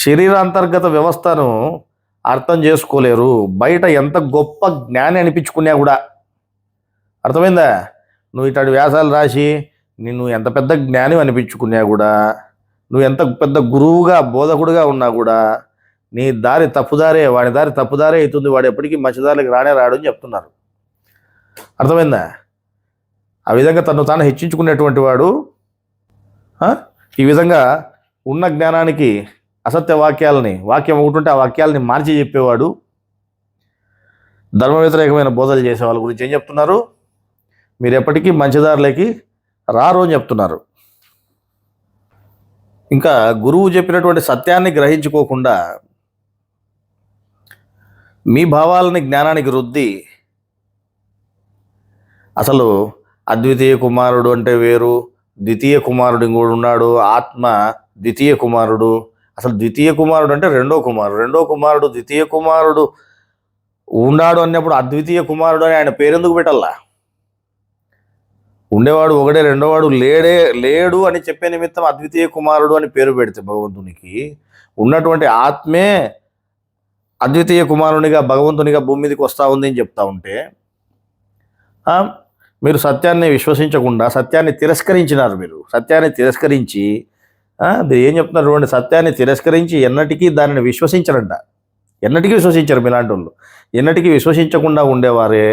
శరీరాంతర్గత వ్యవస్థను అర్థం చేసుకోలేరు. బయట ఎంత గొప్ప జ్ఞాని అనిపించుకున్నా కూడా, అర్థమైందా? నువ్వు ఇట్లాంటి వ్యాసాలు రాసి నిన్ను ఎంత పెద్ద జ్ఞాని అనిపించుకున్నా కూడా, నువ్వు ఎంత పెద్ద గురువుగా బోధకుడుగా ఉన్నా కూడా నీ దారి తప్పుదారే, వాడి దారి తప్పుదారే అవుతుంది. వాడు ఎప్పటికీ మంచిదారికి రానే రాడు అని చెప్తున్నారు. అర్థమైందా? ఆ విధంగా తను తాను హెచ్చించుకునేటువంటి వాడు ఈ విధంగా ఉన్న జ్ఞానానికి అసత్య వాక్యాలని, వాక్యం ఒకటి ఉంటే ఆ వాక్యాలని మార్చి చెప్పేవాడు, ధర్మ వ్యతిరేకమైన బోధలు చేసే వాళ్ళ గురించి ఏం చెప్తున్నారు? మీరు ఎప్పటికీ మంచిదారులకి రారు అని చెప్తున్నారు. ఇంకా గురువు చెప్పినటువంటి సత్యాన్ని గ్రహించుకోకుండా మీ భావాలని జ్ఞానానికి రుద్ది అసలు అద్వితీయ కుమారుడు అంటే వేరు, ద్వితీయ కుమారుడు కూడా ఉన్నాడు, ఆత్మ ద్వితీయ కుమారుడు. అసలు ద్వితీయ కుమారుడు అంటే రెండో కుమారుడు ద్వితీయ కుమారుడు ఉన్నాడు అన్నప్పుడు అద్వితీయ కుమారుడు అని ఆయన పేరెందుకు పెట్టాలా? ఉండేవాడు ఒకడే, రెండోవాడు లేడు అని చెప్పే నిమిత్తం అద్వితీయ కుమారుడు అని పేరు పెడితే భగవంతునికి ఉన్నటువంటి ఆత్మే అద్వితీయ కుమారునిగా భగవంతునిగా భూమి మీదకి వస్తూ ఉంది అని చెప్తా ఉంటే మీరు సత్యాన్ని విశ్వసించకుండా సత్యాన్ని తిరస్కరించినారు. మీరు సత్యాన్ని తిరస్కరించి ఏం చెప్తున్నారు చూడండి, సత్యాన్ని తిరస్కరించి ఎన్నటికీ దానిని విశ్వసించరంట. ఎన్నటికీ విశ్వసించరు మీలాంటి వాళ్ళు. ఎన్నటికీ విశ్వసించకుండా ఉండేవారే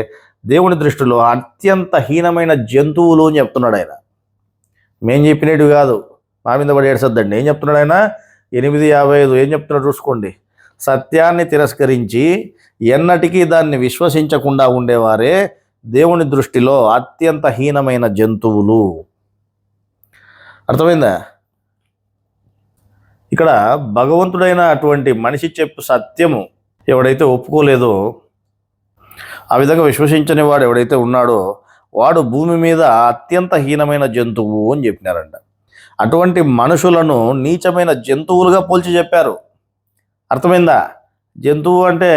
దేవుని దృష్టిలో అత్యంత హీనమైన జంతువులు అని చెప్తున్నాడు ఆయన. మేం చెప్పినట్టు కాదు, మా మీద పడి ఏడ్చొద్దండి. ఏం చెప్తున్నాడు ఆయన? 8:55 ఏం చెప్తున్నాడు చూసుకోండి. సత్యాన్ని తిరస్కరించి ఎన్నటికీ దాన్ని విశ్వసించకుండా ఉండేవారే దేవుని దృష్టిలో అత్యంత హీనమైన జంతువులు. అర్థమైందా? ఇక్కడ భగవంతుడైన అటువంటి మనిషి చెప్పు సత్యము ఎవడైతే ఒప్పుకోలేదో, ఆ విధంగా విశ్వసించని వాడు ఎవడైతే ఉన్నాడో వాడు భూమి మీద అత్యంత హీనమైన జంతువు అని చెప్పినారంట. అటువంటి మనుషులను నీచమైన జంతువులుగా పోల్చి చెప్పారు. అర్థమైందా? జంతువు అంటే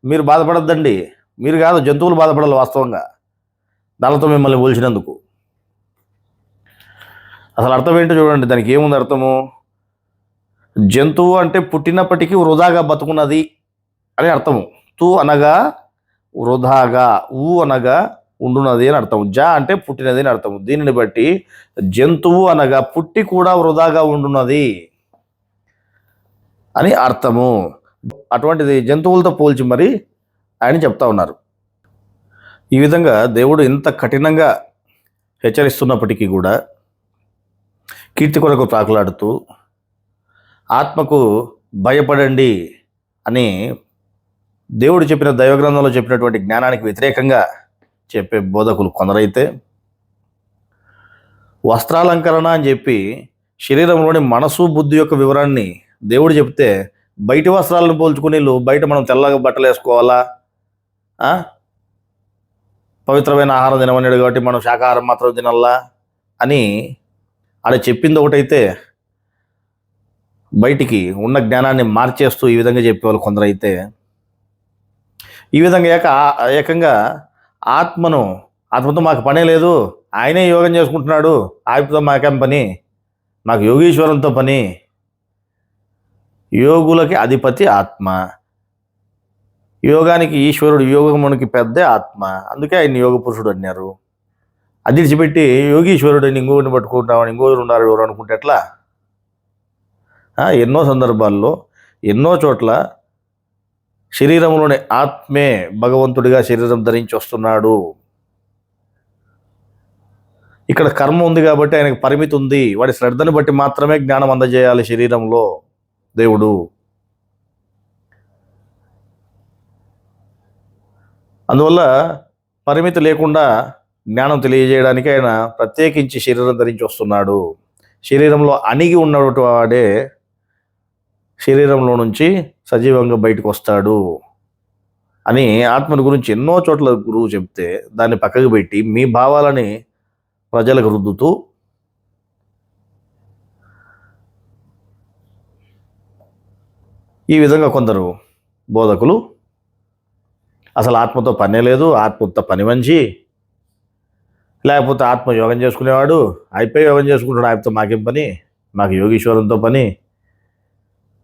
మీరు బాధపడద్దండి, మీరు కాదు, జంతువులు బాధపడాలి వాస్తవంగా దానితో మిమ్మల్ని పోల్చినందుకు. అసలు అర్థం ఏంటో చూడండి, దానికి ఏముంది అర్థము? జంతువు అంటే పుట్టినప్పటికీ వృధాగా బతుకున్నది అని అర్థము. తు అనగా వృధాగా, ఊ అనగా ఉండున్నది అని అర్థం, జా అంటే పుట్టినది అని అర్థము. దీనిని బట్టి జంతువు అనగా పుట్టి కూడా వృధాగా ఉండున్నది అని అర్థము. అటువంటిది జంతువులతో పోల్చి మరి ఆయన చెప్తా ఉన్నారు. ఈ విధంగా దేవుడు ఇంత కఠినంగా హెచ్చరిస్తున్నప్పటికీ కూడా కీర్తి కొరకు ప్రాకులాడుతూ ఆత్మకు భయపడండి అని దేవుడు చెప్పిన దైవగ్రంథంలో చెప్పినటువంటి జ్ఞానానికి వ్యతిరేకంగా చెప్పే బోధకులు కొందరైతే, వస్త్రాలంకరణ అని చెప్పి శరీరంలోని మనసు బుద్ధి యొక్క వివరాన్ని దేవుడు చెప్తే బయటి వస్త్రాలను పోల్చుకుని బయట మనం తెల్లగా బట్టలు వేసుకోవాలా, పవిత్రమైన ఆహారం తినమన్నాడు కాబట్టి మనం శాకాహారం మాత్రం తినాలా అని ఆడ చెప్పింది ఒకటైతే, బయటికి ఉన్న జ్ఞానాన్ని మార్చేస్తూ ఈ విధంగా చెప్పేవాళ్ళు కొందరైతే, ఈ విధంగా ఏకంగా ఆత్మతో మాకు పనే లేదు, ఆయనే యోగం చేసుకుంటున్నాడు, ఆయనతో మాకేం పని, మాకు యోగీశ్వరంతో పని, యోగులకి అధిపతి ఆత్మ, యోగానికి ఈశ్వరుడు, యోగమునికి పెద్ద ఆత్మ, అందుకే ఆయన యోగ పురుషుడు అన్నారు. అది విడిచిపెట్టి యోగీశ్వరుడిని ఇంకోరిని పట్టుకుంటామని ఇంకోరు ఉన్నారు ఎవరు అనుకుంటే ఎట్లా? ఎన్నో సందర్భాల్లో ఎన్నో చోట్ల శరీరంలోని ఆత్మే భగవంతుడిగా శరీరం ధరించి వస్తున్నాడు. ఇక్కడ కర్మ ఉంది కాబట్టి ఆయనకు పరిమితి ఉంది, వాడి శ్రద్ధను బట్టి మాత్రమే జ్ఞానం అందజేయాలి శరీరంలో దేవుడు. అందువల్ల పరిమితి లేకుండా జ్ఞానం తెలియజేయడానికి ఆయన ప్రత్యేకించి శరీరం ధరించి వస్తున్నాడు. శరీరంలో అణిగి ఉన్నటువంటి వాడే శరీరంలో నుంచి సజీవంగా బయటకు వస్తాడు అని ఆత్మని గురించి ఎన్నో చోట్ల గురువు చెప్తే దాన్ని పక్కకు పెట్టి మీ భావాలని ప్రజలకు రుద్దుతూ ఈ విధంగా కొందరు బోధకులు అసలు ఆత్మతో పనే లేదు, ఆత్మతో పని మంచి, లేకపోతే ఆత్మ యోగం చేసుకునేవాడు అయిపోయి యోగం చేసుకుంటాడు, ఆయనతో మాకేం పని, మాకు యోగీశ్వరంతో పని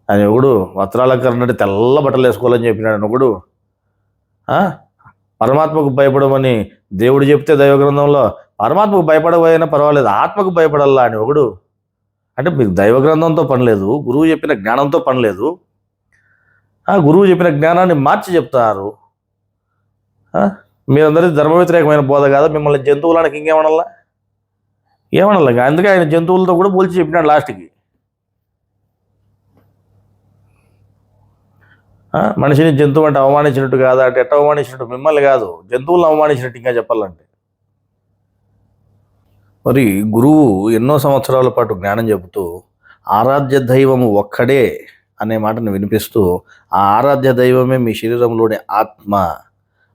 అని ఒకడు, వస్త్రాలంకరణ అంటే తెల్ల బట్టలు వేసుకోవాలని చెప్పినాడు ఒకడు, పరమాత్మకు భయపడమని దేవుడు చెప్తే దైవగ్రంథంలో పరమాత్మకు భయపడబోయినా పర్వాలేదు ఆత్మకు భయపడాలా అని ఒకడు. అంటే మీకు దైవగ్రంథంతో పని లేదు, గురువు చెప్పిన జ్ఞానంతో పని లేదు, గురువు చెప్పిన జ్ఞానాన్ని మార్చి చెప్తారు. మీరందరికీ ధర్మ వ్యతిరేకమైన బోధ కాదా, మిమ్మల్ని జంతువులానికి ఇంకేమనల్లా, ఏమనల్లా. అందుకే ఆయన జంతువులతో కూడా పోల్చి చెప్పినాడు లాస్ట్కి. మనిషిని జంతువు అంటే అవమానించినట్టు కాదా అంటే ఎట్ట అవమానించినట్టు, మిమ్మల్ని కాదు జంతువులను అవమానించినట్టు ఇంకా చెప్పాలంటే. మరి గురువు ఎన్నో సంవత్సరాల పాటు జ్ఞానం చెబుతూ ఆరాధ్య దైవము ఒక్కడే అనే మాటను వినిపిస్తూ, ఆ ఆరాధ్య దైవమే మీ శరీరంలోని ఆత్మ,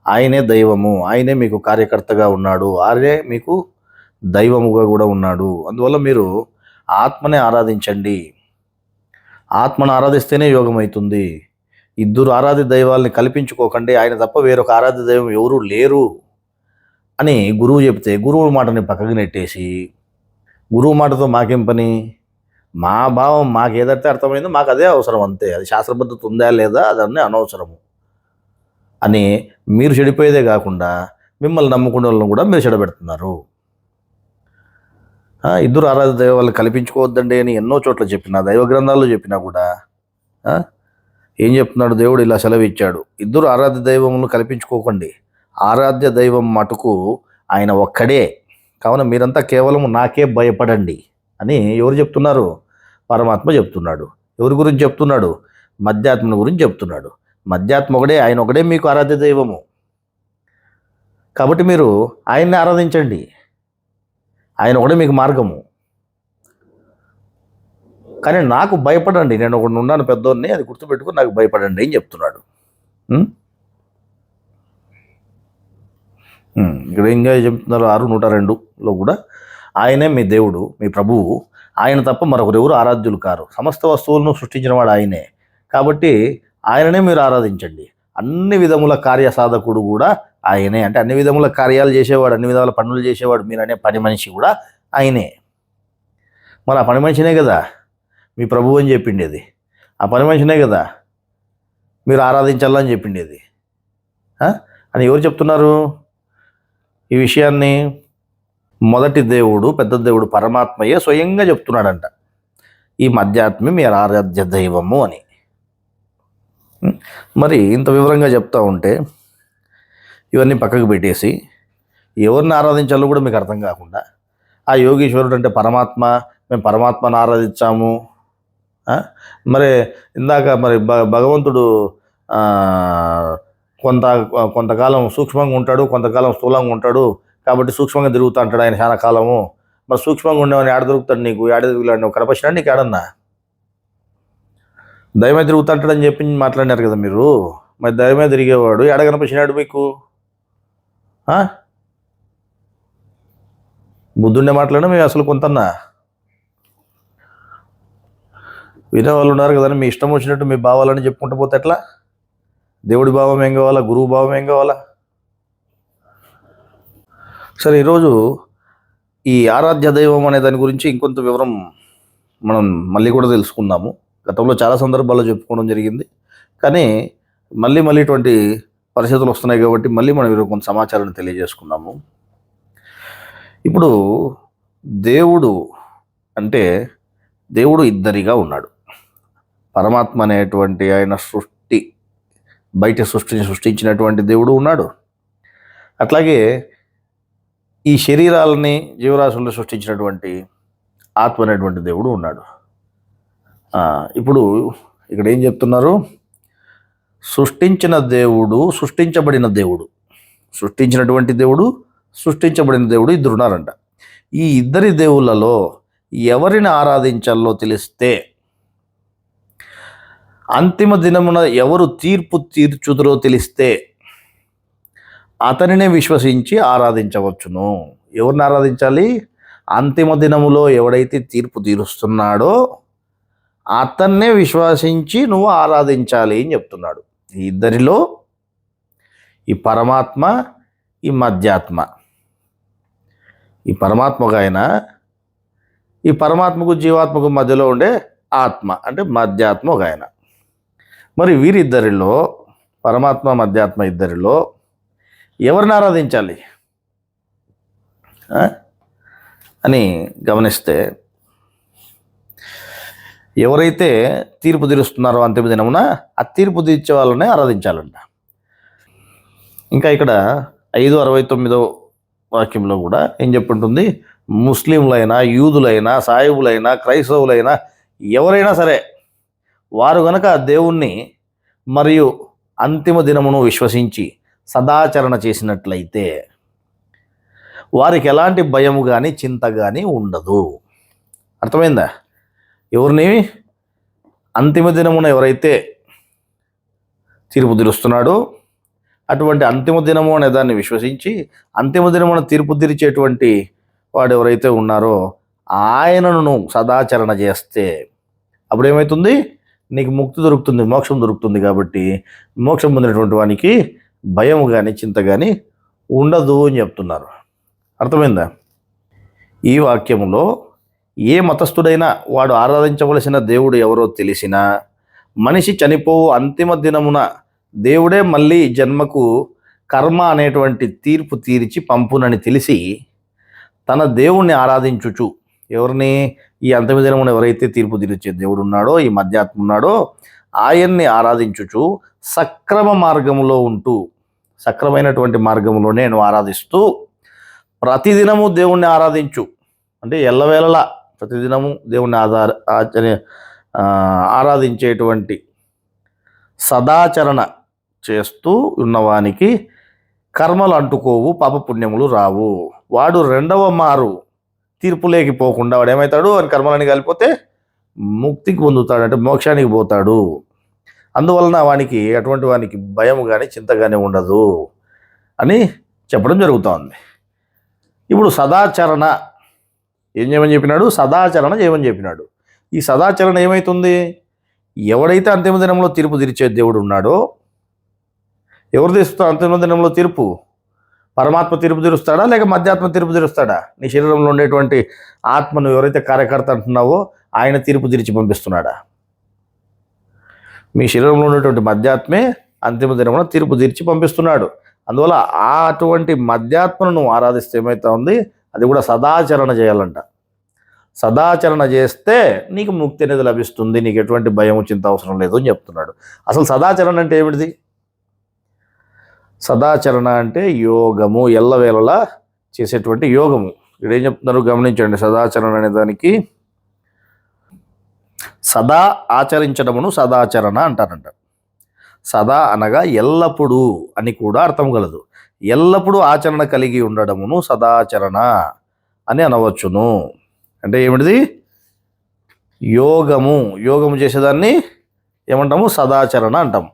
ఆయనే దైవము, ఆయనే మీకు కార్యకర్తగా ఉన్నాడు, ఆయనే మీకు దైవముగా కూడా ఉన్నాడు. అందువల్ల మీరు ఆత్మనే ఆరాధించండి, ఆత్మను ఆరాధిస్తేనే యోగం అవుతుంది. ఇద్దరు ఆరాధ్య దైవాల్ని కల్పించుకోకండి, ఆయన తప్ప వేరొక ఆరాధ్య దైవం ఎవరూ లేరు అని గురువు చెప్తే గురువు మాటని పక్కకి నెట్టేసి, గురువు మాటతో మాకేం పని, మా భావం మాకు ఏదైతే అర్థమైందో మాకు అదే అవసరం అంతే, అది శాస్త్రబద్ధత ఉందా లేదా అదన్నీ అనవసరము అని మీరు చెడిపోయేదే కాకుండా మిమ్మల్ని నమ్ముకునే వాళ్ళని కూడా మీరు చెడబెడుతున్నారు. ఇద్దరు ఆరాధ్య దైవాలను కల్పించుకోవద్దండి అని ఎన్నో చోట్ల చెప్పినా, దైవ గ్రంథాల్లో చెప్పినా కూడా ఏం చెప్తున్నాడు దేవుడు? ఇలా సెలవు ఇచ్చాడు, ఇద్దరు ఆరాధ్య దైవములను కల్పించుకోకండి, ఆరాధ్య దైవం మటుకు ఆయన ఒక్కడే, కావున మీరంతా కేవలం నాకే భయపడండి అని ఎవరు చెప్తున్నారు? పరమాత్మ చెప్తున్నాడు. ఎవరి గురించి చెప్తున్నాడు? మధ్యాత్మని గురించి చెప్తున్నాడు. మధ్యాత్మ ఒకడే, ఆయన ఒకడే మీకు ఆరాధ్య దైవము. కాబట్టి మీరు ఆయన్ని ఆరాధించండి. ఆయన ఒకడే మీకు మార్గము. కానీ నాకు భయపడండి, నేను ఒకటి ఉన్నాను పెద్దోడిని, అది గుర్తుపెట్టుకుని నాకు భయపడండి అని చెప్తున్నాడు. ఇక్కడ ఇంకా చెప్తున్నారు 6:102లో కూడా, ఆయనే మీ దేవుడు, మీ ప్రభువు, ఆయన తప్ప మరొకరెవరు ఆరాధ్యులు కారు, సమస్త వస్తువులను సృష్టించిన వాడు ఆయనే, కాబట్టి ఆయననే మీరు ఆరాధించండి. అన్ని విధముల కార్యసాధకుడు కూడా ఆయనే, అంటే అన్ని విధముల కార్యాలు చేసేవాడు, అన్ని విధాల పనులు చేసేవాడు, మీరనే పని మనిషి కూడా ఆయనే. మరి ఆ పని మనిషినే కదా మీ ప్రభువు అని చెప్పిండేది, ఆ పని మనిషినే కదా మీరు ఆరాధించాలని చెప్పిండేది అని ఎవరు చెప్తున్నారు ఈ విషయాన్ని? మొదటి దేవుడు, పెద్ద దేవుడు పరమాత్మయే స్వయంగా చెప్తున్నాడంట, ఈ మధ్యాత్మి మీ ఆరాధ్య దైవము అని. మరి ఇంత వివరంగా చెప్తా ఉంటే ఇవన్నీ పక్కకు పెట్టేసి ఎవరిని ఆరాధించాలో కూడా మీకు అర్థం కాకుండా, ఆ యోగీశ్వరుడు అంటే పరమాత్మ, మేము పరమాత్మను ఆరాధించాము. మరి ఇందాక మరి భగవంతుడు కొంతకాలం సూక్ష్మంగా ఉంటాడు, కొంతకాలం స్థూలంగా ఉంటాడు, కాబట్టి సూక్ష్మంగా తిరుగుతూ అంటాడు ఆయన చాలా కాలము. మరి సూక్ష్మంగా ఉండేవాడిని ఏడ దొరుకుతాడు నీకు, ఏడ తిరుగులాడు, నువ్వు కనపచ్చినా నీకు ఏడన్నా దయమే తిరుగుతూ అంటాడని చెప్పి మాట్లాడినారు కదా మీరు. మరి దయమే తిరిగేవాడు ఏడ కనపచ్చినాడు మీకు? బుద్ధుండే మాట్లాడినా మేము అసలు కొంతన్నా వినే వాళ్ళు ఉన్నారు కదండి. మీ ఇష్టం వచ్చినట్టు మీ భావాలని చెప్పుకుంటూ పోతే ఎట్లా? దేవుడి భావం ఏం కావాలా, గురువు భావం ఏం కావాలా? సరే, ఈరోజు ఈ ఆరాధ్య దైవం అనే దాని గురించి ఇంకొంత వివరం మనం మళ్ళీ కూడా తెలుసుకుందాము. గతంలో చాలా సందర్భాల్లో చెప్పుకోవడం జరిగింది, కానీ మళ్ళీ ఇటువంటి పరిస్థితులు వస్తున్నాయి కాబట్టి మళ్ళీ మనం ఈరోజు కొంత సమాచారాన్ని తెలియజేసుకున్నాము. ఇప్పుడు దేవుడు అంటే దేవుడు ఇద్దరిగా ఉన్నాడు. పరమాత్మ అనేటువంటి ఆయన బయట సృష్టించినటువంటి దేవుడు ఉన్నాడు. అట్లాగే ఈ శరీరాలని జీవరాశులను సృష్టించినటువంటి ఆత్మ అనేటువంటి దేవుడు ఉన్నాడు. ఇప్పుడు ఇక్కడ ఏం చెప్తున్నారు? సృష్టించిన దేవుడు, సృష్టించబడిన దేవుడు, సృష్టించినటువంటి దేవుడు, సృష్టించబడిన దేవుడు ఇద్దరు ఉన్నారంట. ఈ ఇద్దరి దేవుళ్ళలో ఎవరిని ఆరాధించాలో తెలిస్తే, అంతిమ దినమున ఎవరు తీర్పు తీర్చుదురో తెలిస్తే అతనినే విశ్వసించి ఆరాధించవచ్చును. ఎవరిని ఆరాధించాలి? అంతిమ దినములో ఎవడైతే తీర్పు తీరుస్తున్నాడో అతన్నే విశ్వసించి నువ్వు ఆరాధించాలి అని చెప్తున్నాడు. ఈ ఇద్దరిలో ఈ పరమాత్మ, ఈ మధ్యాత్మ, ఈ పరమాత్మకు ఆయన, ఈ పరమాత్మకు జీవాత్మకు మధ్యలో ఉండే ఆత్మ అంటే మధ్యాత్మ ఒక ఆయన. మరి వీరిద్దరిలో, పరమాత్మ మధ్యాత్మ ఇద్దరిలో ఎవరిని ఆరాధించాలి అని గమనిస్తే, ఎవరైతే తీర్పు తీరుస్తున్నారో అంతిమ దినమున ఆ తీర్పు తీర్చే వాళ్ళనే ఆరాధించాలంట. ఇంకా ఇక్కడ 5:69 వాక్యంలో కూడా ఏం చెప్పుంటుంది? ముస్లింలైనా, యూదులైనా, సాయిబులైనా, క్రైస్తవులైనా, ఎవరైనా సరే వారు గనక దేవుణ్ణి మరియు అంతిమ దినమును విశ్వసించి సదాచరణ చేసినట్లయితే వారికి ఎలాంటి భయము కానీ చింత కానీ ఉండదు. అర్థమైందా? ఎవరిని? అంతిమ దినమున ఎవరైతే తీర్పు తీరుస్తున్నాడో అటువంటి అంతిమ దినము అనే దాన్ని విశ్వసించి అంతిమ దినమున తీర్పు తీర్చేటువంటి వాడు ఎవరైతే ఉన్నారో ఆయనను సదాచరణ చేస్తే అప్పుడు ఏమవుతుంది? నీకు ముక్తి దొరుకుతుంది, మోక్షం దొరుకుతుంది. కాబట్టి మోక్షం పొందినటువంటి వానికి భయం కానీ చింత కానీ ఉండదు అని చెప్తున్నారు. అర్థమైందా? ఈ వాక్యంలో ఏ మతస్థుడైనా వాడు ఆరాధించవలసిన దేవుడు ఎవరో తెలిసినా, మనిషి చనిపోవు అంతిమ దినమున దేవుడే మళ్ళీ జన్మకు కర్మ అనేటువంటి తీర్పు తీర్చి పంపునని తెలిసి తన దేవుణ్ణి ఆరాధించుచు, ఎవరిని? ఈ అంతిమ దినమున ఎవరైతే తీర్పు తీర్చే దేవుడు ఉన్నాడో, ఈ మధ్యాత్మ ఉన్నాడో ఆయన్ని ఆరాధించుచు సక్రమ మార్గములో ఉంటూ, సక్రమైనటువంటి మార్గంలో నేను ఆరాధిస్తూ ప్రతిదినము దేవుణ్ణి ఆరాధించు అంటే ఎల్లవేళలా ప్రతిదినము దేవుణ్ణి ఆరాధించేటువంటి సదాచరణ చేస్తూ ఉన్నవానికి కర్మలు అంటుకోవు, పాపపుణ్యములు రావు. వాడు రెండవ మారు తీర్పులేకి పోకుండా వాడు ఏమవుతాడు, అని కర్మలని కలిపితే ముక్తికి పొందుతాడు, అంటే మోక్షానికి పోతాడు. అందువలన వానికి అటువంటి వానికి భయం కానీ చింత కానీ ఉండదు అని చెప్పడం జరుగుతోంది. ఇప్పుడు సదాచరణ ఏం చేయమని చెప్పినాడు? సదాచరణ చేయమని చెప్పినాడు. ఈ సదాచరణ ఏమవుతుంది? ఎవడైతే అంతిమ దినంలో తీర్పు తీర్చే దేవుడు ఉన్నాడో, ఎవరు తీరుస్తాడు అంతిమ దినంలో తీర్పు? పరమాత్మ తీర్పు తీరుస్తాడా, లేక మధ్యాత్మ తీర్పు తీరుస్తాడా? నీ శరీరంలో ఉండేటువంటి ఆత్మను ఎవరైతే కార్యకర్త అంటున్నావో ఆయన తీర్పు తీర్చి పంపిస్తున్నాడా? మీ శరీరంలో ఉన్నటువంటి మధ్యాత్మే అంతిమ దినంలో తీర్పు తీర్చి పంపిస్తున్నాడు. అందువల్ల అటువంటి మధ్యాత్మను నువ్వు ఆరాధిస్తే ఏమైతే ఉంది, అది కూడా సదాచరణ చేయాలంట. సదాచరణ చేస్తే నీకు ముక్తి అనేది లభిస్తుంది, నీకు ఎటువంటి భయం చింత అవసరం లేదు అని చెప్తున్నాడు. అసలు సదాచరణ అంటే ఏమిటిది? సదాచరణ అంటే యోగము, ఎల్లవేళలా చేసేటువంటి యోగము. ఇక్కడ ఏం చెప్తున్నారు గమనించండి. సదాచరణ అనే దానికి సదా ఆచరించడమును సదాచరణ అంటారంట. సదా అనగా ఎల్లప్పుడూ అని కూడా అర్థం కలదు. ఎల్లప్పుడూ ఆచరణ కలిగి ఉండడమును సదాచరణ అని అనవచ్చును. అంటే ఏమిటిది? యోగము చేసేదాన్ని ఏమంటాము? సదాచరణ అంటాము.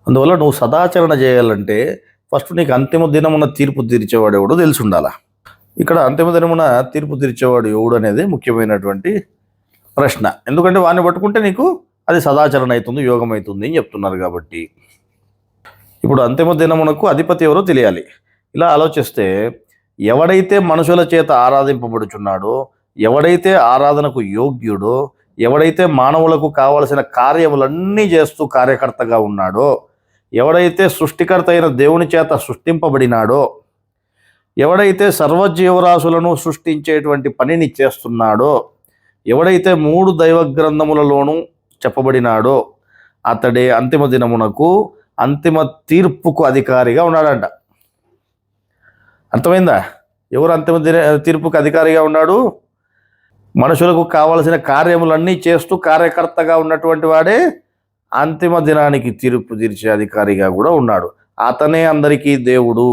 అందువల్ల నువ్వు సదాచరణ చేయాలంటే ఫస్ట్ నీకు అంతిమ దినమున తీర్పు తీర్చేవాడు ఎవడో తెలిసి ఉండాలా. ఇక్కడ అంతిమ దినమున తీర్పు తీర్చేవాడు ఎవడు అనేది ముఖ్యమైనటువంటి ప్రశ్న. ఎందుకంటే వాడిని పట్టుకుంటే నీకు అది సదాచరణ అవుతుంది, యోగం అవుతుంది అని చెప్తున్నారు కాబట్టి. ఇప్పుడు అంతిమ దినమునకు అధిపతి ఎవరో తెలియాలి. ఇలా ఆలోచిస్తే ఎవడైతే మనుషుల చేత ఆరాధింపబడుచున్నాడో, ఎవడైతే ఆరాధనకు యోగ్యుడో, ఎవడైతే మానవులకు కావలసిన కార్యములన్నీ చేస్తూ కార్యకర్తగా ఉన్నాడో, ఎవడైతే సృష్టికర్త అయిన దేవుని చేత సృష్టింపబడినాడో, ఎవడైతే సర్వజీవరాశులను సృష్టించేటువంటి పనిని చేస్తున్నాడో, ఎవడైతే 3 దైవ గ్రంథములలోనూ చెప్పబడినాడో అతడే అంతిమ దినమునకు అంతిమ తీర్పుకు అధికారిగా ఉన్నాడంట. అర్థమైందా? ఎవరు అంతిమ తీర్పుకు అధికారిగా ఉన్నాడు? మనుషులకు కావలసిన కార్యములన్నీ చేస్తూ కార్యకర్తగా ఉన్నటువంటి వాడే అంతిమ దినానికి తీర్పు తీర్చే అధికారిగా కూడా ఉన్నాడు. అతనే అందరికీ దేవుడు.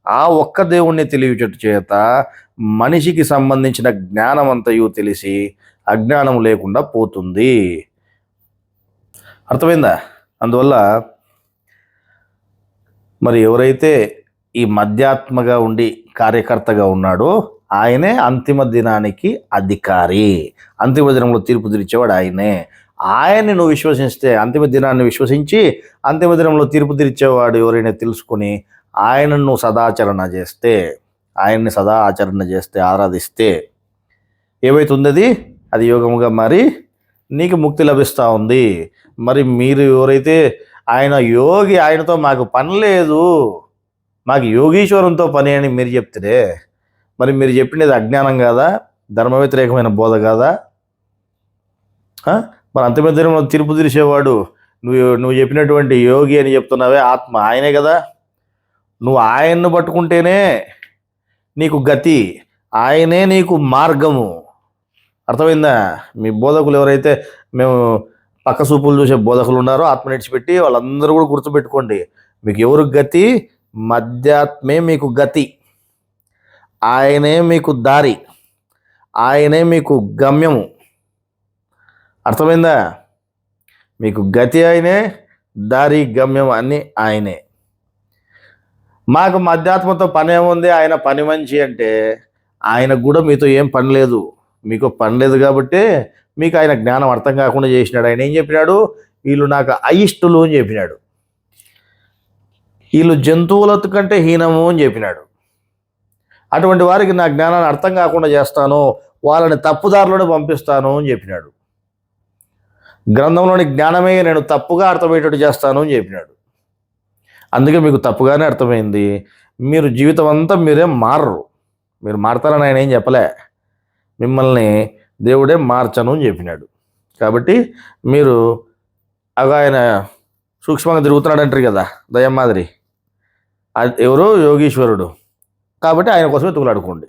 ఆ ఒక్క దేవుణ్ణి తెలియచట చేత మనిషికి సంబంధించిన జ్ఞానమంతయు తెలిసి అజ్ఞానం లేకుండా పోతుంది. అర్థమైందా? అందువల్ల మరి ఎవరైతే ఈ మధ్యాత్మగా ఉండి కార్యకర్తగా ఉన్నాడో ఆయనే అంతిమ దినానికి అధికారి. అంతిమ దినంలో తీర్పు తీర్చేవాడు ఆయనే. ఆయన్ని నువ్వు విశ్వసిస్తే, అంతిమ దినాన్ని విశ్వసించి అంతిమ దినంలో తీర్పు తీర్చేవాడు ఎవరైనా తెలుసుకుని ఆయనను నువ్వు సదాచరణ చేస్తే, ఆయన్ని సదా ఆచరణ చేస్తే, ఆరాధిస్తే ఏమైతుంది? అది యోగముగా మారి నీకు ముక్తి లభిస్తూ ఉంది. మరి మీరు ఎవరైతే ఆయన యోగి, ఆయనతో మాకు పని లేదు, మాకు యోగీశ్వరంతో పని అని మీరు చెప్తే, మరి మీరు చెప్పినది అజ్ఞానం కాదా? ధర్మ వ్యతిరేకమైన బోధ కాదా? మరి అంతిమ దినంలో తీర్పు తీర్చేవాడు నువ్వు చెప్పినటువంటి యోగి అని చెప్తున్నావే, ఆత్మ ఆయనే కదా. నువ్వు ఆయన్ను పట్టుకుంటేనే నీకు గతి, ఆయనే నీకు మార్గము. అర్థమైందా? మీ బోధకులు ఎవరైతే మేము పక్క చూపులు చూసే బోధకులు ఉన్నారో ఆత్మ విడిచిపెట్టి వాళ్ళందరూ కూడా గుర్తుపెట్టుకోండి. మీకు ఎవరు గతి? మధ్యాత్మే మీకు గతి. ఆయనే మీకు దారి, ఆయనే మీకు గమ్యము. అర్థమైందా? మీకు గతి ఆయనే, దారి గమ్యం అన్నీ ఆయనే. మాకు మధ్యాత్మతో పని ఏముంది, ఆయన పని మంచి అంటే ఆయనకు కూడా మీతో ఏం పని లేదు. మీకు పని లేదు కాబట్టి మీకు ఆయన జ్ఞానం అర్థం కాకుండా చేసినాడు. ఆయన ఏం చెప్పినాడు? వీళ్ళు నాకు అయిష్టులు అని చెప్పినాడు, వీళ్ళు జంతువుల కంటే హీనము అని చెప్పినాడు. అటువంటి వారికి నా జ్ఞానాన్ని అర్థం కాకుండా చేస్తాను, వాళ్ళని తప్పుదారిలోనే పంపిస్తాను అని చెప్పినాడు. గ్రంథంలోని జ్ఞానమే నేను తప్పుగా అర్థమయ్యేటట్టు చేస్తాను అని చెప్పినాడు. అందుకే మీకు తప్పుగానే అర్థమైంది. మీరు జీవితం అంతా మీరేం మారరు. మీరు మారతారని ఆయన ఏం చెప్పలే. మిమ్మల్ని దేవుడే మార్చను అని చెప్పినాడు. కాబట్టి మీరు ఆయన సూక్ష్మంగా తిరుగుతున్నాడు అంటారు కదా, దయ్యం మాదిరి. ఎవరో యోగీశ్వరుడు. కాబట్టి ఆయన కోసమే తుగులాడుకోండి.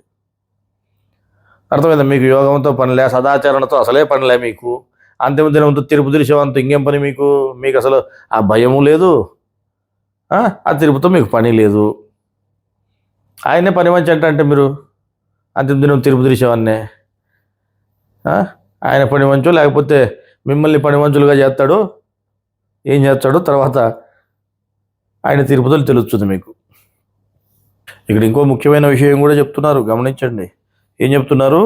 అర్థమైందా? మీకు యోగంతో పనిలే, సదాచరణతో అసలే పనిలే మీకు. అంతిమ దినంతో తిరుపతి శవంతో ఇంకేం పని మీకు? మీకు అసలు ఆ భయము లేదు, ఆ తిరుపతితో మీకు పని లేదు. ఆయనే పని మంచి అంటే మీరు అంతిమ దినం తిరుపతి శవాన్నే ఆయన పని మంచో లేకపోతే మిమ్మల్ని పని మంచులుగా చేస్తాడు, ఏం చేస్తాడు తర్వాత ఆయన తిరుపతిలో తెలుస్తుంది మీకు. ఇక్కడ ఇంకో ముఖ్యమైన విషయం కూడా చెప్తున్నారు, గమనించండి. ఏం చెప్తున్నారు?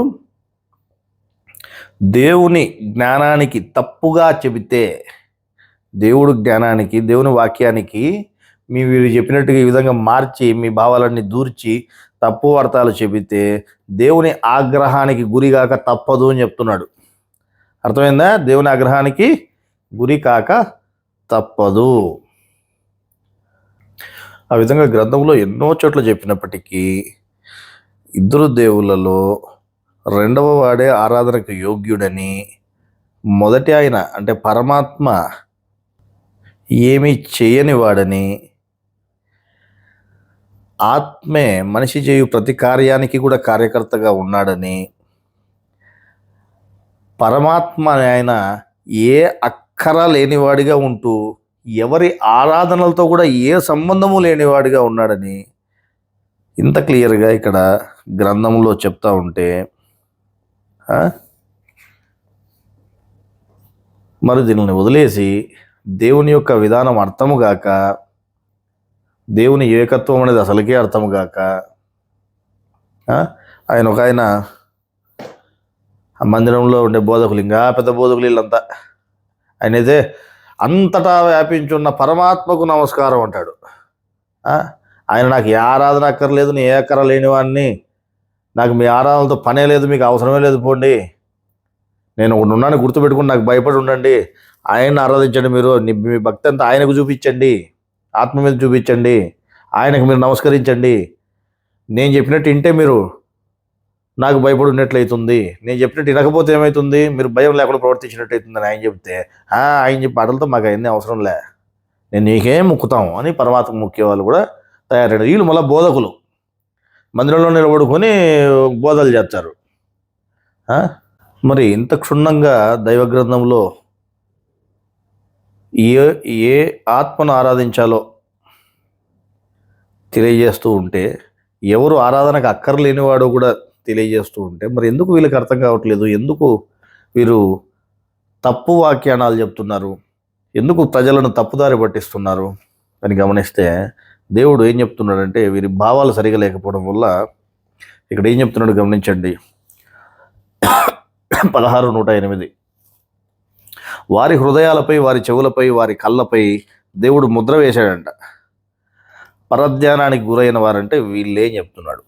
దేవుని జ్ఞానానికి తప్పుగా చెబితే, దేవుడు జ్ఞానానికి, దేవుని వాక్యానికి వీరు చెప్పినట్టుగా ఈ విధంగా మార్చి మీ భావాలన్నీ దూర్చి తప్పు అర్థాలు చెబితే దేవుని ఆగ్రహానికి గురిగాక తప్పదు అని చెప్తున్నాడు. అర్థమైందా? దేవుని ఆగ్రహానికి గురి కాక తప్పదు. ఆ విధంగా గ్రంథంలో ఎన్నో చోట్ల చెప్పినప్పటికీ ఇద్దరు దేవుళ్ళలో రెండవ వాడే ఆరాధనకు యోగ్యుడని, మొదటి ఆయన అంటే పరమాత్మ ఏమీ చేయని వాడని, ఆత్మే మనిషి చేయు ప్రతి కార్యానికి కూడా కార్యకర్తగా ఉన్నాడని, పరమాత్మ ఆయన ఏ అక్కర లేనివాడిగా ఉంటూ ఎవరి ఆరాధనలతో కూడా ఏ సంబంధము లేనివాడిగా ఉన్నాడని ఇంత క్లియర్గా ఇక్కడ గ్రంథంలో చెప్తా ఉంటే మరి దీనిని వదిలేసి దేవుని యొక్క విధానం అర్థము గాక, దేవుని ఏకత్వం అనేది అసలుకే అర్థము గాక, ఆయన ఒక ఆయన మందిరంలో ఉండే బోధకులు, ఇంకా పెద్ద బోధకులు వీళ్ళంతా, ఆయనైతే అంతటా వ్యాపించున్న పరమాత్మకు నమస్కారం అంటాడు. ఆయన నాకు ఏ ఆరాధన అక్కర్లేదు, నీ ఏ అక్కర లేని వాడిని, నాకు మీ ఆరాధనలతో పనే లేదు, మీకు అవసరమే లేదు, పోండి, నేను ఒకటి ఉన్నాను గుర్తుపెట్టుకుని నాకు భయపడి ఉండండి, ఆయన్ని ఆరాధించండి, మీరు మీ భక్తి అంతా ఆయనకు చూపించండి, ఆత్మ మీద చూపించండి, ఆయనకు మీరు నమస్కరించండి, నేను చెప్పినట్టు వింటే మీరు నాకు భయపడి ఉన్నట్లయితుంది, నేను చెప్పినట్టు వినకపోతే ఏమవుతుంది, మీరు భయం లేకుండా ప్రవర్తించినట్టు అవుతుందని ఆయన చెప్తే, ఆయన చెప్పి మాటలతో మాకు అవన్నీ అవసరం లే, నేను నీకేం ముక్కుతాం అని పరమాత్మ ముఖ్య వాళ్ళు కూడా తయారయ్యారు. వీళ్ళు మళ్ళీ బోధకులు మందిరంలో నిలబడుకొని బోధలు చేస్తారు. మరి ఇంత క్షుణ్ణంగా దైవ గ్రంథంలో ఏ ఆత్మను ఆరాధించాలో తెలియజేస్తూ ఉంటే, ఎవరు ఆరాధనకు అక్కర్లేనివాడో కూడా తెలియజేస్తూ ఉంటే, మరి ఎందుకు వీళ్ళకి అర్థం కావట్లేదు? ఎందుకు వీరు తప్పు వాక్యానాలు చెప్తున్నారు? ఎందుకు ప్రజలను తప్పుదారి పట్టిస్తున్నారు అని గమనిస్తే దేవుడు ఏం చెప్తున్నాడంటే, వీరి భావాలు సరిగా లేకపోవడం వల్ల ఇక్కడ ఏం చెప్తున్నాడు గమనించండి. 16:108 వారి హృదయాలపై, వారి చెవులపై, వారి కళ్ళపై దేవుడు ముద్ర వేశాడంట. పరధ్యానానికి గురైన వారంటే వీళ్ళేం చెప్తున్నాడు?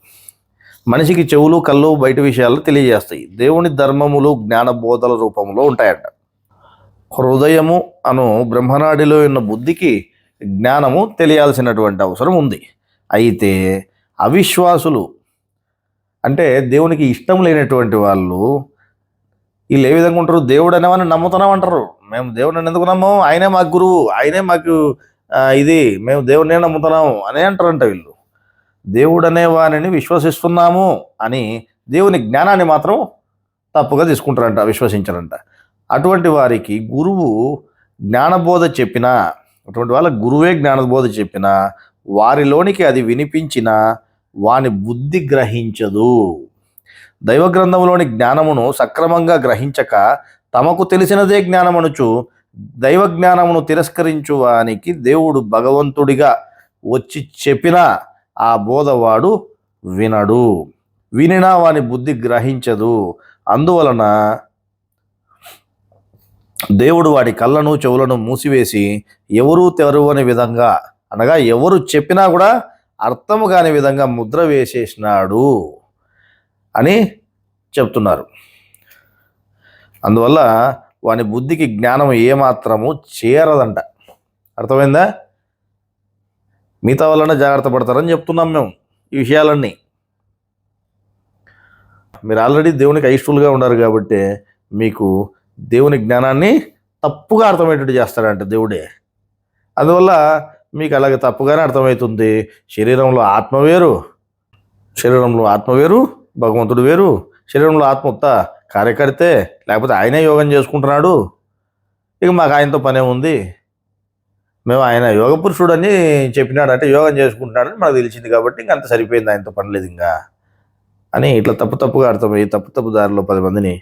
మనిషికి చెవులు, కళ్ళు బయట విషయాలు తెలియజేస్తాయి. దేవుని ధర్మములు జ్ఞానబోధల రూపంలో ఉంటాయంట. హృదయము అను బ్రహ్మనాడిలో ఉన్న బుద్ధికి జ్ఞానము తెలియాల్సినటువంటి అవసరం ఉంది. అయితే అవిశ్వాసులు అంటే దేవునికి ఇష్టం లేనటువంటి వాళ్ళు వీళ్ళు ఏ విధంగా ఉంటారు? దేవుడు అనేవాడిని నమ్ముతున్నాం అంటారు. మేము దేవుడిని ఎందుకు నమ్మము, ఆయనే మాకు గురువు, ఆయనే మాకు ఇది, మేము దేవుడినే నమ్ముతున్నాము అని అంటారంట. వీళ్ళు దేవుడు అనేవాడిని విశ్వసిస్తున్నాము అని దేవుని జ్ఞానాన్ని మాత్రం తప్పుగా తీసుకుంటారంట, విశ్వసించారంట. అటువంటి వారికి గురువు జ్ఞానబోధ చెప్పినా, అటువంటి వాళ్ళ గురువే జ్ఞానబోధ చెప్పినా వారిలోనికి అది వినిపించినా వాని బుద్ధి గ్రహించదు. దైవ గ్రంథంలోని జ్ఞానమును సక్రమంగా గ్రహించక తమకు తెలిసినదే జ్ఞానమనుచు దైవ జ్ఞానమును తిరస్కరించు వానికి దేవుడు భగవంతుడిగా వచ్చి చెప్పినా ఆ బోధవాడు వినడు, వినినా వాని బుద్ధి గ్రహించదు. అందువలన దేవుడు వాడి కళ్ళను చెవులను మూసివేసి ఎవరూ తెరవని విధంగా, అనగా ఎవరు చెప్పినా కూడా అర్థము కాని విధంగా ముద్ర వేసేసినాడు అని చెప్తున్నారు. అందువల్ల వాని బుద్ధికి జ్ఞానం ఏమాత్రము చేరదంట. అర్థమైందా? మిగతా వలన జాగ్రత్త పడతారని చెప్తున్నాం మేము ఈ విషయాలన్నీ. మీరు ఆల్రెడీ దేవునికి అయిష్టులుగా ఉన్నారు కాబట్టి మీకు దేవుని జ్ఞానాన్ని తప్పుగా అర్థమయ్యేటట్టు చేస్తాడంట దేవుడే. అందువల్ల మీకు అలాగే తప్పుగానే అర్థమవుతుంది. శరీరంలో ఆత్మ వేరు, భగవంతుడు వేరు, శరీరంలో ఆత్మ కార్యకర్తే, లేకపోతే ఆయనే యోగం చేసుకుంటున్నాడు, ఇక మాకు ఆయనతో పనే ఉంది, మేము ఆయన యోగ పురుషుడు అని చెప్పినాడు అంటే యోగం చేసుకుంటున్నాడని మనకు తెలిసింది కాబట్టి ఇంక అంత సరిపోయింది, ఆయనతో పని లేదు ఇంకా అని ఇట్లా తప్పుగా అర్థమయ్యి తప్పు దారిలో 10 మందిని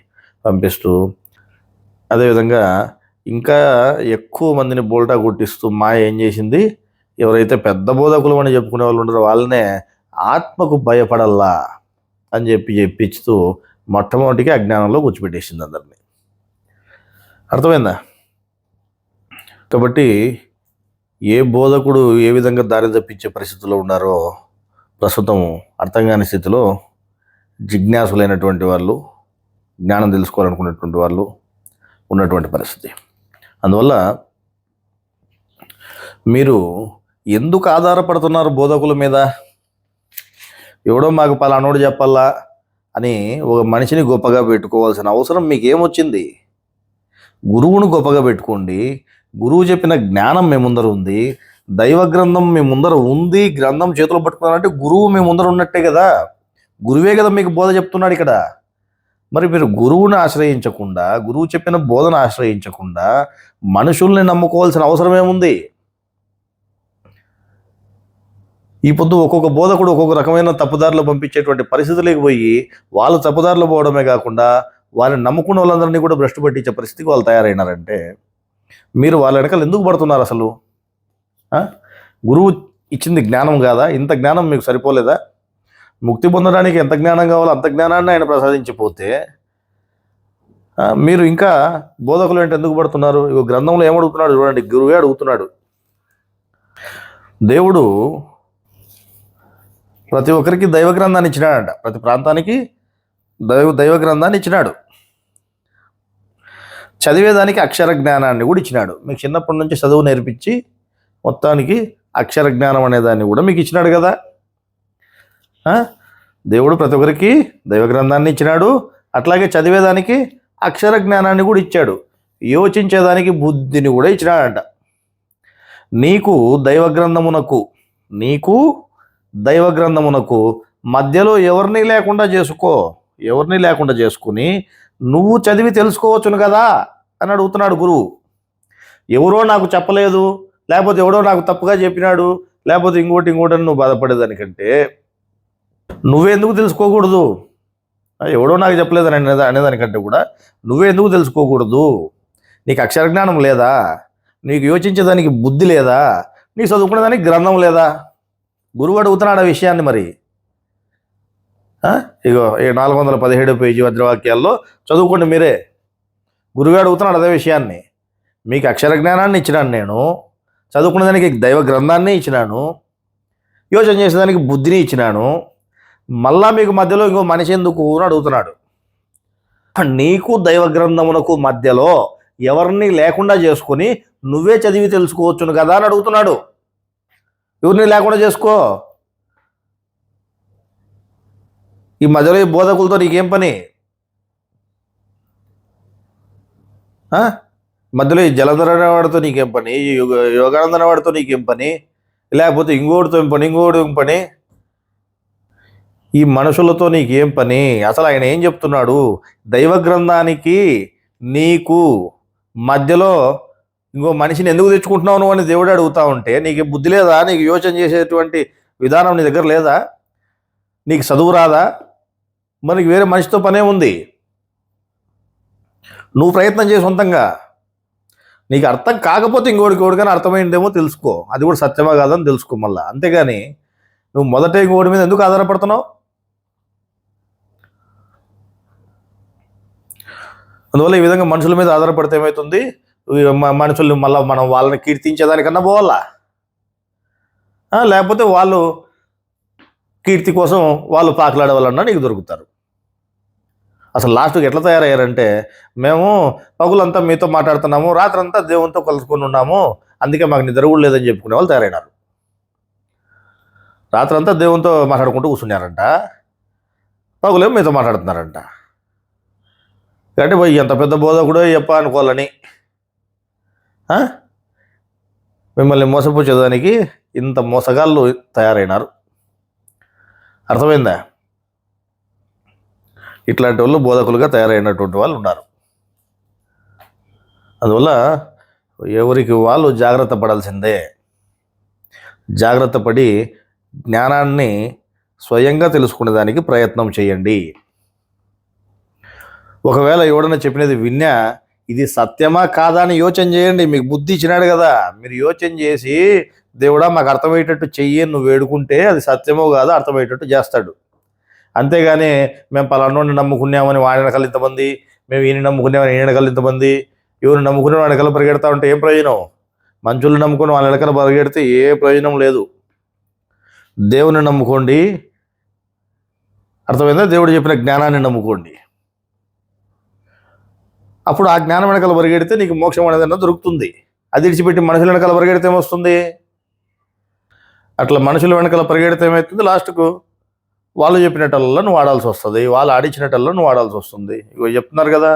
పంపిస్తూ, అదేవిధంగా ఇంకా ఎక్కువ మందిని బోల్టా కొట్టిస్తూ మాయ ఏం చేసింది, ఎవరైతే పెద్ద బోధకులు అని చెప్పుకునే వాళ్ళు ఉంటారో వాళ్ళనే ఆత్మకు భయపడల్లా అని చెప్పించుతూ మొట్టమొదటికి అజ్ఞానంలో కూర్చోబెట్టేసింది అందరినీ. అర్థమైందా? కాబట్టి ఏ బోధకుడు ఏ విధంగా దారి తప్పించే పరిస్థితుల్లో ఉన్నారో ప్రస్తుతం అర్థం కాని స్థితిలో జిజ్ఞాసులైనటువంటి వాళ్ళు, జ్ఞానం తెలుసుకోవాలనుకున్నటువంటి వాళ్ళు ఉన్నటువంటి పరిస్థితి. అందువల్ల మీరు ఎందుకు ఆధారపడుతున్నారు బోధకుల మీద? ఎవడో మాకు పలానోడు చెప్పాలా అని ఒక మనిషిని గొప్పగా పెట్టుకోవాల్సిన అవసరం మీకేమొచ్చింది? గురువును గొప్పగా పెట్టుకోండి. గురువు చెప్పిన జ్ఞానం మీ ముందర ఉంది, దైవ గ్రంథం మీ ముందర ఉంది. గ్రంథం చేతిలో పట్టుకున్నారంటే గురువు మీ ముందర ఉన్నట్టే కదా, గురువే కదా మీకు బోధ చెప్తున్నాడు ఇక్కడ. మరి మీరు గురువుని ఆశ్రయించకుండా, గురువు చెప్పిన బోధన ఆశ్రయించకుండా మనుషుల్ని నమ్ముకోవాల్సిన అవసరం ఏముంది? ఈ పొద్దు ఒక్కొక్క బోధకుడు ఒక్కొక్క రకమైన తప్పుదారిలో పంపించేటువంటి పరిస్థితులకు పోయి వాళ్ళు తప్పుదారిలో పోవడమే కాకుండా వాళ్ళని నమ్ముకున్న వాళ్ళందరినీ కూడా భ్రష్టు పట్టించే పరిస్థితికి వాళ్ళు తయారైనారంటే మీరు వాళ్ళ వెనకాల ఎందుకు పడుతున్నారు అసలు? గురువు ఇచ్చింది జ్ఞానం కాదా? ఇంత జ్ఞానం మీకు సరిపోలేదా? ముక్తి పొందడానికి ఎంత జ్ఞానం కావాలో అంత జ్ఞానాన్ని ఆయన ప్రసాదించిపోతే మీరు ఇంకా బోధకులు అంటే ఎందుకు పడుతున్నారు? ఇగో గ్రంథంలో ఏమడుగుతున్నాడు చూడండి, గురువే అడుగుతున్నాడు. దేవుడు ప్రతి ఒక్కరికి దైవ గ్రంథాన్ని ఇచ్చినాడంట, ప్రతి ప్రాంతానికి దైవ గ్రంథాన్ని ఇచ్చినాడు, చదివేదానికి అక్షర జ్ఞానాన్ని కూడా ఇచ్చినాడు. మీకు చిన్నప్పటి నుంచి చదువు నేర్పించి మొత్తానికి అక్షర జ్ఞానం అనేదాన్ని కూడా మీకు ఇచ్చినాడు కదా. దేవుడు ప్రతి ఒక్కరికి దైవ గ్రంథాన్ని ఇచ్చినాడు, అట్లాగే చదివేదానికి అక్షర జ్ఞానాన్ని కూడా ఇచ్చాడు, యోచించేదానికి బుద్ధిని కూడా ఇచ్చినాడంట. నీకు దైవ గ్రంథమునకు మధ్యలో ఎవరిని లేకుండా చేసుకుని నువ్వు చదివి తెలుసుకోవచ్చును కదా అని అడుగుతున్నాడు గురువు. ఎవరో నాకు చెప్పలేదు, లేకపోతే ఎవడో నాకు తప్పుగా చెప్పినాడు, లేకపోతే ఇంకోటి అని నువ్వు బాధపడేదానికంటే నువ్వెందుకు తెలుసుకోకూడదు? ఎవడో నాకు చెప్పలేదని అనేదానికంటే కూడా నువ్వే ఎందుకు తెలుసుకోకూడదు? నీకు అక్షర జ్ఞానం లేదా? నీకు యోచించేదానికి బుద్ధి లేదా? నీకు చదువుకునేదానికి గ్రంథం లేదా? గురువు అడుగుతున్నాడు ఆ విషయాన్ని. మరి ఇగో 417 పేజీ వజ్రవాక్యాల్లో చదువుకోండి మీరే. గురువు అడుగుతున్నాడు అదే విషయాన్ని. మీకు అక్షర జ్ఞానాన్ని ఇచ్చినాను నేను, చదువుకునేదానికి దైవ గ్రంథాన్ని ఇచ్చినాను, యోచన చేసేదానికి బుద్ధిని ఇచ్చినాను, మళ్ళా మీకు మధ్యలో ఇంకో మనిషి ఎందుకు అని అడుగుతున్నాడు. నీకు దైవ గ్రంథమునకు మధ్యలో ఎవరిని లేకుండా చేసుకుని నువ్వే చదివి తెలుసుకోవచ్చును కదా అని అడుగుతున్నాడు. ఎవరిని లేకుండా చేసుకో. ఈ మధ్యలో ఈ బోధకులతో నీకేం పని? మధ్యలో ఈ జలధర వాడితో నీకేం పని? ఈ యోగానందన వాడితో నీకేం పని? లేకపోతే ఇంకోటితో ఏం పని? ఈ మనుషులతో నీకేం పని? అసలు ఆయన ఏం చెప్తున్నాడు? దైవ గ్రంథానికి నీకు మధ్యలో ఇంకో మనిషిని ఎందుకు తెచ్చుకుంటున్నావు నువ్వు అని దేవుడు అడుగుతా ఉంటే నీకు బుద్ధి లేదా? నీకు యోచన చేసేటువంటి విధానం నీ దగ్గర లేదా? నీకు చదువు రాదా? మరి వేరే మనిషితో పనే ఉంది. నువ్వు ప్రయత్నం చేసి సొంతంగా. నీకు అర్థం కాకపోతే ఇంకోటికైనా అర్థమైందేమో తెలుసుకో, అది కూడా సత్యమా కాదని తెలుసుకో మళ్ళా. అంతేగాని నువ్వు మొదట ఇంకోటి మీద ఎందుకు ఆధారపడుతున్నావు? అందువల్ల ఈ విధంగా మనుషుల మీద ఆధారపడితే ఏమవుతుంది? మనుషుల్ని మళ్ళీ మనం వాళ్ళని కీర్తించేదానికన్నా పోవాలా, లేకపోతే వాళ్ళు కీర్తి కోసం వాళ్ళు పాకులాడే వాళ్ళన్నా నీకు దొరుకుతారు. అసలు లాస్ట్కి ఎట్లా తయారయ్యారంటే, మేము పగులంతా మీతో మాట్లాడుతున్నాము, రాత్రంతా దేవునితో కలుసుకొని ఉన్నాము, అందుకే మాకు నిద్ర కూడా లేదని చెప్పుకునే వాళ్ళు తయారైనారు. రాత్రంతా దేవునితో మాట్లాడుకుంటూ కూర్చున్నారంట, పగులేమో మీతో మాట్లాడుతున్నారంట. అంటే పోయి ఎంత పెద్ద బోధకుడో చెప్ప అనుకోవాలని మిమ్మల్ని మోసపుచ్చేదానికి ఇంత మోసగాళ్ళు తయారైనారు. అర్థమైందా? ఇట్లాంటి వాళ్ళు బోధకులుగా తయారైనటువంటి వాళ్ళు ఉన్నారు. అందువల్ల ఎవరికి వాళ్ళు జాగ్రత్త పడాల్సిందే. జాగ్రత్త పడి జ్ఞానాన్ని స్వయంగా తెలుసుకునేదానికి ప్రయత్నం చేయండి. ఒకవేళ ఎవడన్నా చెప్పినది విన్నా ఇది సత్యమా కాదా అని యోచన చేయండి. మీకు బుద్ధి ఇచ్చినాడు కదా, మీరు యోచన చేసి దేవుడా మాకు అర్థమయ్యేటట్టు చెయ్యి నువ్వు వేడుకుంటే అది సత్యమో కాదో అర్థమయ్యేటట్టు చేస్తాడు. అంతేగాని మేము పలానోడిని నమ్ముకున్నామని వాడి వెనకాల ఇంతమంది, మేము ఈయన నమ్ముకున్నామని ఈయన వెనకాల ఇంతమంది, ఎవరు నమ్ముకునే వాడి వెనకాల పరిగెడతా ఉంటే ఏం ప్రయోజనం? మనుషులు నమ్ముకుని వాళ్ళ వెనకాల పరిగెడితే ఏ ప్రయోజనం లేదు. దేవుని నమ్ముకోండి, అర్థమైందా? దేవుడు చెప్పిన జ్ఞానాన్ని నమ్ముకోండి. అప్పుడు ఆ జ్ఞానం వెనకాల పరిగెడితే నీకు మోక్షం అనేదన్నా దొరుకుతుంది. అది విడిచిపెట్టి మనుషుల వెనకాల పరిగెడితే ఏమొస్తుంది? అట్లా మనుషుల వెనకాల పరిగెడితే ఏమవుతుంది? లాస్ట్కు వాళ్ళు చెప్పినట్టల్లో నువ్వు వాడాల్సి వస్తుంది, వాళ్ళు ఆడించినట్టల్లో నువ్వు వాడాల్సి వస్తుంది. ఇగో చెప్తున్నారు కదా,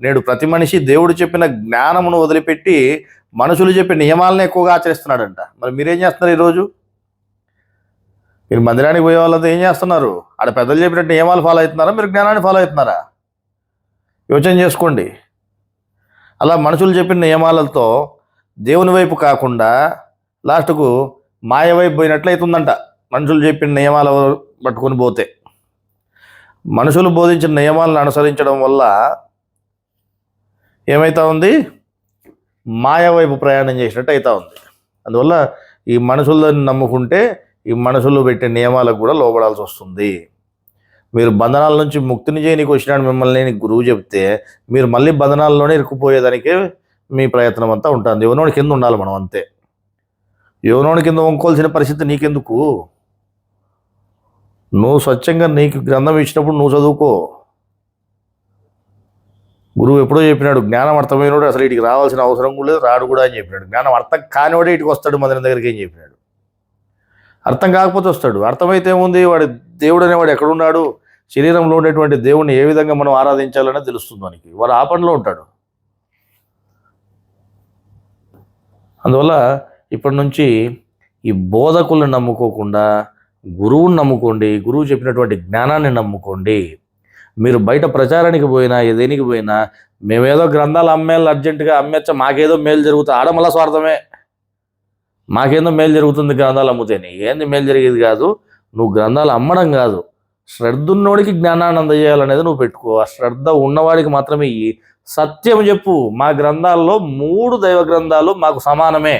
నేడు ప్రతి మనిషి దేవుడు చెప్పిన జ్ఞానమును వదిలిపెట్టి మనుషులు చెప్పే నియమాలను ఎక్కువగా ఆచరిస్తున్నాడంట. మరి మీరేం చేస్తున్నారు ఈరోజు? మీరు మందిరానికి పోయే వాళ్ళతో ఏం చేస్తున్నారు? ఆడ పెద్దలు చెప్పినట్టు నియమాలు ఫాలో అవుతున్నారా, మీరు జ్ఞానాన్ని ఫాలో అవుతున్నారా? యోచన చేసుకోండి. అలా మనుషులు చెప్పిన నియమాలతో దేవుని వైపు కాకుండా లాస్ట్కు మాయ వైపు పోయినట్లయితుందంట. మనుషులు చెప్పిన నియమాలు పట్టుకొని పోతే, మనుషులు బోధించిన నియమాలను అనుసరించడం వల్ల ఏమవుతా ఉంది? మాయ వైపు ప్రయాణం చేసినట్టు అవుతా ఉంది. అందువల్ల ఈ మనుషులను నమ్ముకుంటే ఈ మనుషులు పెట్టే నియమాలకు కూడా లోబడాల్సి వస్తుంది. మీరు బంధనాల నుంచి ముక్తిని చేయనికి వచ్చినాడు మిమ్మల్ని గురువు చెప్తే మీరు మళ్ళీ బంధనాల్లోనే ఇరుక్కుపోయేదానికే మీ ప్రయత్నం అంతా ఉంటుంది. యువనోడి కింద ఉండాలి మనం, అంతే. యువనోడి కింద వంకోవాల్సిన పరిస్థితి నీకెందుకు? నువ్వు స్వచ్ఛంగా నీకు గ్రంథం ఇచ్చినప్పుడు నువ్వు చదువుకో. గురువు ఎప్పుడో చెప్పినాడు, జ్ఞానం అర్థమైనోడు అసలు ఇటుకి రావాల్సిన అవసరం కూడా లేదు, రాడు కూడా అని చెప్పినాడు. జ్ఞానం అర్థం కానివాడే ఇటుకు వస్తాడు మందిరం దగ్గరికి అని చెప్పినాడు. అర్థం కాకపోతే వస్తాడు. అర్థమైతే ఏముంది? వాడు దేవుడు అనేవాడు ఎక్కడున్నాడు, శరీరంలో ఉండేటువంటి దేవుడిని ఏ విధంగా మనం ఆరాధించాలనే తెలుస్తుంది మనకి. వాడు ఆ పనిలో ఉంటాడు. అందువల్ల ఇప్పటి నుంచి ఈ బోధకులను నమ్ముకోకుండా గురువుని నమ్ముకోండి. గురువు చెప్పినటువంటి జ్ఞానాన్ని నమ్ముకోండి. మీరు బయట ప్రచారానికి పోయినా దేనికి పోయినా మేమేదో గ్రంథాలు అమ్మేళ్ళు అర్జెంటుగా అమ్మేచ్చా, మాకేదో మేలు జరుగుతుంది, ఆడ మళ్ళా స్వార్థమే. మాకేందో మేలు జరుగుతుంది గ్రంథాలు అమ్ముతేనే. ఏంది మేలు జరిగేది కాదు. నువ్వు గ్రంథాలు అమ్మడం కాదు, శ్రద్ధ ఉన్నోడికి జ్ఞానాన్ని అందజేయాలనేది నువ్వు పెట్టుకో. ఆ శ్రద్ధ ఉన్నవాడికి మాత్రమే ఇయ్యి. సత్యం చెప్పు. మా గ్రంథాల్లో 3 దైవ గ్రంథాలు మాకు సమానమే,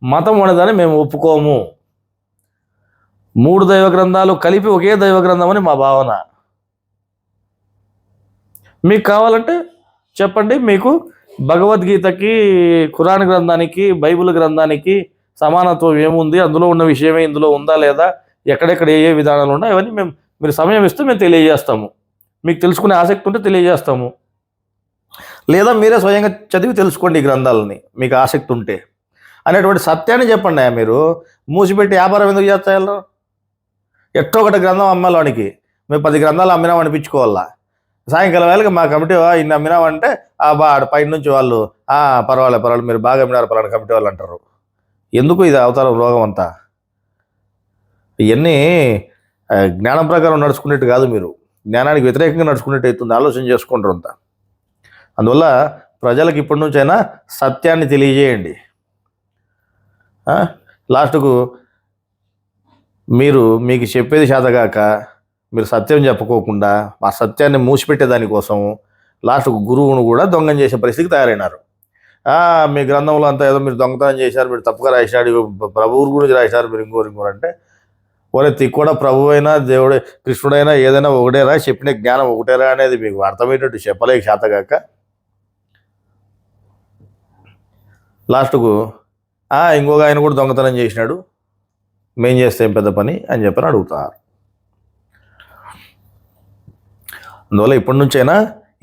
మతం అనేదాన్ని మేము ఒప్పుకోము. 3 దైవ గ్రంథాలు కలిపి ఒకే దైవ గ్రంథం అని మా భావన. మీకు కావాలంటే చెప్పండి. మీకు భగవద్గీతకి, ఖురాన్ గ్రంథానికి, బైబిల్ గ్రంథానికి సమానత్వం ఏముంది, అందులో ఉన్న విషయమే ఇందులో ఉందా లేదా, ఎక్కడెక్కడ ఏ విధానాలు ఉన్నాయి అవన్నీ మీరు సమయం ఇస్తే మేము తెలియజేస్తాము. మీకు తెలుసుకునే ఆసక్తి ఉంటే తెలియజేస్తాము. లేదా మీరే స్వయంగా చదివి తెలుసుకోండి ఈ గ్రంథాలని మీకు ఆసక్తి ఉంటే అనేటువంటి సత్యాన్ని చెప్పండి. మీరు మూసిపెట్టి వ్యాపారం ఎందుకు చేస్తాయో? ఎట్టో ఒకటి గ్రంథం అమ్మాలోనికి మేము 10 గ్రంథాలు అమ్మినాం అనిపించుకోవాలా. సాయంకాలం వేళకి మా కమిటీ ఇన్ని అమ్మినామంటే ఆడ పైన నుంచి వాళ్ళు పర్వాలేదు మీరు బాగా అమ్మినారు పలానా కమిటీ వాళ్ళు అంటారు. ఎందుకు ఇది అవతారం రోగం అంతా? ఇవన్నీ జ్ఞానం ప్రకారం నడుచుకునేట్టు కాదు, మీరు జ్ఞానానికి వ్యతిరేకంగా నడుచుకునేట్టు అవుతుంది. ఆలోచన చేసుకుంటారు అంతా. అందువల్ల ప్రజలకు ఇప్పటి నుంచైనా సత్యాన్ని తెలియజేయండి. లాస్ట్కు మీకు చెప్పేది చేతగాక మీరు సత్యం చెప్పుకోకుండా ఆ సత్యాన్ని మూసిపెట్టేదానికోసం లాస్ట్కు గురువును కూడా దొంగం చేసే పరిస్థితికి తయారైనారు. మీ గ్రంథంలో అంతా ఏదో మీరు దొంగతనం చేశారు, మీరు తప్పుగా రాసినాడు, ప్రభువు గురించి రాసినారు, మీరు ఇంకోరు అంటే ఒరే తిక్కుడా ప్రభు అయినా దేవుడే కృష్ణుడైనా ఏదైనా ఒకటేరా, చెప్పిన జ్ఞానం ఒకటేరా అనేది మీకు అర్థమయ్యేటట్టు చెప్పలేక చేతగాక లాస్ట్కు ఇంకొక ఆయన కూడా దొంగతనం చేసినాడు, మేం చేస్తే ఏం పెద్ద పని అని చెప్పని అడుగుతారు. అందువల్ల ఇప్పటి నుంచైనా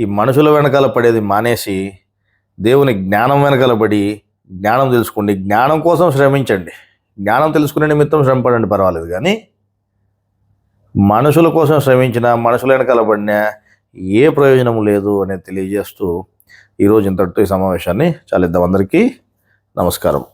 ఈ మనుషుల వెనకాల పడేది మానేసి దేవుని జ్ఞానం వెనకాల పడి జ్ఞానం తెలుసుకోండి. జ్ఞానం కోసం శ్రమించండి. జ్ఞానం తెలుసుకునే నిమిత్తం శ్రమ పడండి, పర్వాలేదు. కానీ మనుషుల కోసం శ్రమించిన, మనుషుల వెనకాల పడినా ఏ ప్రయోజనం లేదు అనేది తెలియజేస్తూ ఈరోజు ఇంతటితో ఈ సమావేశాన్ని చాలిద్దాం. అందరికీ నమస్కారం.